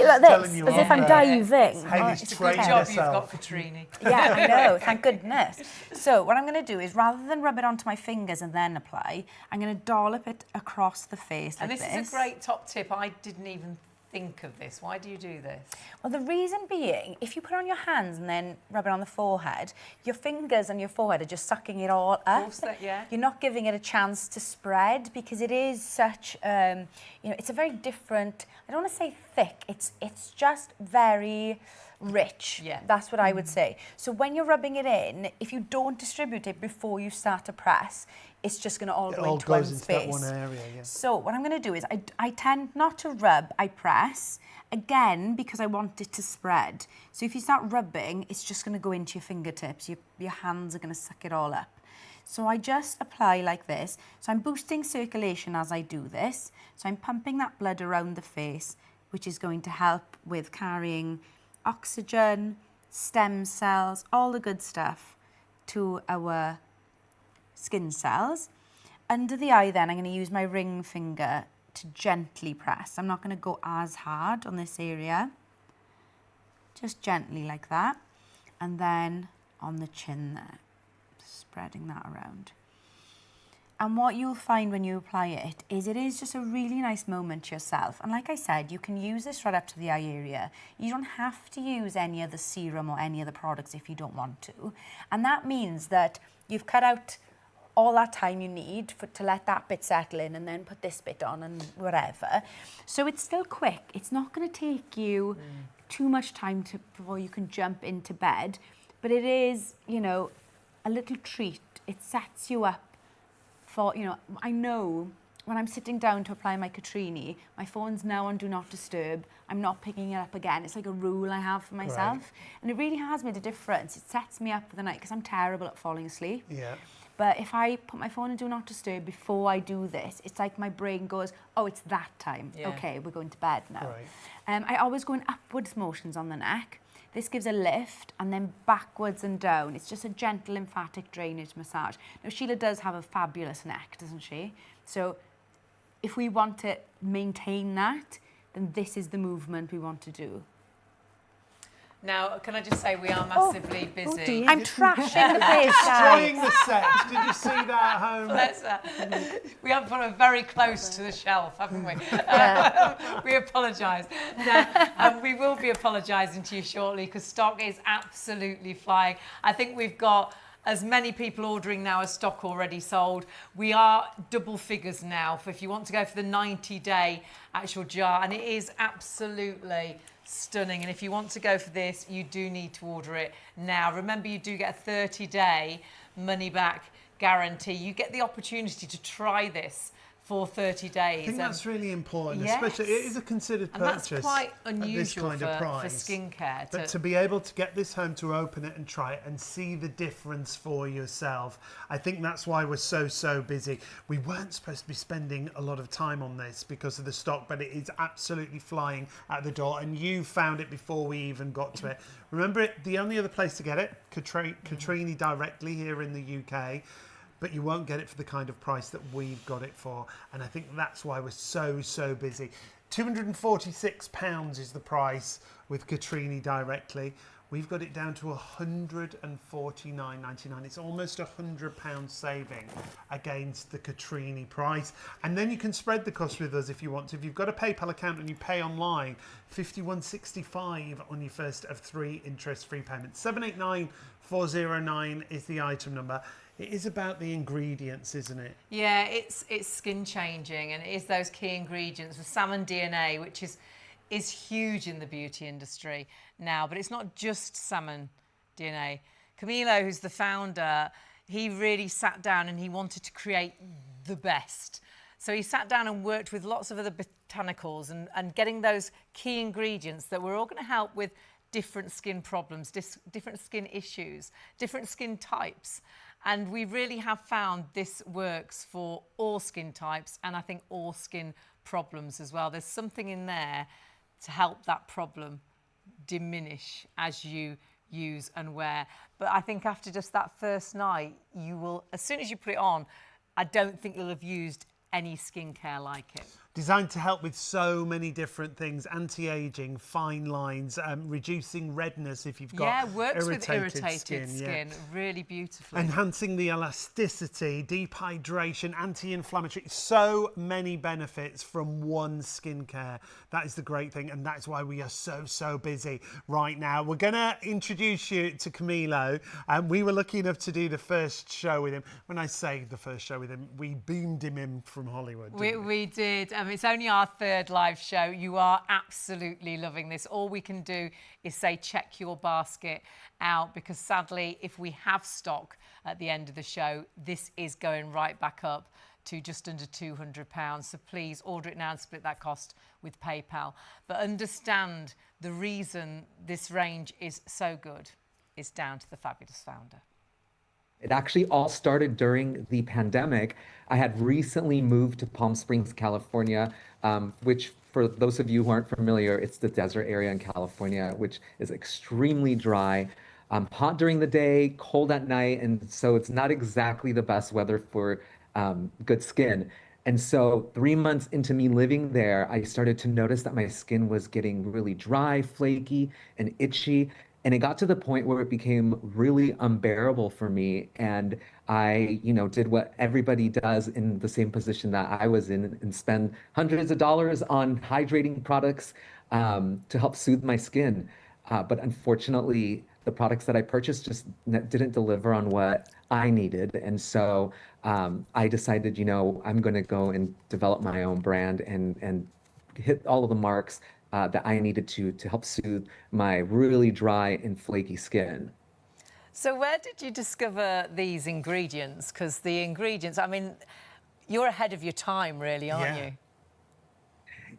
like this, as if I'm diving. It's a Good job you've got Cotrini. Yeah, I know, thank goodness. So what I'm going to do is, rather than rub it onto my fingers and then apply, I'm going to dollop it across the face like this. And this is a great top tip. I didn't even think of this. Why do you do this? Well, the reason being, if you put it on your hands and then rub it on the forehead, your fingers and your forehead are just sucking it all up. You're not giving it a chance to spread, because it is such, it's a very different, I don't want to say thick, it's just very rich. Yeah. That's what I would say. So when you're rubbing it in, if you don't distribute it before you start to press, it's just going to all go into one space. That one area, So what I'm going to do is I tend not to rub, I press, again, because I want it to spread. So if you start rubbing, it's just going to go into your fingertips. Your hands are going to suck it all up. So I just apply like this. So I'm boosting circulation as I do this. So I'm pumping that blood around the face, which is going to help with carrying oxygen, stem cells, all the good stuff to our skin cells. Under the eye then, I'm going to use my ring finger to gently press. I'm not going to go as hard on this area. Just gently like that. And then on the chin there, spreading that around. And what you'll find when you apply it is just a really nice moment to yourself. And like I said, you can use this right up to the eye area. You don't have to use any other serum or any other products if you don't want to. And that means that you've cut out all that time you need to let that bit settle in and then put this bit on and whatever. So it's still quick. It's not going to take you too much time before you can jump into bed. But it is, you know, a little treat. It sets you up for, you know, I know when I'm sitting down to apply my Cotrini, my phone's now on Do Not Disturb. I'm not picking it up again. It's like a rule I have for myself. Right. And it really has made a difference. It sets me up for the night because I'm terrible at falling asleep. Yeah. But if I put my phone in Do Not Disturb before I do this, it's like my brain goes, oh, it's that time. Yeah. Okay, we're going to bed now. Right. I always go in upwards motions on the neck. This gives a lift and then backwards and down. It's just a gentle lymphatic drainage massage. Now, Sheila does have a fabulous neck, doesn't she? So if we want to maintain that, then this is the movement we want to do. Now, can I just say we are massively busy. I'm trashing the place, destroying the set. Did you see that at home? We have put it very close to the shelf, haven't we? We apologise. We will be apologising to you shortly because stock is absolutely flying. I think we've got as many people ordering now as stock already sold. We are double figures now for if you want to go for the 90-day actual jar, and it is absolutely stunning. And if you want to go for this, you do need to order it now. Remember, you do get a 30-day money-back guarantee. You get the opportunity to try this for 30 days. I think that's really important, especially it is a considered purchase. And that's quite unusual at this kind of price, for skincare. But to be able to get this home, to open it and try it and see the difference for yourself, I think that's why we're so busy. We weren't supposed to be spending a lot of time on this because of the stock, but it is absolutely flying at the door, and you found it before we even got to it. Remember, the only other place to get it, Cotrini directly here in the UK. But you won't get it for the kind of price that we've got it for. And I think that's why we're so busy. £246 is the price with Cotrini directly. We've got it down to £149.99. It's almost £100 saving against the Cotrini price. And then you can spread the cost with us if you want to. If you've got a PayPal account and you pay online, £51.65 on your first of 3 interest-free payments. 789409 is the item number. It is about the ingredients, isn't it? Yeah, it's skin changing, and it is those key ingredients with salmon DNA, which is huge in the beauty industry now. But it's not just salmon DNA. Camilo, who's the founder, he really sat down and he wanted to create the best. So he sat down and worked with lots of other botanicals and getting those key ingredients that were all going to help with different skin problems, different skin issues, different skin types. And we really have found this works for all skin types, and I think all skin problems as well. There's something in there to help that problem diminish as you use and wear. But I think after just that first night, you will, as soon as you put it on, I don't think you'll have used any skincare like it. Designed to help with so many different things: anti-aging, fine lines, reducing redness if you've got works with irritated skin really beautifully. Enhancing the elasticity, deep hydration, anti-inflammatory. So many benefits from one skincare. That is the great thing, and that's why we are so busy right now. We're going to introduce you to Camilo. We were lucky enough to do the first show with him. When I say the first show with him, we beamed him in from Hollywood. We did. It's only our 3rd live show. You are absolutely loving this. All we can do is say check your basket out, because sadly, if we have stock at the end of the show, this is going right back up to just under £200. So please order it now and split that cost with PayPal. But understand the reason this range is so good is down to the fabulous founder. It actually all started during the pandemic. I had recently moved to Palm Springs, California, which, for those of you who aren't familiar, it's the desert area in California, which is extremely dry, hot during the day, cold at night, and so it's not exactly the best weather for good skin. And so 3 months into me living there, I started to notice that my skin was getting really dry, flaky, and itchy. And it got to the point where it became really unbearable for me. And I, did what everybody does in the same position that I was in and spend hundreds of dollars on hydrating products to help soothe my skin. But unfortunately, the products that I purchased just didn't deliver on what I needed. And so I decided, I'm going to go and develop my own brand and hit all of the marks that I needed to help soothe my really dry and flaky skin. So where did you discover these ingredients? Because the ingredients, I mean, you're ahead of your time, really, aren't you?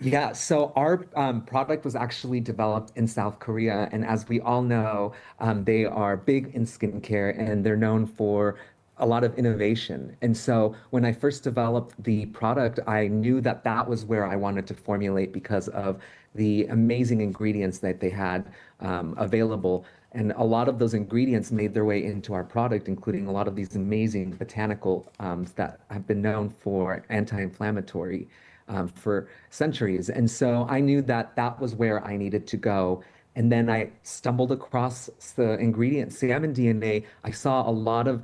Yeah, so our product was actually developed in South Korea. And as we all know, they are big in skincare and they're known for a lot of innovation. And so when I first developed the product, I knew that that was where I wanted to formulate because of the amazing ingredients that they had available. And a lot of those ingredients made their way into our product, including a lot of these amazing botanicals that have been known for anti-inflammatory for centuries. And so I knew that that was where I needed to go. And then I stumbled across the ingredient salmon DNA. I saw a lot of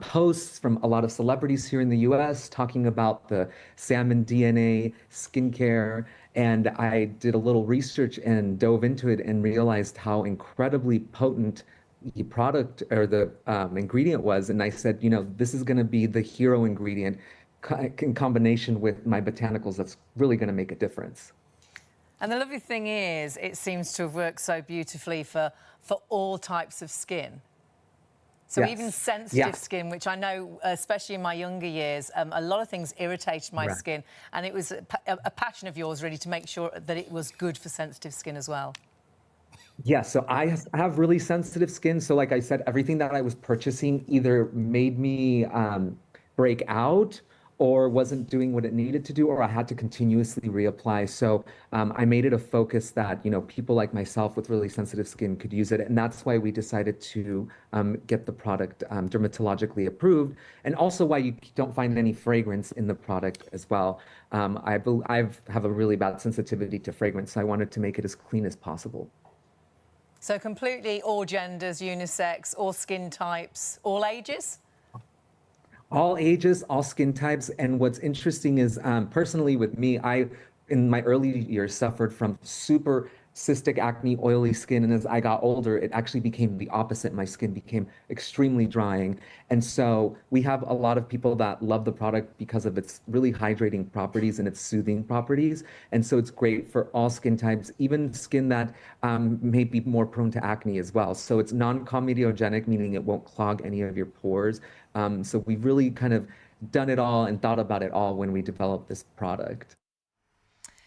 posts from a lot of celebrities here in the US talking about the salmon DNA skincare. And I did a little research and dove into it and realized how incredibly potent the product or the ingredient was. And I said, this is going to be the hero ingredient in combination with my botanicals that's really going to make a difference. And the lovely thing is, it seems to have worked so beautifully for all types of skin. So Yes. even sensitive skin, which I know, especially in my younger years, a lot of things irritated my skin. And it was a passion of yours, really, to make sure that it was good for sensitive skin as well. Yeah, so I have really sensitive skin. So like I said, everything that I was purchasing either made me break out or wasn't doing what it needed to do, or I had to continuously reapply. So I made it a focus that, people like myself with really sensitive skin could use it. And that's why we decided to get the product dermatologically approved, and also why you don't find any fragrance in the product as well. I have a really bad sensitivity to fragrance, so I wanted to make it as clean as possible. So completely all genders, unisex, all skin types, all ages? All ages, all skin types. And what's interesting is, personally with me, I, in my early years, suffered from super cystic acne, oily skin. And as I got older, it actually became the opposite. My skin became extremely drying. And so we have a lot of people that love the product because of its really hydrating properties and its soothing properties. And so it's great for all skin types, even skin that may be more prone to acne as well. So it's non-comedogenic, meaning it won't clog any of your pores. So we've really kind of done it all and thought about it all when we developed this product.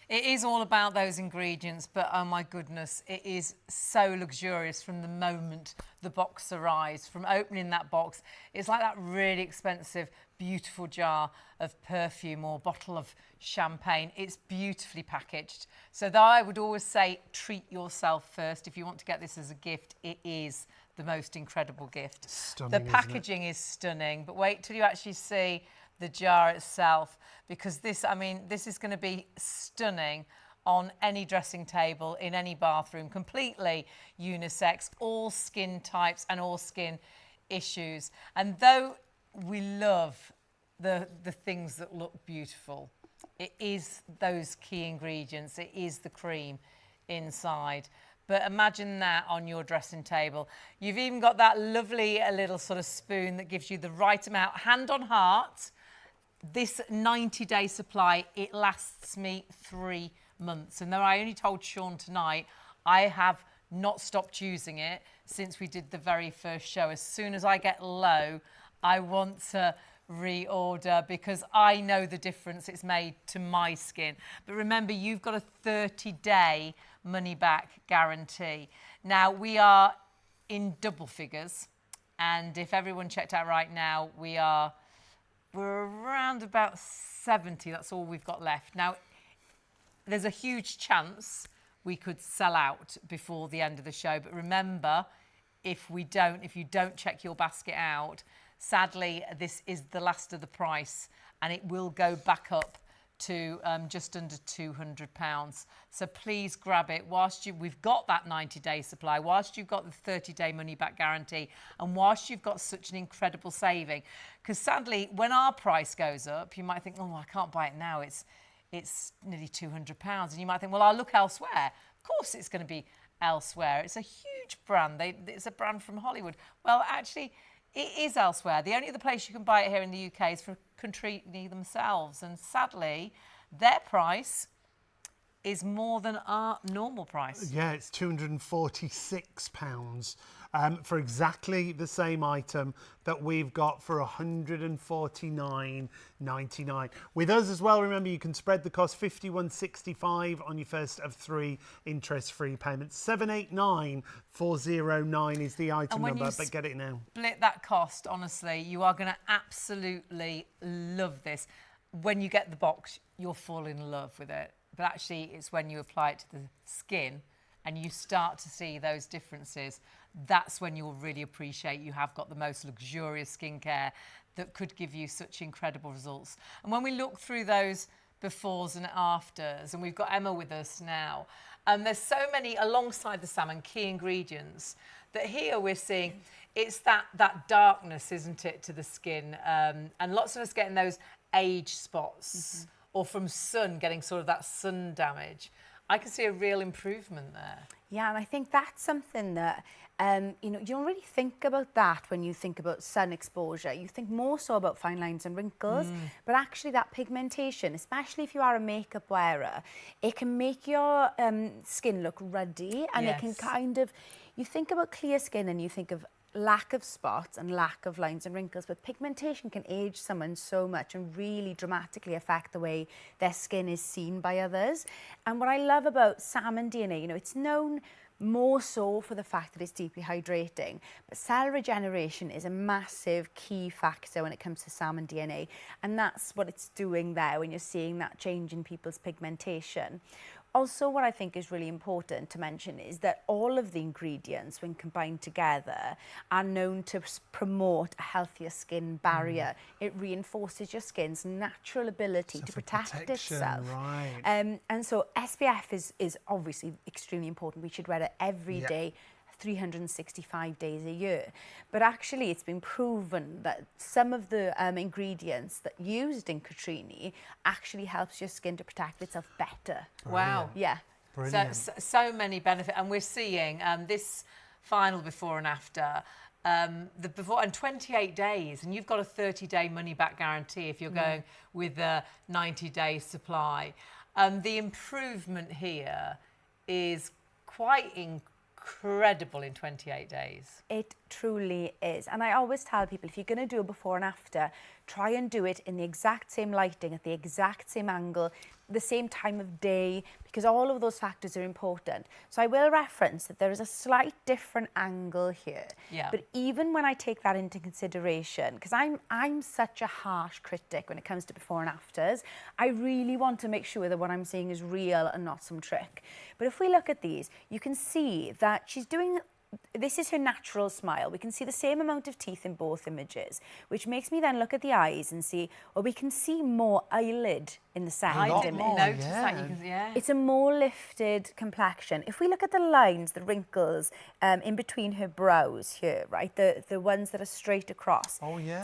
It is all about those ingredients, but oh my goodness, it is so luxurious from the moment the box arrives. From opening that box, it's like that really expensive, beautiful jar of perfume or bottle of champagne. It's beautifully packaged. So though I would always say, treat yourself first. If you want to get this as a gift, it is the most incredible gift. Stunning, the packaging is stunning, but wait till you actually see the jar itself, because this, I mean, this is going to be stunning on any dressing table, in any bathroom, completely unisex, all skin types and all skin issues. And though we love the things that look beautiful, it is those key ingredients, it is the cream inside. But imagine that on your dressing table. You've even got that lovely little sort of spoon that gives you the right amount. Hand on heart, this 90-day supply, it lasts me 3 months. And though I only told Sean tonight, I have not stopped using it since we did the very first show. As soon as I get low, I want to reorder because I know the difference it's made to my skin. But remember, you've got a 30-day money-back guarantee. Now, we are in double figures And if everyone checked out right now, we're around about 70. That's all we've got left. Now, there's a huge chance we could sell out before the end of the show. But remember, if you don't check your basket out, sadly, this is the last of the price, and it will go back up to just under £200. So please grab it whilst we've got that 90-day supply, whilst you've got the 30-day money-back guarantee, and whilst you've got such an incredible saving. Because sadly, when our price goes up, you might think, oh, I can't buy it now. It's nearly £200. And you might think, well, I'll look elsewhere. Of course it's going to be elsewhere. It's a huge brand. It's a brand from Hollywood. Well, actually, it is elsewhere. The only other place you can buy it here in the UK is from Cotrini themselves. And sadly, their price is more than our normal price. Yeah, it's £246 for exactly the same item that we've got for £149.99. With us as well, remember, you can spread the cost, £51.65 on your first of 3 interest-free payments. 789,409 is the item number, but get it now. Split that cost, honestly, you are going to absolutely love this. When you get the box, you'll fall in love with it. But actually, it's when you apply it to the skin and you start to see those differences, that's when you'll really appreciate you have got the most luxurious skincare that could give you such incredible results. And when we look through those befores and afters, and we've got Emma with us now, there's so many, alongside the salmon, key ingredients that here we're seeing it's that darkness, isn't it, to the skin? And lots of us getting those age spots or from sun, getting sort of that sun damage. I can see a real improvement there. Yeah, and I think that's something that, you know, you don't really think about that when you think about sun exposure. You think more so about fine lines and wrinkles, but actually that pigmentation, especially if you are a makeup wearer, it can make your skin look ruddy, and it can kind of, you think about clear skin and you think of lack of spots and lack of lines and wrinkles, but pigmentation can age someone so much and really dramatically affect the way their skin is seen by others. And what I love about salmon DNA, you know, it's known more so for the fact that it's deeply hydrating, but cell regeneration is a massive key factor when it comes to salmon DNA, and that's what it's doing there when you're seeing that change in people's pigmentation. Also, what I think is really important to mention is that all of the ingredients, when combined together, are known to promote a healthier skin barrier. It reinforces your skin's natural ability to protect itself. Right. And so SPF is obviously extremely important. We should wear it every day, 365 days a year. But actually, it's been proven that some of the ingredients that used in Cotrini actually helps your skin to protect itself better. Wow. Yeah. Brilliant. So many benefits. And we're seeing this final before and after, the before and 28 days, and you've got a 30-day money-back guarantee if you're going with a 90-day supply. The improvement here is quite incredible in 28 days. It truly is. And I always tell people, if you're going to do a before and after, try and do it in the exact same lighting, at the exact same angle, the same time of day, because all of those factors are important. So I will reference that there is a slight different angle here. Yeah. But even when I take that into consideration, because I'm such a harsh critic when it comes to before and afters, I really want to make sure that what I'm saying is real and not some trick. But if we look at these, you can see that she's doing, this is her natural smile. We can see the same amount of teeth in both images, which makes me then look at the eyes and see, well, we can see more eyelid in the second I image. didn't notice that. You can, It's a more lifted complexion. If we look at the lines, the wrinkles in between her brows here, right, the ones that are straight across,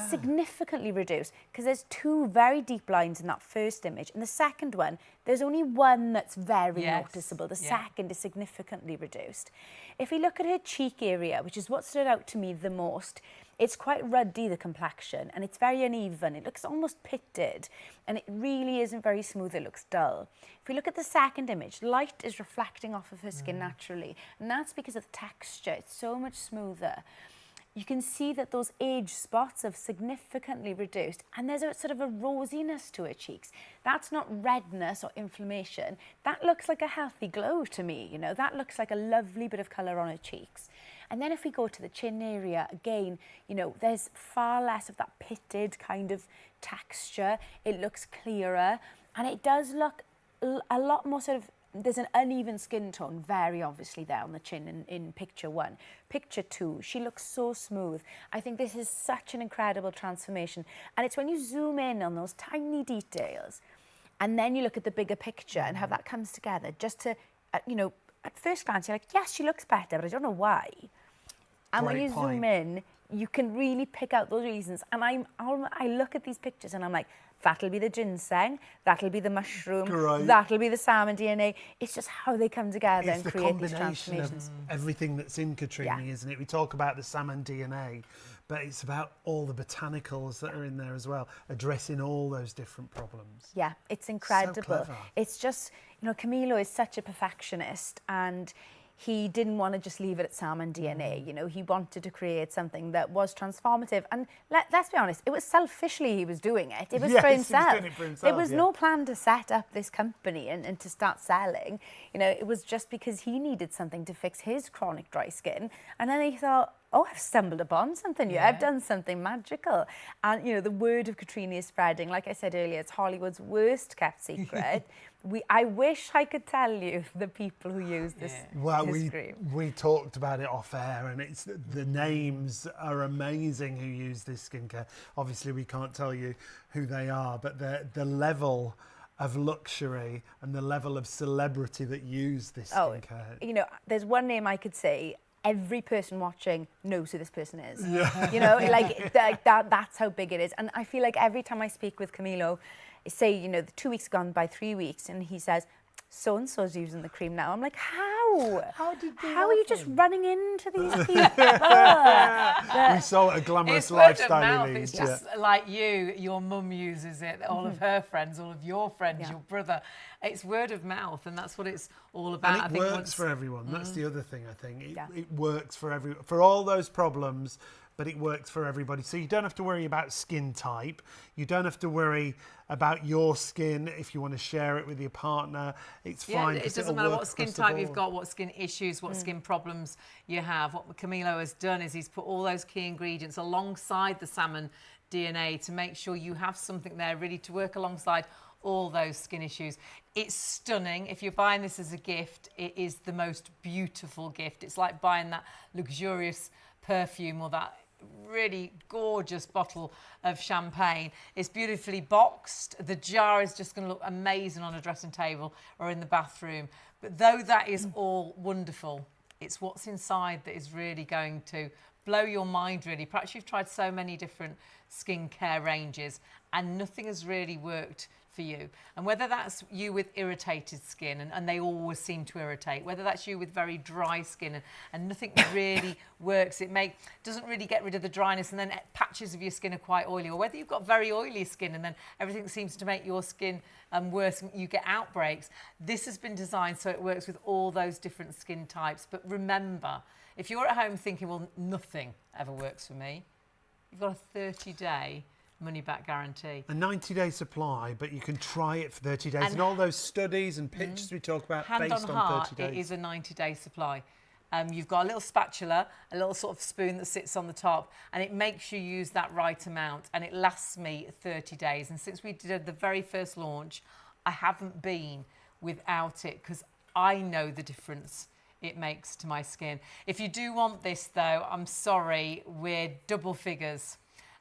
significantly reduced, because there's 2 very deep lines in that first image. In the second one, there's only one that's very noticeable. The second is significantly reduced. If we look at her cheek area, which is what stood out to me the most, it's quite ruddy, the complexion, and it's very uneven. It looks almost pitted, and it really isn't very smooth. It looks dull. If we look at the second image, light is reflecting off of her skin naturally, and that's because of the texture. It's so much smoother. You can see that those age spots have significantly reduced, and there's a sort of a rosiness to her cheeks. That's not redness or inflammation. That looks like a healthy glow to me, you know. That looks like a lovely bit of colour on her cheeks. And then if we go to the chin area, again, you know, there's far less of that pitted kind of texture. It looks clearer, and it does look a lot more sort of, there's an uneven skin tone, very obviously there on the chin in picture 1. Picture 2, she looks so smooth. I think this is such an incredible transformation. And it's when you zoom in on those tiny details, and then you look at the bigger picture and how that comes together, just to, you know, at first glance, you're like, yes, she looks better, but I don't know why. And when you zoom in, you can really pick out those reasons. And I look at these pictures and I'm like, that'll be the ginseng, that'll be the mushroom, that'll be the salmon DNA. It's just how they come together and create these transformations. Of everything that's in Cotrini, isn't it? We talk about the salmon DNA, but it's about all the botanicals that are in there as well, addressing all those different problems. Yeah, it's incredible. So clever. It's just, you know, Camilo is such a perfectionist, and he didn't want to just leave it at salmon DNA. You know, he wanted to create something that was transformative. And let's be honest, it was selfishly he was doing it. It was for himself. He was doing it for himself. There was no plan to set up this company and to start selling. You know, it was just because he needed something to fix his chronic dry skin. And then he thought, oh, I've stumbled upon something new. I've done something magical. And, you know, the word of Cotrini is spreading. Like I said earlier, it's Hollywood's worst kept secret. I wish I could tell you the people who use this, this cream. We talked about it off air, and it's the names are amazing who use this skincare. Obviously, we can't tell you who they are, but the level of luxury and the level of celebrity that use this skincare. You know, there's one name I could say. Every person watching knows who this person is. You know, like that's how big it is. And I feel like every time I speak with Camilo, say, you know, the 2 weeks gone by 3 weeks, and he says, so-and-so's using the cream now. I'm like, how? How are you just running into these people? We saw a glamorous it's lifestyle word of mouth. in It's just like your mum uses it, all of her friends, all of your friends, your brother. It's word of mouth, and that's what it's all about. And it works for everyone. That's the other thing, I think. It works for everyone, for all those problems, but it works for everybody. So you don't have to worry about skin type. You don't have to worry about your skin if you want to share it with your partner. It's fine. It doesn't matter what skin type you've got, what skin issues, what skin problems you have. What Camilo has done is he's put all those key ingredients alongside the salmon DNA to make sure you have something there ready to work alongside all those skin issues. It's stunning. If you're buying this as a gift, it is the most beautiful gift. It's like buying that luxurious perfume or that really gorgeous bottle of champagne. It's beautifully boxed. The jar is just going to look amazing on a dressing table or in the bathroom. But though that is all wonderful, it's what's inside that is really going to blow your mind, really. Perhaps you've tried so many different skincare ranges and nothing has really worked for you. And whether that's you with irritated skin, and they always seem to irritate, whether that's you with very dry skin and nothing really works, doesn't really get rid of the dryness, and then patches of your skin are quite oily, or whether you've got very oily skin and then everything seems to make your skin worse and you get outbreaks. This has been designed so it works with all those different skin types. But remember, if you're at home thinking, well, nothing ever works for me, you've got a 30-day money-back guarantee. A 90-day supply, but you can try it for 30 days. And all those studies and pictures we talk about based on 30 days. It is a 90-day supply. You've got a little spatula, a little sort of spoon that sits on the top, and it makes you use that right amount, and it lasts me 30 days. And since we did the very first launch, I haven't been without it because I know the difference it makes to my skin. If you do want this, though, I'm sorry, we're double figures.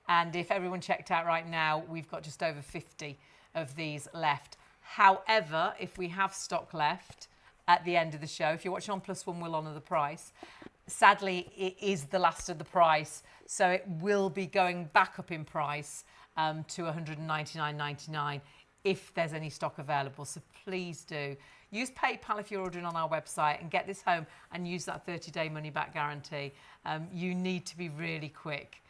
And if everyone checked out right now, we've got just over 50 of these left. However, if we have stock left at the end of the show, if you're watching on Plus One, we'll honour the price. Sadly, it is the last of the price, so it will be going back up in price to $199.99 if there's any stock available. So please do. Use PayPal if you're ordering on our website and get this home and use that 30-day money-back guarantee. You need to be really quick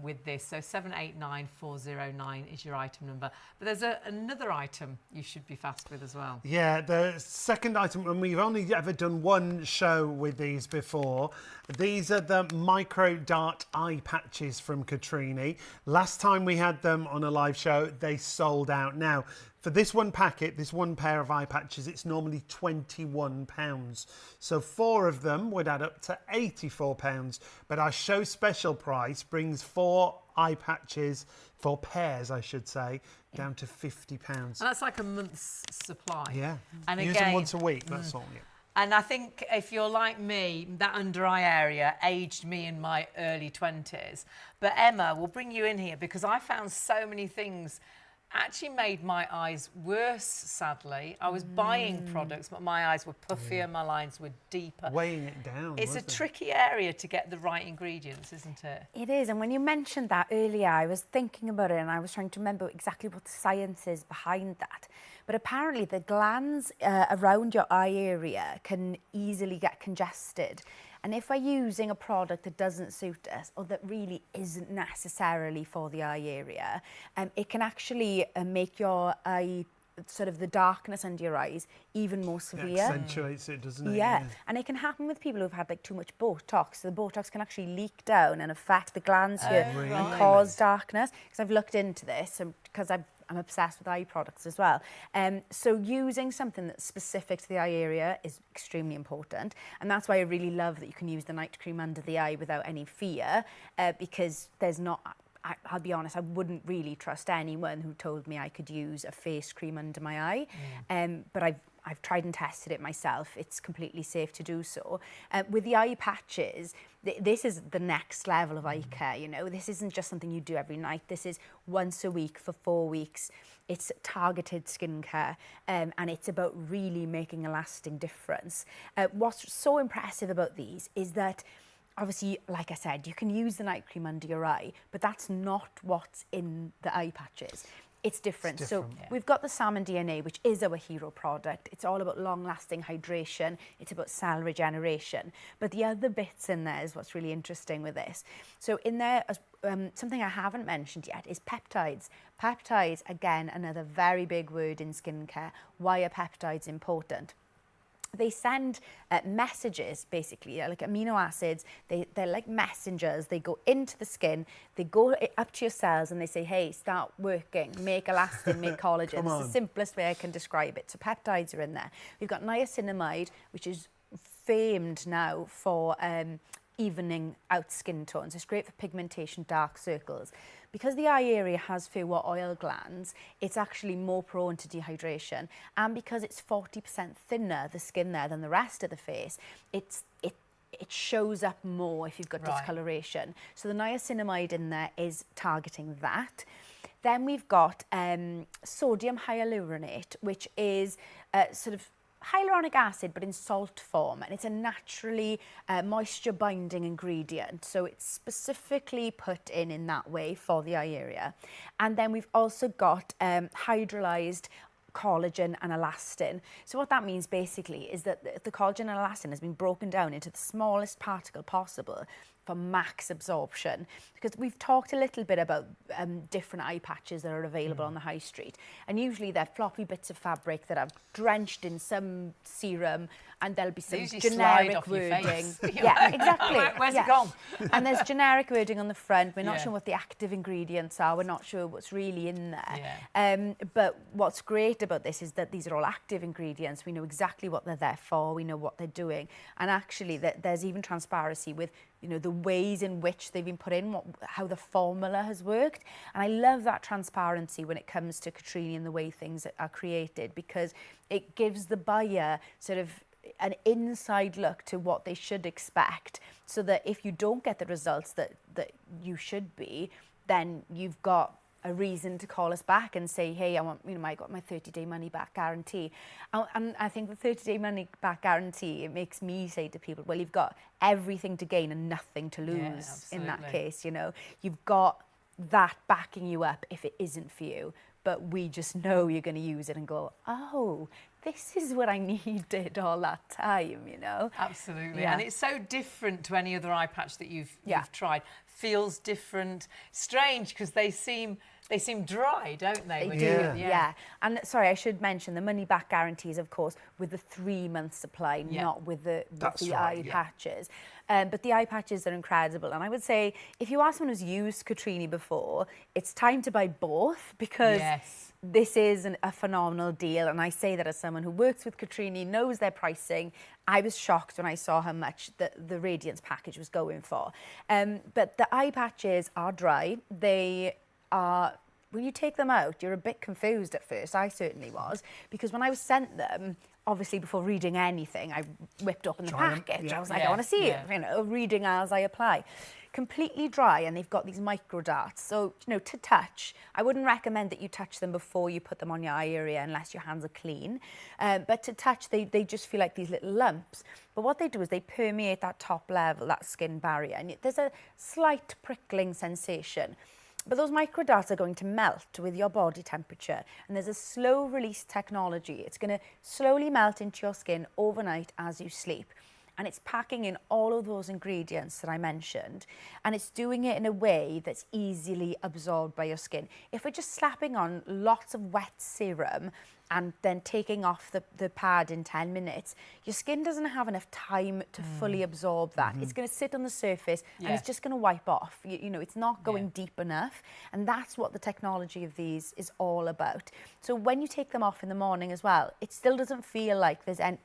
with this. So 789409 is your item number. But there's another item you should be fast with as well. Yeah, the second item, and we've only ever done one show with these before. These are the micro dart eye patches from Cotrini. Last time we had them on a live show, they sold out. Now, For this one packet, this one pair of eye patches, it's normally £21. So 4 of them would add up to £84. But our show special price brings 4 eye patches, 4 pairs, I should say, down to £50. And that's like a month's supply. Yeah. And Use again, them once a week, that's all. Yeah. And I think if you're like me, that under eye area aged me in my early 20s. But Emma, we'll bring you in here because I found so many things actually made my eyes worse, sadly. I was buying products, but my eyes were puffier, my lines were deeper. Weighing it down. It's a wasn't it? tricky area to get the right ingredients, isn't it? It is, and when you mentioned that earlier, I was thinking about it and I was trying to remember exactly what the science is behind that. But apparently the glands around your eye area can easily get congested. And if we're using a product that doesn't suit us or that really isn't necessarily for the eye area, it can actually make your eye, sort of the darkness under your eyes, even more severe. It accentuates it, doesn't it? Yeah, and it can happen with people who've had like too much Botox. So the Botox can actually leak down and affect the glands here and cause darkness. Because I've looked into this because I'm obsessed with eye products as well. So using something that's specific to the eye area is extremely important. And that's why I really love that you can use the night cream under the eye without any fear, because there's not... I'll be honest, I wouldn't really trust anyone who told me I could use a face cream under my eye. But I've tried and tested it myself. It's completely safe to do so. With the eye patches, this is the next level of eye care, you know. This isn't just something you do every night. This is once a week for 4 weeks. It's targeted skincare, and it's about really making a lasting difference. What's so impressive about these is that obviously, like I said, you can use the night cream under your eye, but that's not what's in the eye patches. It's different. So we've got the salmon DNA, which is our hero product. It's all about long-lasting hydration. It's about cell regeneration. But the other bits in there is what's really interesting with this. So in there, something I haven't mentioned yet is peptides. Peptides, again, another very big word in skincare. Why are peptides important? They send messages, basically, like amino acids. They're like messengers. They go into the skin, they go up to your cells and they say, hey, start working, make elastin, make collagen. It's the simplest way I can describe it. So peptides are in there. We've got niacinamide, which is famed now for evening out skin tones. It's great for pigmentation, dark circles. Because the eye area has fewer oil glands, it's actually more prone to dehydration. And because it's 40% thinner, the skin there, than the rest of the face, it shows up more if you've got discoloration. So the niacinamide in there is targeting that. Then we've got sodium hyaluronate, which is sort of hyaluronic acid, but in salt form, and it's a naturally moisture-binding ingredient. So it's specifically put in that way for the eye area. And then we've also got hydrolyzed collagen and elastin. So what that means basically is that the collagen and elastin has been broken down into the smallest particle possible for max absorption. Because we've talked a little bit about different eye patches that are available on the high street. And usually they're floppy bits of fabric that are drenched in some serum, and there'll be some generic wording. Yeah, exactly. Where's it gone? And there's generic wording on the front. We're not sure what the active ingredients are. We're not sure what's really in there. But what's great about this is that these are all active ingredients. We know exactly what they're there for. We know what they're doing. And actually, there's even transparency with, you know, the ways in which they've been put in, how the formula has worked. And I love that transparency when it comes to Cotrini and the way things are created, because it gives the buyer sort of an inside look to what they should expect, so that if you don't get the results that you should be, then you've got a reason to call us back and say, hey, I want, you know, I got my 30-day money-back guarantee. And I think the 30-day money-back guarantee, it makes me say to people, well, you've got everything to gain and nothing to lose in that case, you know. You've got that backing you up if it isn't for you, but we just know you're going to use it and go, oh, this is what I needed all that time, you know. Absolutely. And it's so different to any other eye patch that you've tried. Feels different. Strange, because they seem dry, don't they? They do, yeah. And sorry, I should mention the money-back guarantees, of course, with the 3-month supply, not with the eye patches. But the eye patches are incredible. And I would say, if you are someone who's used Cotrini before, it's time to buy both, because this is a phenomenal deal, and I say that as someone who works with Cotrini, knows their pricing. I was shocked when I saw how much the Radiance package was going for. But the eye patches are dry. They are, when you take them out, you're a bit confused at first. I certainly was, because when I was sent them, obviously before reading anything, I whipped open the package. Yeah. I was like, I want to see it, you know, reading as I apply. Completely dry, and they've got these micro darts. So, you know, to touch, I wouldn't recommend that you touch them before you put them on your eye area unless your hands are clean. But to touch, they just feel like these little lumps. But what they do is they permeate that top level, that skin barrier, and there's a slight prickling sensation. But those micro darts are going to melt with your body temperature, and there's a slow release technology. It's going to slowly melt into your skin overnight as you sleep. And it's packing in all of those ingredients that I mentioned, and it's doing it in a way that's easily absorbed by your skin. If we're just slapping on lots of wet serum and then taking off the pad in 10 minutes, your skin doesn't have enough time to fully absorb that. It's going to sit on the surface and it's just going to wipe off. You know, it's not going deep enough, and that's what the technology of these is all about. So when you take them off in the morning as well, it still doesn't feel like there's no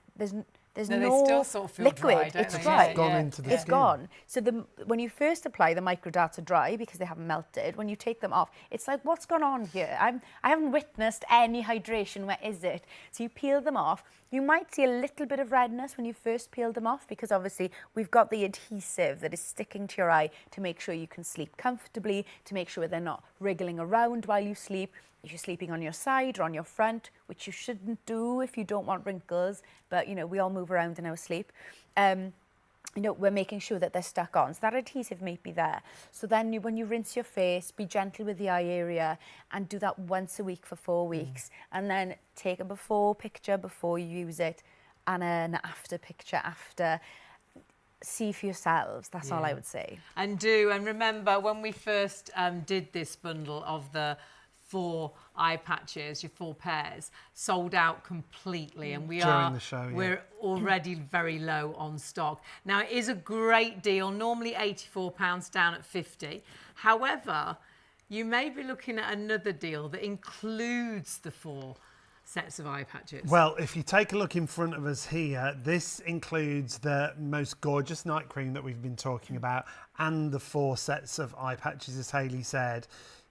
they still sort of feel liquid. dry, don't It's they? dry. It's gone into the It's skin. gone. So when you first apply, the micro darts are dry because they haven't melted. When you take them off, it's like, what's gone on here? I haven't witnessed any hydration. Where is it? So you peel them off. You might see a little bit of redness when you first peel them off, because obviously we've got the adhesive that is sticking to your eye to make sure you can sleep comfortably, to make sure they're not wriggling around while you sleep. If you're sleeping on your side or on your front, which you shouldn't do if you don't want wrinkles, but, you know, we all move around in our sleep, you know, we're making sure that they're stuck on. So that adhesive may be there. So then when you rinse your face, be gentle with the eye area and do that once a week for 4 weeks. And then take a before picture before you use it and an after picture after. See for yourselves, that's all I would say. And remember, when we first did this bundle of the 4 eye patches, your 4 pairs, sold out completely, and we're already very low on stock. Now, it is a great deal, normally £84, down at 50. However, you may be looking at another deal that includes the 4 sets of eye patches. Well, if you take a look in front of us here, this includes the most gorgeous night cream that we've been talking about, and the 4 sets of eye patches, as Hayley said.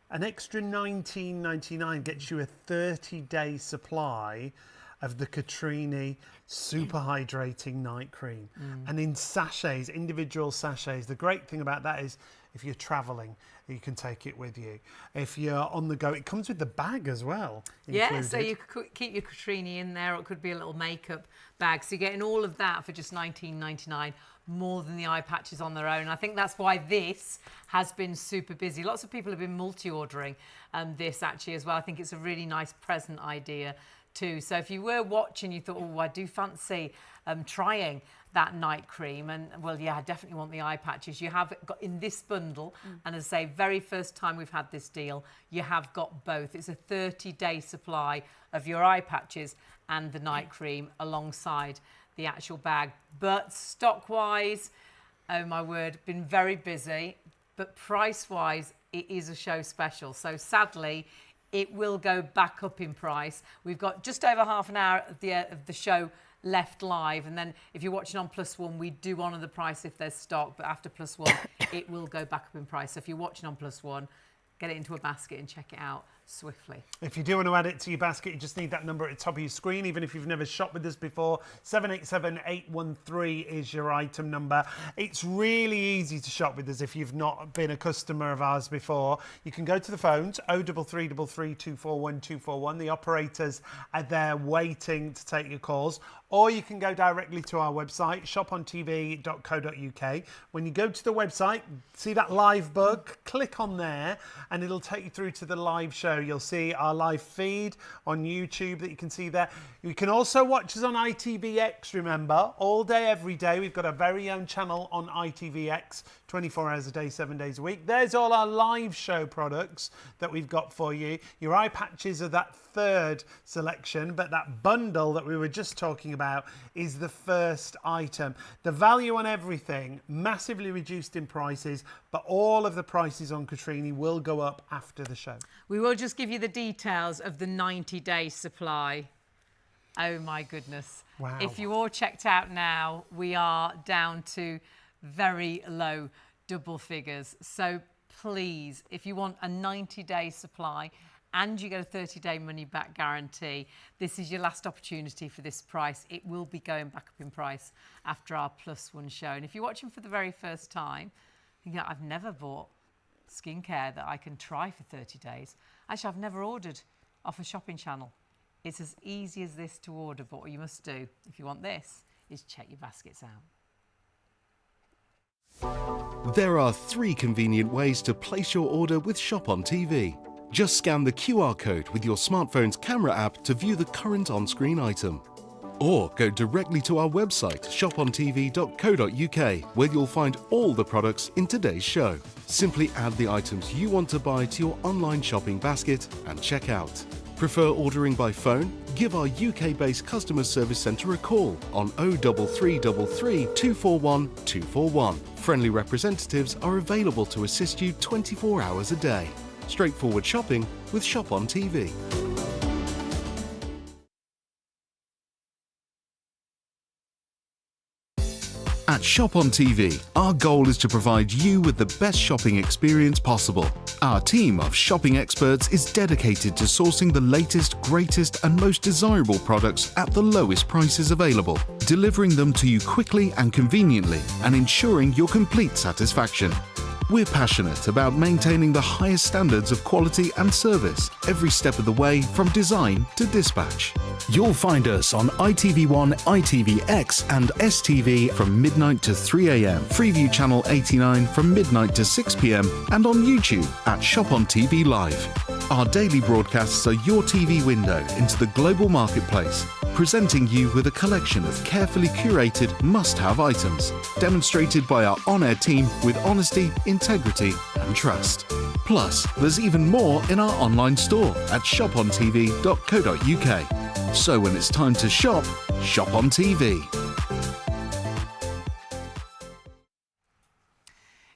An extra $19.99 gets you a 30-day supply of the Cotrini Super Hydrating Night Cream. And in sachets, individual sachets. The great thing about that is if you're travelling, you can take it with you. If you're on the go, it comes with the bag as well. Yeah, so you could keep your Cotrini in there, or it could be a little makeup bag. So you're getting all of that for just $19.99, more than the eye patches on their own. I think that's why this has been super busy. Lots of people have been multi-ordering this actually as well. I think it's a really nice present idea too. So if you were watching, you thought, oh, I do fancy trying that night cream, and well, yeah, I definitely want the eye patches. You have got in this bundle, and as I say, very first time we've had this deal, you have got both. It's a 30-day supply of your eye patches and the night cream alongside the actual bag. But stock-wise, oh my word, been very busy, but price-wise, it is a show special. So sadly, it will go back up in price. We've got just over half an hour of the show left live, and then if you're watching on +1, we do honour the price if there's stock, but after +1 it will go back up in price. So if you're watching on +1, get it into a basket and check it out swiftly. If you do want to add it to your basket, you just need that number at the top of your screen, even if you've never shopped with us before. 787813 is your item number. It's really easy to shop with us if you've not been a customer of ours before. You can go to the phones, 0333 241 241. The operators are there waiting to take your calls. Or you can go directly to our website, shopontv.co.uk. When you go to the website, see that live book, click on there, and it'll take you through to the live show. You'll see our live feed on YouTube that you can see there. You can also watch us on ITVX, remember, all day, every day. We've got our very own channel on ITVX, 24 hours a day, 7 days a week. There's all our live show products that we've got for you. Your eye patches are that third selection, but that bundle that we were just talking about is the first item. The value on everything, massively reduced in prices, but all of the prices on Cotrini will go up after the show. We will just give you the details of the 90-day supply. Oh my goodness. Wow. If you all checked out now, we are down to very low double figures. So please, if you want a 90-day supply and you get a 30-day money-back guarantee, this is your last opportunity for this price. It will be going back up in price after our +1 show. And if you're watching for the very first time, thinking, I've never bought skincare that I can try for 30 days. Actually, I've never ordered off a shopping channel. It's as easy as this to order, but what you must do, if you want this, is check your baskets out. There are 3 convenient ways to place your order with Shop on TV. Just scan the QR code with your smartphone's camera app to view the current on-screen item. Or go directly to our website, shopontv.co.uk, where you'll find all the products in today's show. Simply add the items you want to buy to your online shopping basket and check out. Prefer ordering by phone? Give our UK-based customer service centre a call on 03333 241 241. Friendly representatives are available to assist you 24 hours a day. Straightforward shopping with Shop on TV. At Shop on TV, our goal is to provide you with the best shopping experience possible. Our team of shopping experts is dedicated to sourcing the latest, greatest and most desirable products at the lowest prices available, delivering them to you quickly and conveniently and ensuring your complete satisfaction. We're passionate about maintaining the highest standards of quality and service every step of the way, from design to dispatch. You'll find us on ITV1, ITVX and STV from midnight to 3 a.m, Freeview channel 89 from midnight to 6 p.m, and on YouTube at Shop on TV Live. Our daily broadcasts are your TV window into the global marketplace, presenting you with a collection of carefully curated must-have items, demonstrated by our on-air team with honesty, integrity and trust. Plus, there's even more in our online store at shopontv.co.uk. So when it's time to shop, shop on TV.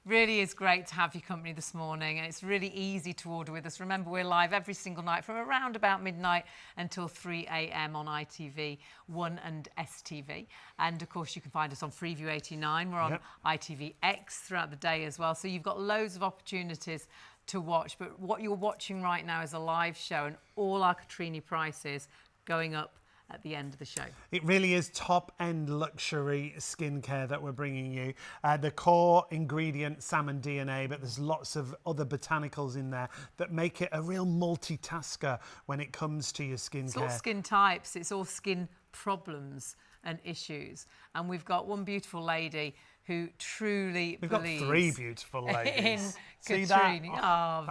Really is great to have your company this morning, and it's really easy to order with us. Remember, we're live every single night from around about midnight until 3 a.m. on ITV1 and STV. And of course, you can find us on Freeview 89. We're on ITVX throughout the day as well. So you've got loads of opportunities to watch. But what you're watching right now is a live show, and all our Cotrini prices going up at the end of the show. It really is top-end luxury skincare that we're bringing you. The core ingredient, salmon DNA, but there's lots of other botanicals in there that make it a real multitasker when it comes to your skincare. It's all skin types, it's all skin problems and issues. And we've got one beautiful lady who truly believes... We've got 3 beautiful ladies. In See that? Cotrini. Oh,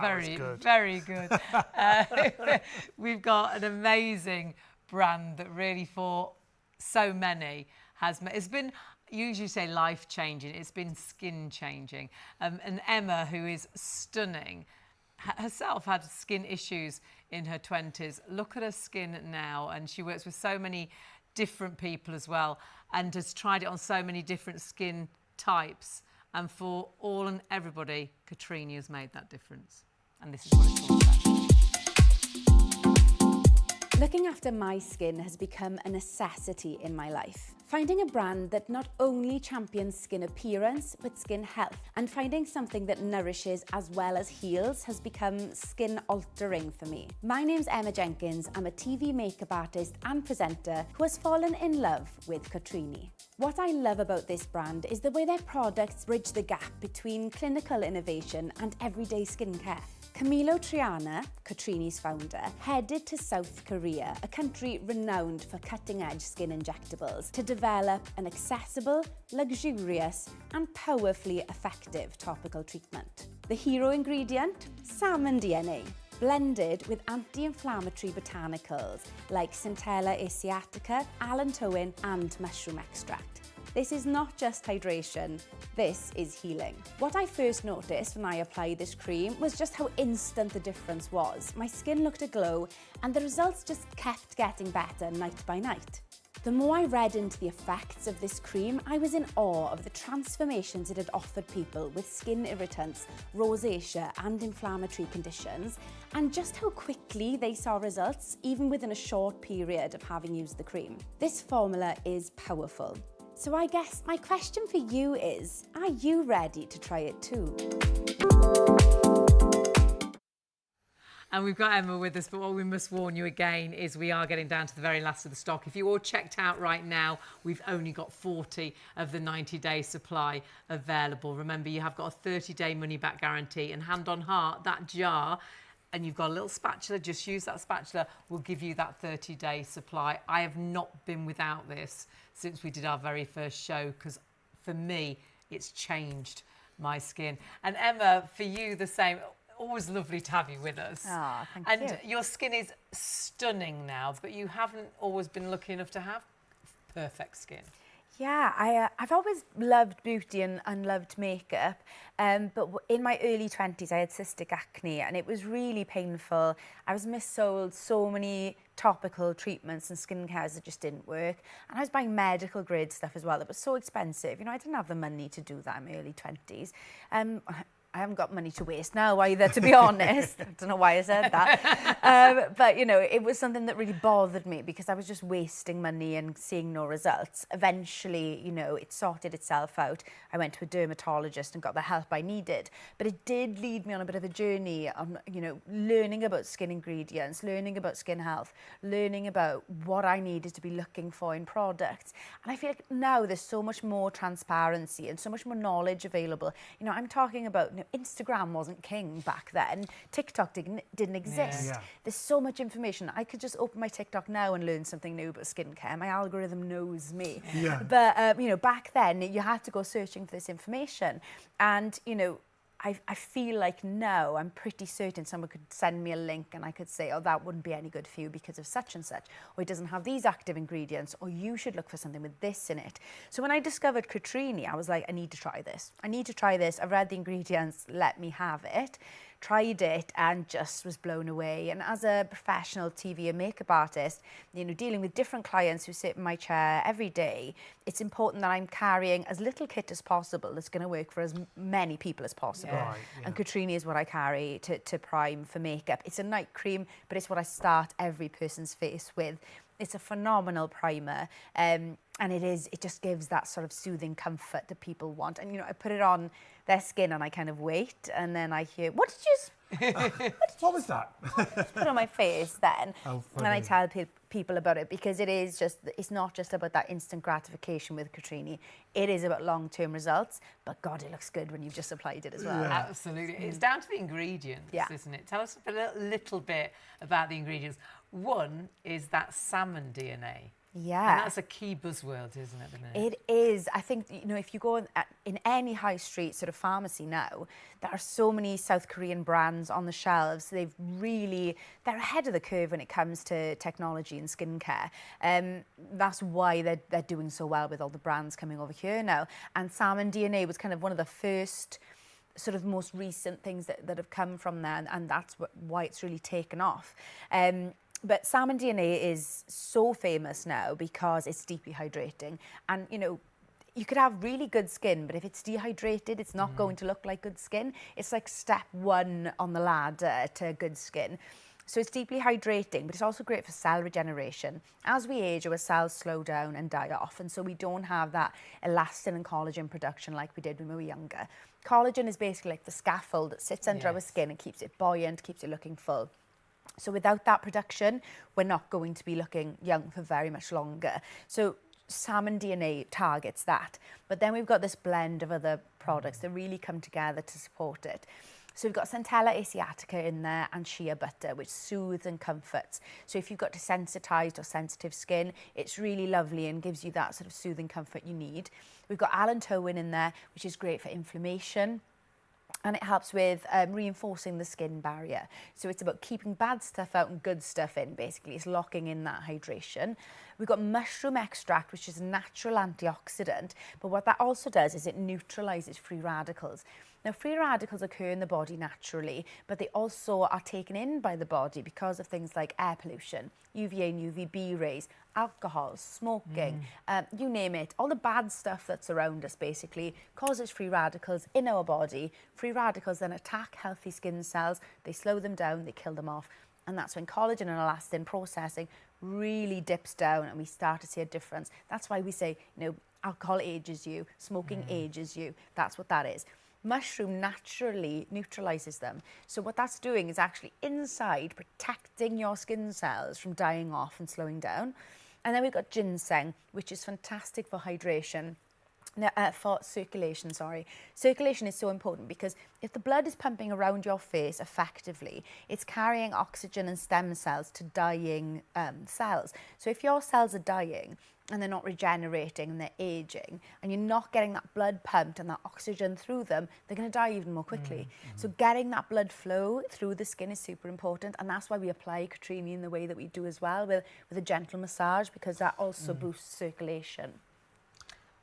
very good. We've got an amazing brand that really for so many it's been, usually say life-changing, it's been skin-changing. And Emma, who is stunning, herself had skin issues in her 20s. Look at her skin now, and she works with so many different people as well, and has tried it on so many different skin types. And for all and everybody, Cotrini has made that difference. And this is what it's all about. Looking after my skin has become a necessity in my life. Finding a brand that not only champions skin appearance, but skin health, and finding something that nourishes as well as heals has become skin altering for me. My name's Emma Jenkins. I'm a TV makeup artist and presenter who has fallen in love with Cotrini. What I love about this brand is the way their products bridge the gap between clinical innovation and everyday skincare. Camilo Triana, Cotrini's founder, headed to South Korea, a country renowned for cutting-edge skin injectables, to develop an accessible, luxurious and powerfully effective topical treatment. The hero ingredient? Salmon DNA, blended with anti-inflammatory botanicals like Centella asiatica, allantoin and mushroom extract. This is not just hydration, this is healing. What I first noticed when I applied this cream was just how instant the difference was. My skin looked aglow and the results just kept getting better night by night. The more I read into the effects of this cream, I was in awe of the transformations it had offered people with skin irritants, rosacea and inflammatory conditions, and just how quickly they saw results, even within a short period of having used the cream. This formula is powerful. So I guess my question for you is, are you ready to try it too? And we've got Emma with us, but what we must warn you again is we are getting down to the very last of the stock. If you're all checked out right now, we've only got 40 of the 90-day supply available. Remember, you have got a 30-day money-back guarantee, and hand on heart, that jar, and you've got a little spatula, just use that spatula, will give you that 30-day supply. I have not been without this since we did our very first show, because for me, it's changed my skin. And Emma, for you, the same. Always lovely to have you with us. Oh, thank you. And your skin is stunning now, but you haven't always been lucky enough to have perfect skin. Yeah, I've always loved beauty and loved makeup, but in my early 20s I had cystic acne and it was really painful. I was missold so many topical treatments and skincare that just didn't work, and I was buying medical grade stuff as well that was so expensive. You know, I didn't have the money to do that in my early 20s. I haven't got money to waste now either, to be honest. I don't know why I said that. But, you know, it was something that really bothered me because I was just wasting money and seeing no results. Eventually, you know, it sorted itself out. I went to a dermatologist and got the help I needed. But it did lead me on a bit of a journey on, you know, learning about skin ingredients, learning about skin health, learning about what I needed to be looking for in products. And I feel like now there's so much more transparency and so much more knowledge available. You know, I'm talking about, Instagram wasn't king back then. TikTok didn't exist. Yeah. There's so much information. I could just open my TikTok now and learn something new about skincare. My algorithm knows me. Yeah. But, you know, back then you had to go searching for this information. And, you know, I feel like now I'm pretty certain someone could send me a link and I could say, oh, that wouldn't be any good for you because of such and such, or it doesn't have these active ingredients, or you should look for something with this in it. So when I discovered Cotrini, I was like, I need to try this. I need to try this. I've read the ingredients, let me have it. Tried it and just was blown away. And as a professional TV and makeup artist, you know, dealing with different clients who sit in my chair every day, it's important that I'm carrying as little kit as possible that's going to work for as many people as possible. Right, yeah. And Cotrini is what I carry to prime for makeup. It's a night cream, but it's what I start every person's face with. It's a phenomenal primer, and it just gives that sort of soothing comfort that people want. And, you know, I put it on their skin and I kind of wait, and then I hear, what did you What was that? put on my face then? Oh, and I funny. tell people about it, because it's not just about that instant gratification with Cotrini. It is about long-term results, but God, it looks good when you've just applied it as well. Yeah. Absolutely. It's down to the ingredients, Yeah. isn't it? Tell us a little bit about the ingredients. One is that salmon DNA. Yeah. And that's a key buzzword, isn't it, at the minute? It is. I think, you know, if you go in any high street sort of pharmacy now, there are so many South Korean brands on the shelves. They're ahead of the curve when it comes to technology and skincare. That's why they're doing so well with all the brands coming over here now. And salmon DNA was kind of one of the first sort of most recent things that have come from there, and that's why it's really taken off. But salmon DNA is so famous now because it's deeply hydrating. And, you know, you could have really good skin, but if it's dehydrated, it's not going to look like good skin. It's like step one on the ladder to good skin. So it's deeply hydrating, but it's also great for cell regeneration. As we age, our cells slow down and die off, and so we don't have that elastin and collagen production like we did when we were younger. Collagen is basically like the scaffold that sits under our skin and keeps it buoyant, keeps it looking full. So without that production, we're not going to be looking young for very much longer. So salmon DNA targets that. But then we've got this blend of other products that really come together to support it. So we've got Centella asiatica in there and shea butter, which soothes and comforts. So if you've got desensitized or sensitive skin, it's really lovely and gives you that sort of soothing comfort you need. We've got allantoin in there, which is great for inflammation. And it helps with reinforcing the skin barrier. So it's about keeping bad stuff out and good stuff in, basically. It's locking in that hydration. We've got mushroom extract, which is a natural antioxidant. But what that also does is it neutralises free radicals. Now, free radicals occur in the body naturally, but they also are taken in by the body because of things like air pollution, UVA and UVB rays, alcohol, smoking, you name it. All the bad stuff that's around us basically causes free radicals in our body. Free radicals then attack healthy skin cells, they slow them down, they kill them off. And that's when collagen and elastin processing really dips down and we start to see a difference. That's why we say, you know, alcohol ages you, smoking ages you. That's what that is. Mushroom naturally neutralizes them. So what that's doing is actually inside protecting your skin cells from dying off and slowing down. And then we've got ginseng, which is fantastic for hydration. For circulation, sorry. Circulation is so important because if the blood is pumping around your face effectively, it's carrying oxygen and stem cells to dying cells. So if your cells are dying and they're not regenerating and they're aging and you're not getting that blood pumped and that oxygen through them, they're going to die even more quickly. So getting that blood flow through the skin is super important, and that's why we apply Cotrini in the way that we do as well, with a gentle massage, because that also boosts circulation.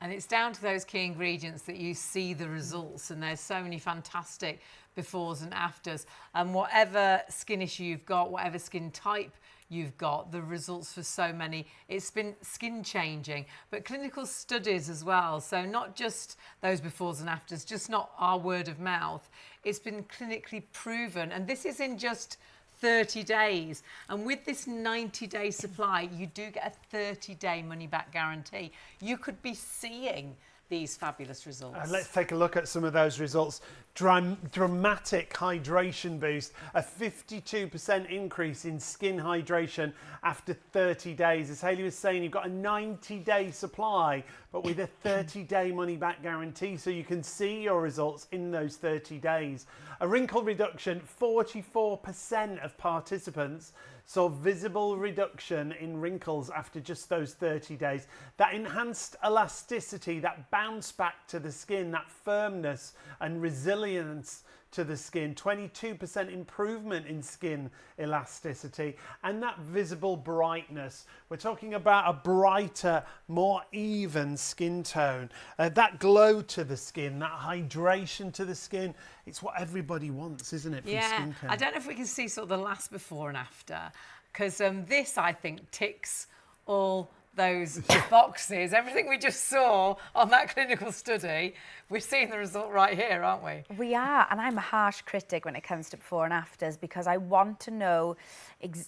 And it's down to those key ingredients that you see the results, and there's so many fantastic befores and afters. And whatever skin issue you've got, whatever skin type you've got, the results for so many, it's been skin changing, but clinical studies as well. So not just those befores and afters, just not our word of mouth. It's been clinically proven, and this is in just 30 days. And with this 90-day supply, you do get a 30-day money-back guarantee. You could be seeing these fabulous results. Let's take a look at some of those results. Dramatic hydration boost, a 52% increase in skin hydration after 30 days. As Hayley was saying, you've got a 90-day supply, but with a 30-day money-back guarantee, so you can see your results in those 30 days. A wrinkle reduction, 44% of participants saw visible reduction in wrinkles after just those 30 days. That enhanced elasticity, that bounce back to the skin, that firmness and resilience to the skin, 22% improvement in skin elasticity, and that visible brightness. We're talking about a brighter, more even skin tone. That glow to the skin, that hydration to the skin, it's what everybody wants, isn't it, from skincare? I don't know if we can see sort of the last before and after, because this, I think, ticks all those boxes. Everything we just saw on that clinical study, we're seeing the result right here, aren't we? We are, and I'm a harsh critic when it comes to before and afters, because I want to know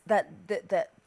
that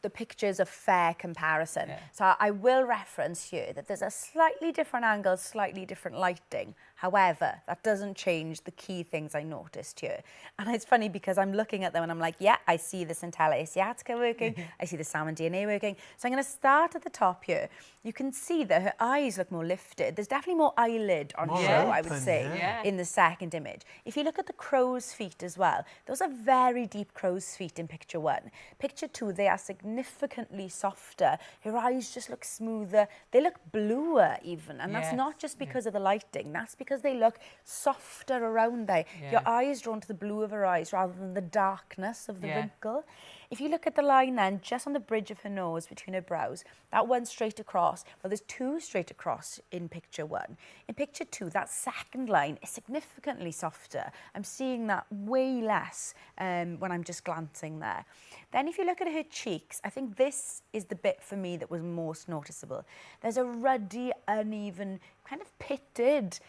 the picture's a fair comparison. Yeah. So I will reference here that there's a slightly different angle, slightly different lighting. However, that doesn't change the key things I noticed here. And it's funny because I'm looking at them and I'm like, yeah, I see the centella asiatica working. I see the salmon DNA working. So I'm going to start at the top here. You can see that her eyes look more lifted. There's definitely more eyelid on show, I would say, in the second image. If you look at the crow's feet as well, those are very deep crow's feet in picture 1. Picture 2, they are significantly softer. Her eyes just look smoother. They look bluer even. And that's not just because of the lighting. That's because they look softer around there. Your eye is drawn to the blue of her eyes rather than the darkness of the wrinkle. If you look at the line then, just on the bridge of her nose between her brows, that one straight across, well, there's 2 straight across in picture 1. In picture 2, that second line is significantly softer. I'm seeing that way less when I'm just glancing there. Then if you look at her cheeks, I think this is the bit for me that was most noticeable. There's a ruddy, uneven, kind of pitted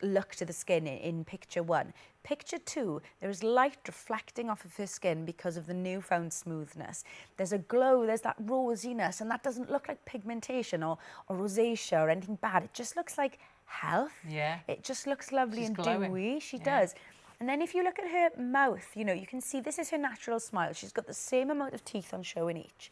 look to the skin in picture 1. Picture 2, there is light reflecting off of her skin because of the newfound smoothness. There's a glow, there's that rosiness, and that doesn't look like pigmentation or rosacea or anything bad. It just looks like health. Yeah. It just looks lovely. She's and glowing. Dewy. She does. And then if you look at her mouth, you know, you can see this is her natural smile. She's got the same amount of teeth on show in each.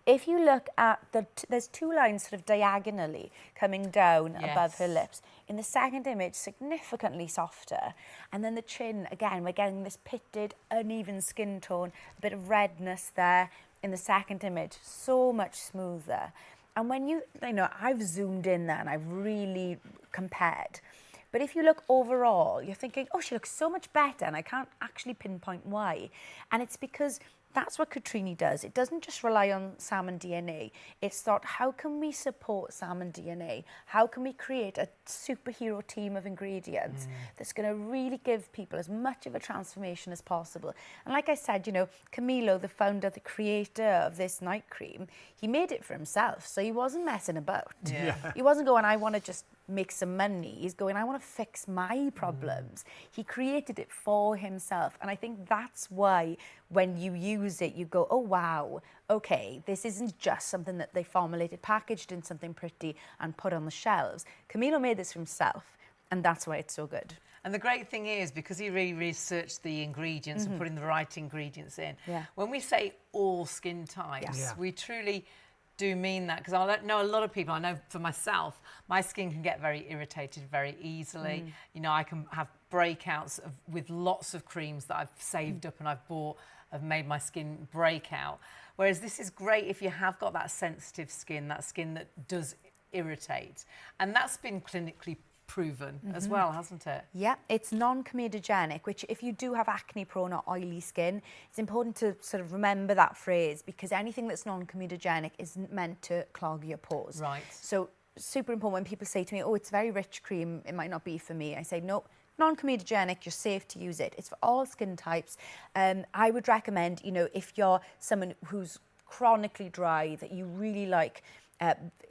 If you look at there's 2 lines sort of diagonally coming down above her lips. In the second image, significantly softer. And then the chin, again, we're getting this pitted, uneven skin tone, a bit of redness there. In the second image, so much smoother. And when you know, I've zoomed in there and I've really compared. But if you look overall, you're thinking, oh, she looks so much better, and I can't actually pinpoint why. And it's because that's what Cotrini does. It doesn't just rely on salmon DNA. It's thought, how can we support salmon DNA? How can we create a superhero team of ingredients that's going to really give people as much of a transformation as possible? And like I said, you know, Camilo, the founder, the creator of this night cream, he made it for himself. So he wasn't messing about. Yeah. He wasn't going, I want to just make some money. He's going, I want to fix my problems. He created it for himself. And I think that's why when you use it, you go, oh, wow, okay, this isn't just something that they formulated, packaged in something pretty and put on the shelves. Camilo made this for himself, and that's why it's so good. And the great thing is, because he really researched the ingredients and putting the right ingredients in, when we say all skin types, we truly do mean that, because I know a lot of people, I know for myself, my skin can get very irritated very easily. You know, I can have breakouts with lots of creams that I've saved up and I've bought, have made my skin break out. Whereas this is great if you have got that sensitive skin, that skin that does irritate. And that's been clinically proven as well, hasn't it? Yeah, it's non-comedogenic, which if you do have acne-prone or oily skin, it's important to sort of remember that phrase, because anything that's non-comedogenic isn't meant to clog your pores. Right. So super important when people say to me, oh, it's very rich cream, it might not be for me. I say, no, non-comedogenic, you're safe to use it. It's for all skin types. I would recommend, you know, if you're someone who's chronically dry, that you really like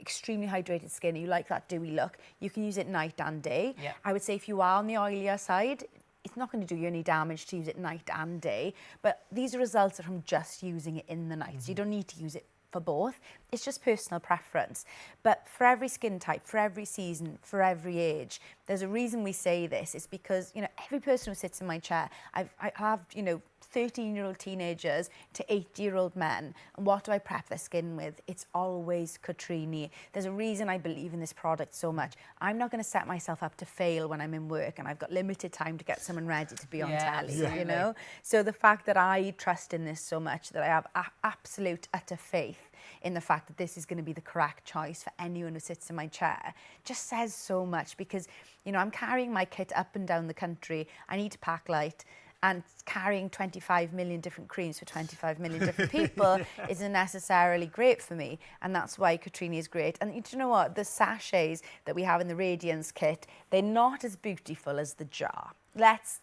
extremely hydrated skin, you like that dewy look, you can use it night and day. Yeah. I would say if you are on the oilier side, it's not going to do you any damage to use it night and day, but these are results from just using it in the night. So you don't need to use it for both. It's just personal preference. But for every skin type, for every season, for every age, there's a reason we say this. It's because, you know, every person who sits in my chair, I have, you know, 13-year-old teenagers to 80-year-old men. And what do I prep their skin with? It's always Cotrini. There's a reason I believe in this product so much. I'm not going to set myself up to fail when I'm in work and I've got limited time to get someone ready to be on telly, you know? So the fact that I trust in this so much, that I have absolute utter faith in the fact that this is going to be the correct choice for anyone who sits in my chair, just says so much, because, you know, I'm carrying my kit up and down the country. I need to pack light. And carrying 25 million different creams for 25 million different people isn't necessarily great for me. And that's why Cotrini is great. And you know what? The sachets that we have in the Radiance kit, they're not as beautiful as the jar.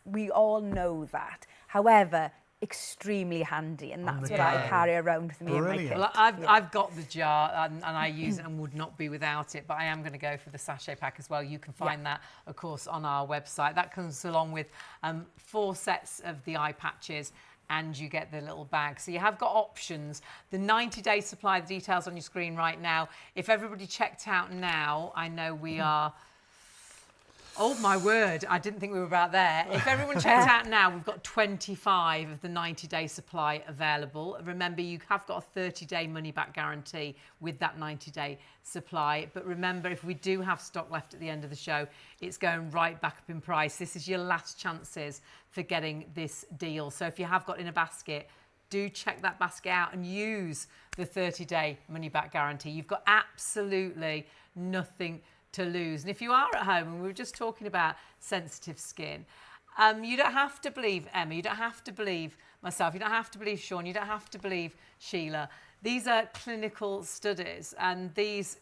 We all know that. However, extremely handy, and that's what I carry around with me in my kit. Well, I've got the jar and I use it and would not be without it, but I am going to go for the sachet pack as well. You can find that, of course, on our website. That comes along with 4 sets of the eye patches, and you get the little bag. So you have got options. The 90-day supply, the details on your screen right now. If everybody checked out now, I know we are... Oh, my word, I didn't think we were about there. If everyone checks out now, we've got 25 of the 90-day supply available. Remember, you have got a 30-day money-back guarantee with that 90-day supply. But remember, if we do have stock left at the end of the show, it's going right back up in price. This is your last chances for getting this deal. So if you have got in a basket, do check that basket out and use the 30-day money-back guarantee. You've got absolutely nothing to lose. And if you are at home, and we were just talking about sensitive skin, you don't have to believe Emma, you don't have to believe myself, you don't have to believe Sean, you don't have to believe Sheila. These are clinical studies, and these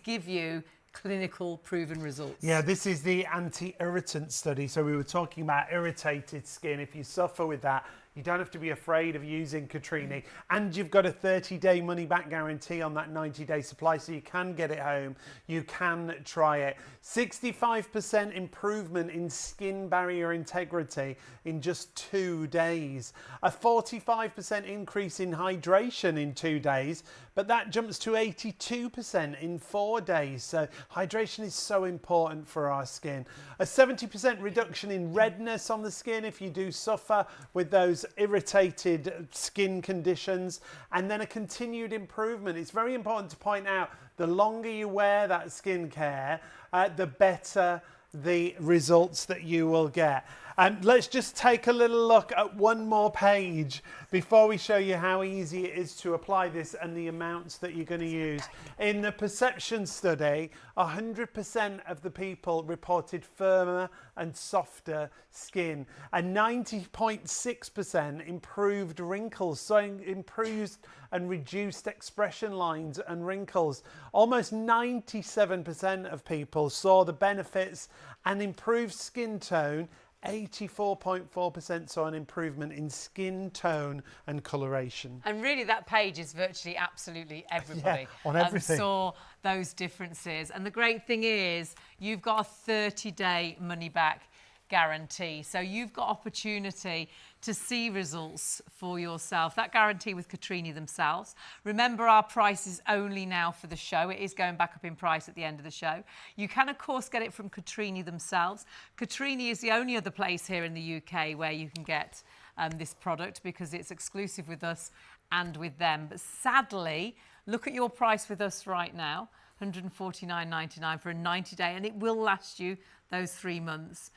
give you clinical proven results. Yeah, this is the anti-irritant study. So we were talking about irritated skin. If you suffer with that, you don't have to be afraid of using Cotrini. And you've got a 30-day money-back guarantee on that 90-day supply, so you can get it home. You can try it. 65% improvement in skin barrier integrity in just 2 days. A 45% increase in hydration in 2 days, but that jumps to 82% in 4 days. So hydration is so important for our skin. A 70% reduction in redness on the skin if you do suffer with those irritated skin conditions, and then a continued improvement. It's very important to point out, the longer you wear that skincare, the better the results that you will get. Let's just take a little look at one more page before we show you how easy it is to apply this and the amounts that you're going to use. In the perception study, 100% of the people reported firmer and softer skin, and 90.6% improved wrinkles, so improved and reduced expression lines and wrinkles. Almost 97% of people saw the benefits and improved skin tone. 84.4% saw an improvement in skin tone and coloration. And really that page is virtually absolutely everybody. Yeah, on everything. Saw those differences. And the great thing is you've got a 30-day money-back guarantee. So you've got opportunity to see results for yourself. That guarantee with Cotrini themselves. Remember, our price is only now for the show. It is going back up in price at the end of the show. You can, of course, get it from Cotrini themselves. Cotrini is the only other place here in the UK where you can get this product because it's exclusive with us and with them. But sadly, look at your price with us right now, £149.99 for a 90-day, and it will last you those 3 months.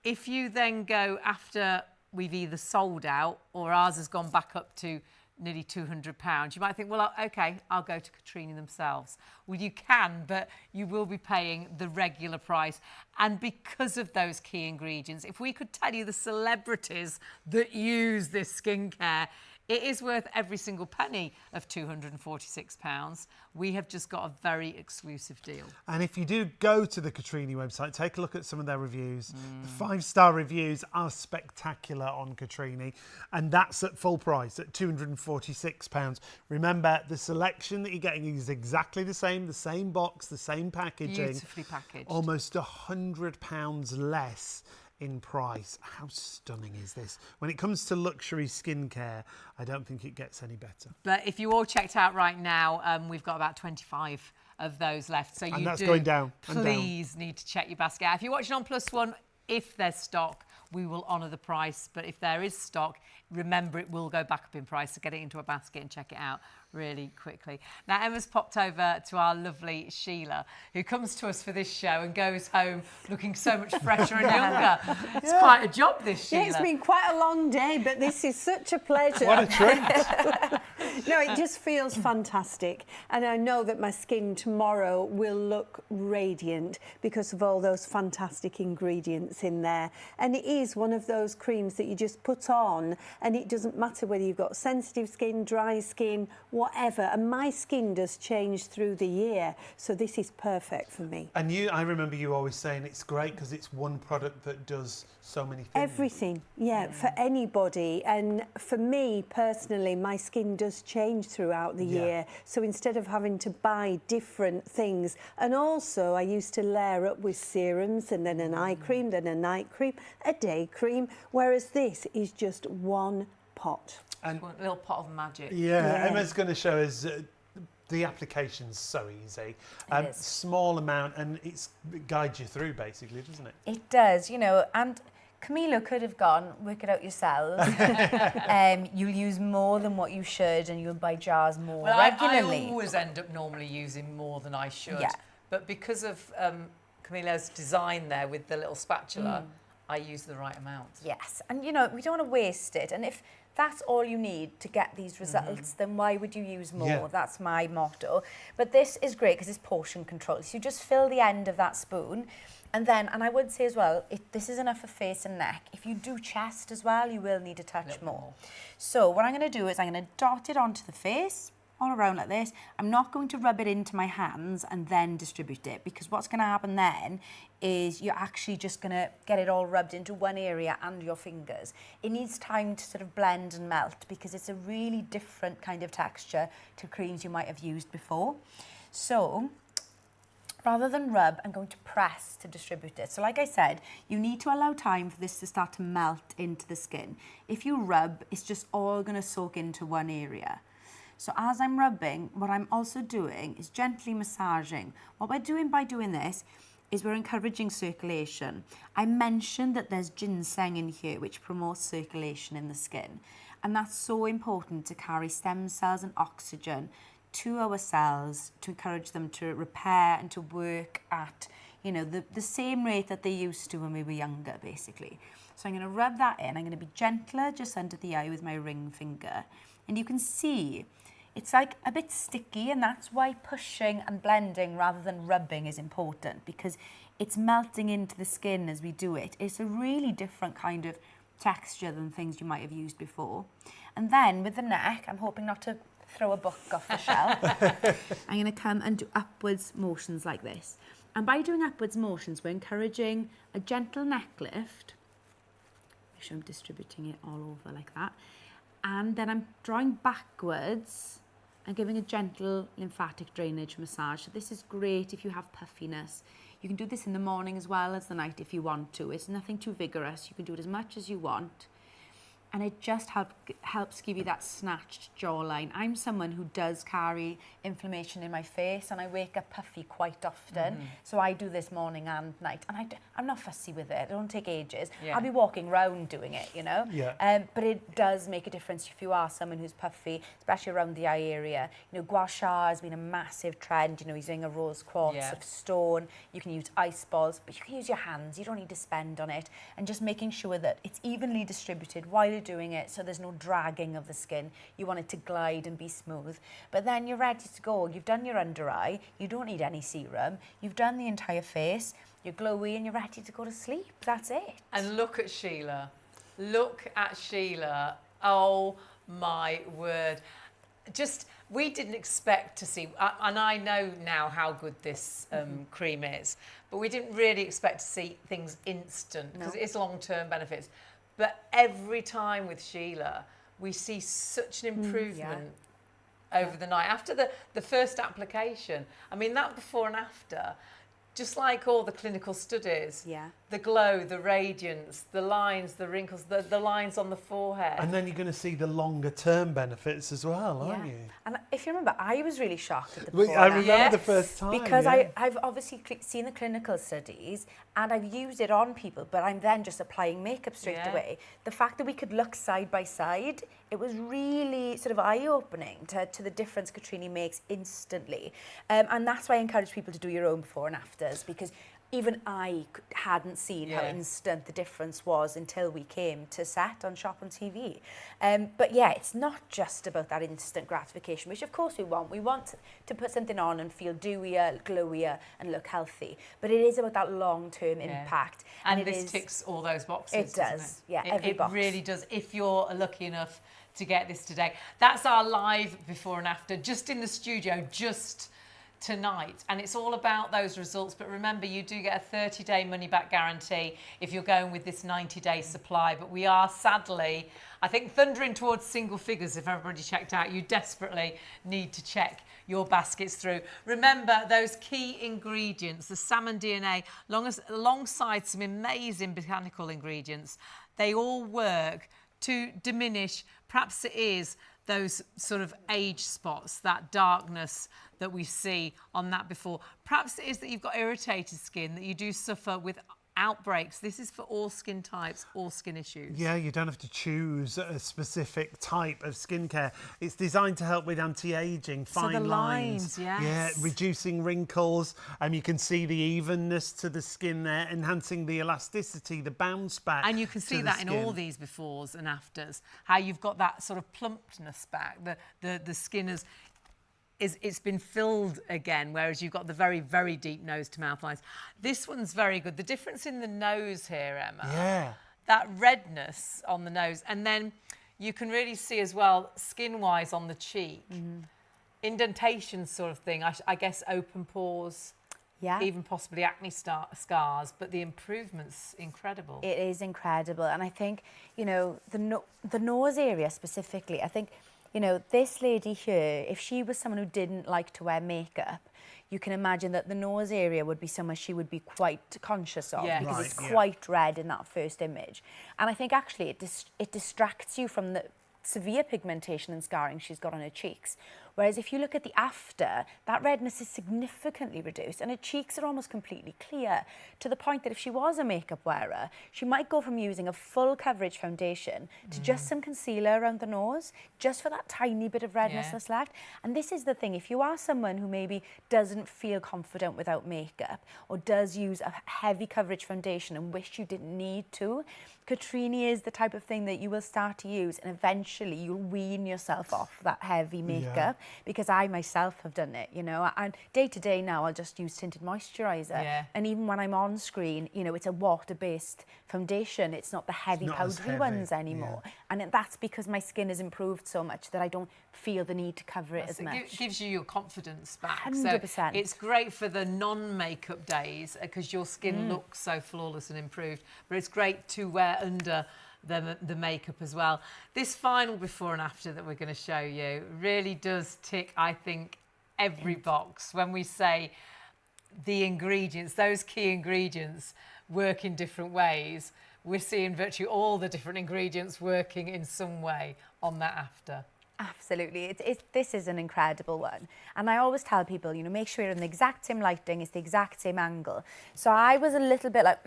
If you then go after we've either sold out or ours has gone back up to nearly £200, you might think, well, okay, I'll go to Cotrini themselves. Well, you can, but you will be paying the regular price. And because of those key ingredients, if we could tell you the celebrities that use this skincare, it is worth every single penny of £246. We have just got a very exclusive deal. And if you do go to the Cotrini website, take a look at some of their reviews. The 5-star reviews are spectacular on Cotrini, and that's at full price at £246. Remember, the selection that you're getting is exactly the same box, the same packaging. Beautifully packaged. Almost £100 less in price. How stunning is this? When it comes to luxury skincare, I don't think it gets any better. But if you all checked out right now, we've got about 25 of those left. So And that's going down and down. Please need to check your basket out. If you're watching on Plus One, if there's stock, we will honour the price. But if there is stock, remember it will go back up in price. So get it into a basket and check it out really quickly. Now, Emma's popped over to our lovely Sheila, who comes to us for this show and goes home looking so much fresher and younger. It's quite a job, this, Sheila. Yeah, it's been quite a long day, but this is such a pleasure. What a treat. No, it just feels fantastic. And I know that my skin tomorrow will look radiant because of all those fantastic ingredients in there. And it is one of those creams that you just put on and it doesn't matter whether you've got sensitive skin, dry skin, whatever. And my skin does change through the year. So this is perfect for me. And I remember you always saying it's great because it's one product that does so many things. Everything, yeah, for anybody. And for me personally, my skin does change throughout the year. So instead of having to buy different things, and also I used to layer up with serums and then an eye cream, then a night cream, a day cream, whereas this is just one pot. And a little pot of magic. Yeah, Emma's going to show us the application's so easy. It is. Small amount, and it guides you through, basically, doesn't it? It does, you know, and Camilo could have gone, work it out yourselves. You'll use more than what you should and you'll buy jars more regularly. I always end up normally using more than I should. Yeah. But because of Camilo's design there with the little spatula, I use the right amount. Yes, and you know, we don't want to waste it. And if that's all you need to get these results, then why would you use more? Yeah. That's my motto. But this is great because it's portion control. So you just fill the end of that spoon. And then, and I would say as well, this is enough for face and neck. If you do chest as well, you will need a touch more. So what I'm going to do is I'm going to dot it onto the face, all around like this. I'm not going to rub it into my hands and then distribute it, because what's going to happen then is you're actually just going to get it all rubbed into one area and your fingers. It needs time to sort of blend and melt because it's a really different kind of texture to creams you might have used before. So rather than rub, I'm going to press to distribute it. So like I said, you need to allow time for this to start to melt into the skin. If you rub, it's just all going to soak into one area. So as I'm rubbing, what I'm also doing is gently massaging. What we're doing by doing this is we're encouraging circulation. I mentioned that there's ginseng in here, which promotes circulation in the skin. And that's so important to carry stem cells and oxygen to our cells to encourage them to repair and to work at, you know, the same rate that they used to when we were younger, basically. So I'm going to rub that in. I'm going to be gentler just under the eye with my ring finger. And you can see it's like a bit sticky, and that's why pushing and blending rather than rubbing is important, because it's melting into the skin as we do it. It's a really different kind of texture than things you might have used before. And then with the neck, I'm hoping not to throw a book off the shelf. I'm going to come and do upwards motions like this. And by doing upwards motions, we're encouraging a gentle neck lift. Make sure I'm distributing it all over like that. And then I'm drawing backwards and giving a gentle lymphatic drainage massage. So this is great if you have puffiness. You can do this in the morning as well as the night if you want to. It's nothing too vigorous. You can do it as much as you want. And it just helps give you that snatched jawline. I'm someone who does carry inflammation in my face, and I wake up puffy quite often. So I do this morning and night, and I'm not fussy with it. It don't take ages. I'll be walking around doing it, you know. But it does make a difference if you are someone who's puffy, especially around the eye area. You know, gua sha has been a massive trend. You know, using a rose quartz of stone. You can use ice balls, but you can use your hands. You don't need to spend on it. And just making sure that it's evenly distributed while you're doing it, so there's no dragging of the skin. You want it to glide and be smooth. But then you're ready to go. You've done your under eye. You don't need any serum. You've done the entire face. You're glowy and you're ready to go to sleep. That's it. And look at Sheila. Look at Sheila. Oh my word. Just, we didn't expect to see, and I know now how good this cream is, but we didn't really expect to see things instant, because it is long-term benefits. But every time with Sheila, we see such an improvement over the night. After the first application, I mean, that before and after, just like all the clinical studies, the glow, the radiance, the lines, the wrinkles, the lines on the forehead. And then you're going to see the longer term benefits as well, aren't you? And if you remember, I was really shocked at the before. I remember the first time. Because I've obviously seen the clinical studies and I've used it on people, but I'm then just applying makeup straight away. The fact that we could look side by side, it was really sort of eye-opening to the difference Cotrini makes instantly. And that's why I encourage people to do your own before and afters, because even I hadn't seen how instant the difference was until we came to set on Shop on TV. But yeah, it's not just about that instant gratification, which of course we want. We want to put something on and feel dewier, glowier and look healthy. But it is about that long-term impact. And this ticks all those boxes, It does, every box. It really does, if you're lucky enough to get this today. That's our live before and after, just in the studio, just tonight, and it's all about those results. But remember, you do get a 30-day money-back guarantee if you're going with this 90-day supply. But we are sadly, I think, thundering towards single figures. If everybody checked out, you desperately need to check your baskets through. Remember those key ingredients, the salmon DNA, alongside some amazing botanical ingredients. They all work to diminish, perhaps it is those sort of age spots, that darkness that we see on that before. Perhaps it is that you've got irritated skin, that you do suffer with outbreaks. This is for all skin types, all skin issues. Yeah, you don't have to choose a specific type of skincare. It's designed to help with anti-aging, fine the lines. yes. Yeah, reducing wrinkles. You can see the evenness to the skin there, enhancing the elasticity, the bounce back. And you can see that in all these befores and afters, how you've got that sort of plumpness back. The skin it's been filled again, whereas you've got the very, very deep nose to mouth lines. This one's very good. The difference in the nose here, Emma. Yeah. That redness on the nose. And then you can really see as well, skin-wise on the cheek, indentation sort of thing. I guess open pores. Yeah. Even possibly acne scars, but the improvement's incredible. It is incredible. And I think, you know, the nose area specifically, I think, you know, this lady here, if she was someone who didn't like to wear makeup, you can imagine that the nose area would be somewhere she would be quite conscious of, because it's quite red in that first image. And I think actually it distracts you from severe pigmentation and scarring she's got on her cheeks. Whereas if you look at the after, that redness is significantly reduced and her cheeks are almost completely clear, to the point that if she was a makeup wearer, she might go from using a full coverage foundation to just some concealer around the nose, just for that tiny bit of redness that's left. And this is the thing, if you are someone who maybe doesn't feel confident without makeup or does use a heavy coverage foundation and wish you didn't need to, Cotrini is the type of thing that you will start to use and eventually you'll wean yourself off that heavy makeup, because I myself have done it, you know, and day to day now I'll just use tinted moisturiser, and even when I'm on screen, you know, it's a water-based foundation, it's not the heavy powdery ones anymore, and that's because my skin has improved so much that I don't feel the need to cover it as much. It gives you your confidence back. 100%. So it's great for the non-makeup days because your skin looks so flawless and improved, but it's great to wear under the makeup as well. This final before and after that we're going to show you really does tick, I think, every box when we say the ingredients, those key ingredients work in different ways. We're seeing virtually all the different ingredients working in some way on that after. Absolutely, this is an incredible one, and I always tell people, you know, make sure you're in the exact same lighting, it's the exact same angle. So I was a little bit like,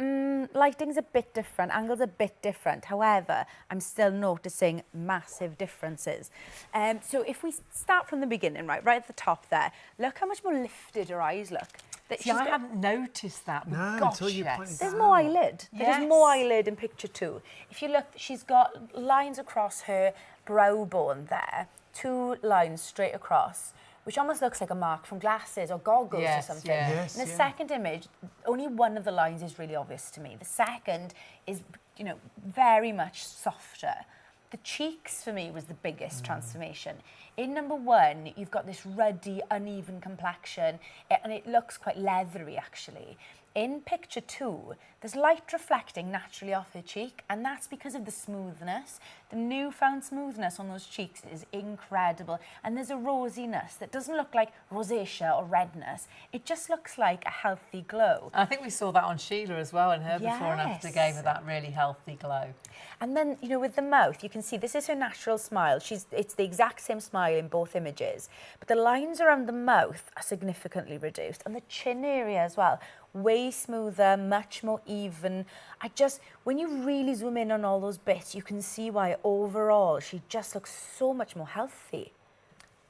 lighting's a bit different, angle's a bit different. However, I'm still noticing massive differences. So if we start from the beginning, right at the top there, look how much more lifted her eyes look. See, I hadn't noticed that. No, gosh, until you pointed There's that more out. eyelid. There's more eyelid in picture 2. If you look, she's got lines across her brow bone there, 2 lines straight across, which almost looks like a mark from glasses or goggles or something. In the second image, only one of the lines is really obvious to me. The second is, you know, very much softer. The cheeks for me was the biggest transformation. In number 1, you've got this ruddy, uneven complexion, and it looks quite leathery actually. In picture 2, there's light reflecting naturally off her cheek, and that's because of the smoothness. The newfound smoothness on those cheeks is incredible, and there's a rosiness that doesn't look like rosacea or redness. It just looks like a healthy glow. I think we saw that on Sheila as well, and her before and after gave her that really healthy glow. And then, you know, with the mouth, you can see this is her natural smile. It's the exact same smile in both images, but the lines around the mouth are significantly reduced, and the chin area as well. Way smoother, much more even. When you really zoom in on all those bits, you can see why overall she just looks so much more healthy.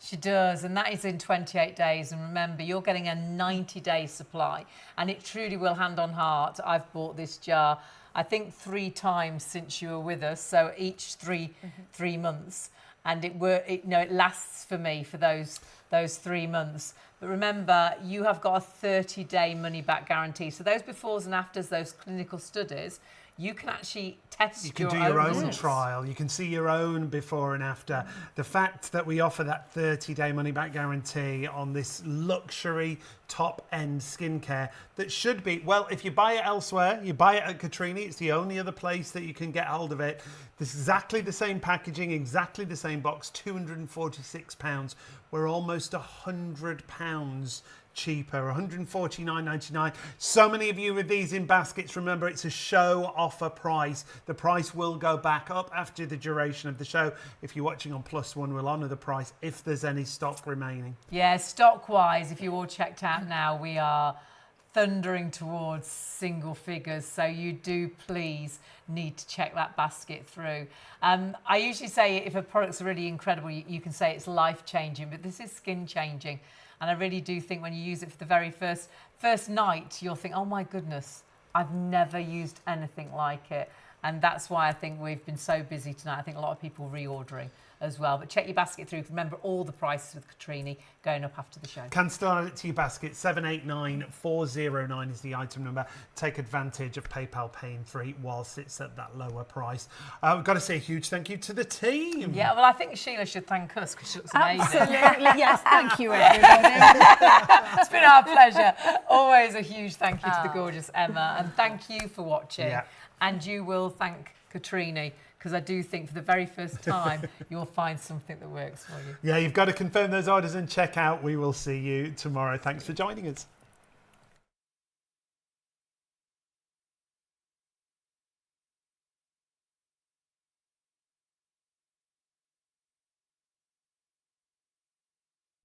She does, and that is in 28 days. And remember, you're getting a 90-day supply, and it truly will, hand on heart. I've bought this jar, I think 3 times since you were with us, so each 3 months, and it lasts for me for those 3 months. But remember, you have got a 30-day money-back guarantee. So those befores and afters, those clinical studies, you can actually test You can do your own trial. You can see your own before and after. The fact that we offer that 30-day money-back guarantee on this luxury top-end skincare that should be, well, if you buy it elsewhere, you buy it at Cotrini, it's the only other place that you can get hold of it. This is exactly the same packaging, exactly the same box, £246. We're almost £100 cheaper, £149.99. So many of you with these in baskets. Remember, it's a show offer price. The price will go back up after the duration of the show. If you're watching on +1, we'll honour the price if there's any stock remaining. Yeah, stock-wise, if you all checked out now, we are thundering towards single figures, so you do please need to check that basket through. I usually say if a product's really incredible, you can say it's life-changing, but this is skin-changing. And I really do think when you use it for the very first night, you'll think, oh my goodness, I've never used anything like it. And that's why I think we've been so busy tonight. I think a lot of people reordering as well. But check your basket through. Remember, all the prices with Cotrini going up after the show. Can start it to your basket. 789409 is the item number. Take advantage of PayPal paying free whilst it's at that lower price. We've got to say a huge thank you to the team. Yeah, well, I think Sheila should thank us because she looks amazing. Absolutely, yes. Thank you, everybody. It's been our pleasure. Always a huge thank you to the gorgeous Emma, and thank you for watching. Yeah. And you will thank Cotrini, because I do think for the very first time you'll find something that works for you. Yeah, you've got to confirm those orders and check out. We will see you tomorrow. Thanks for joining us.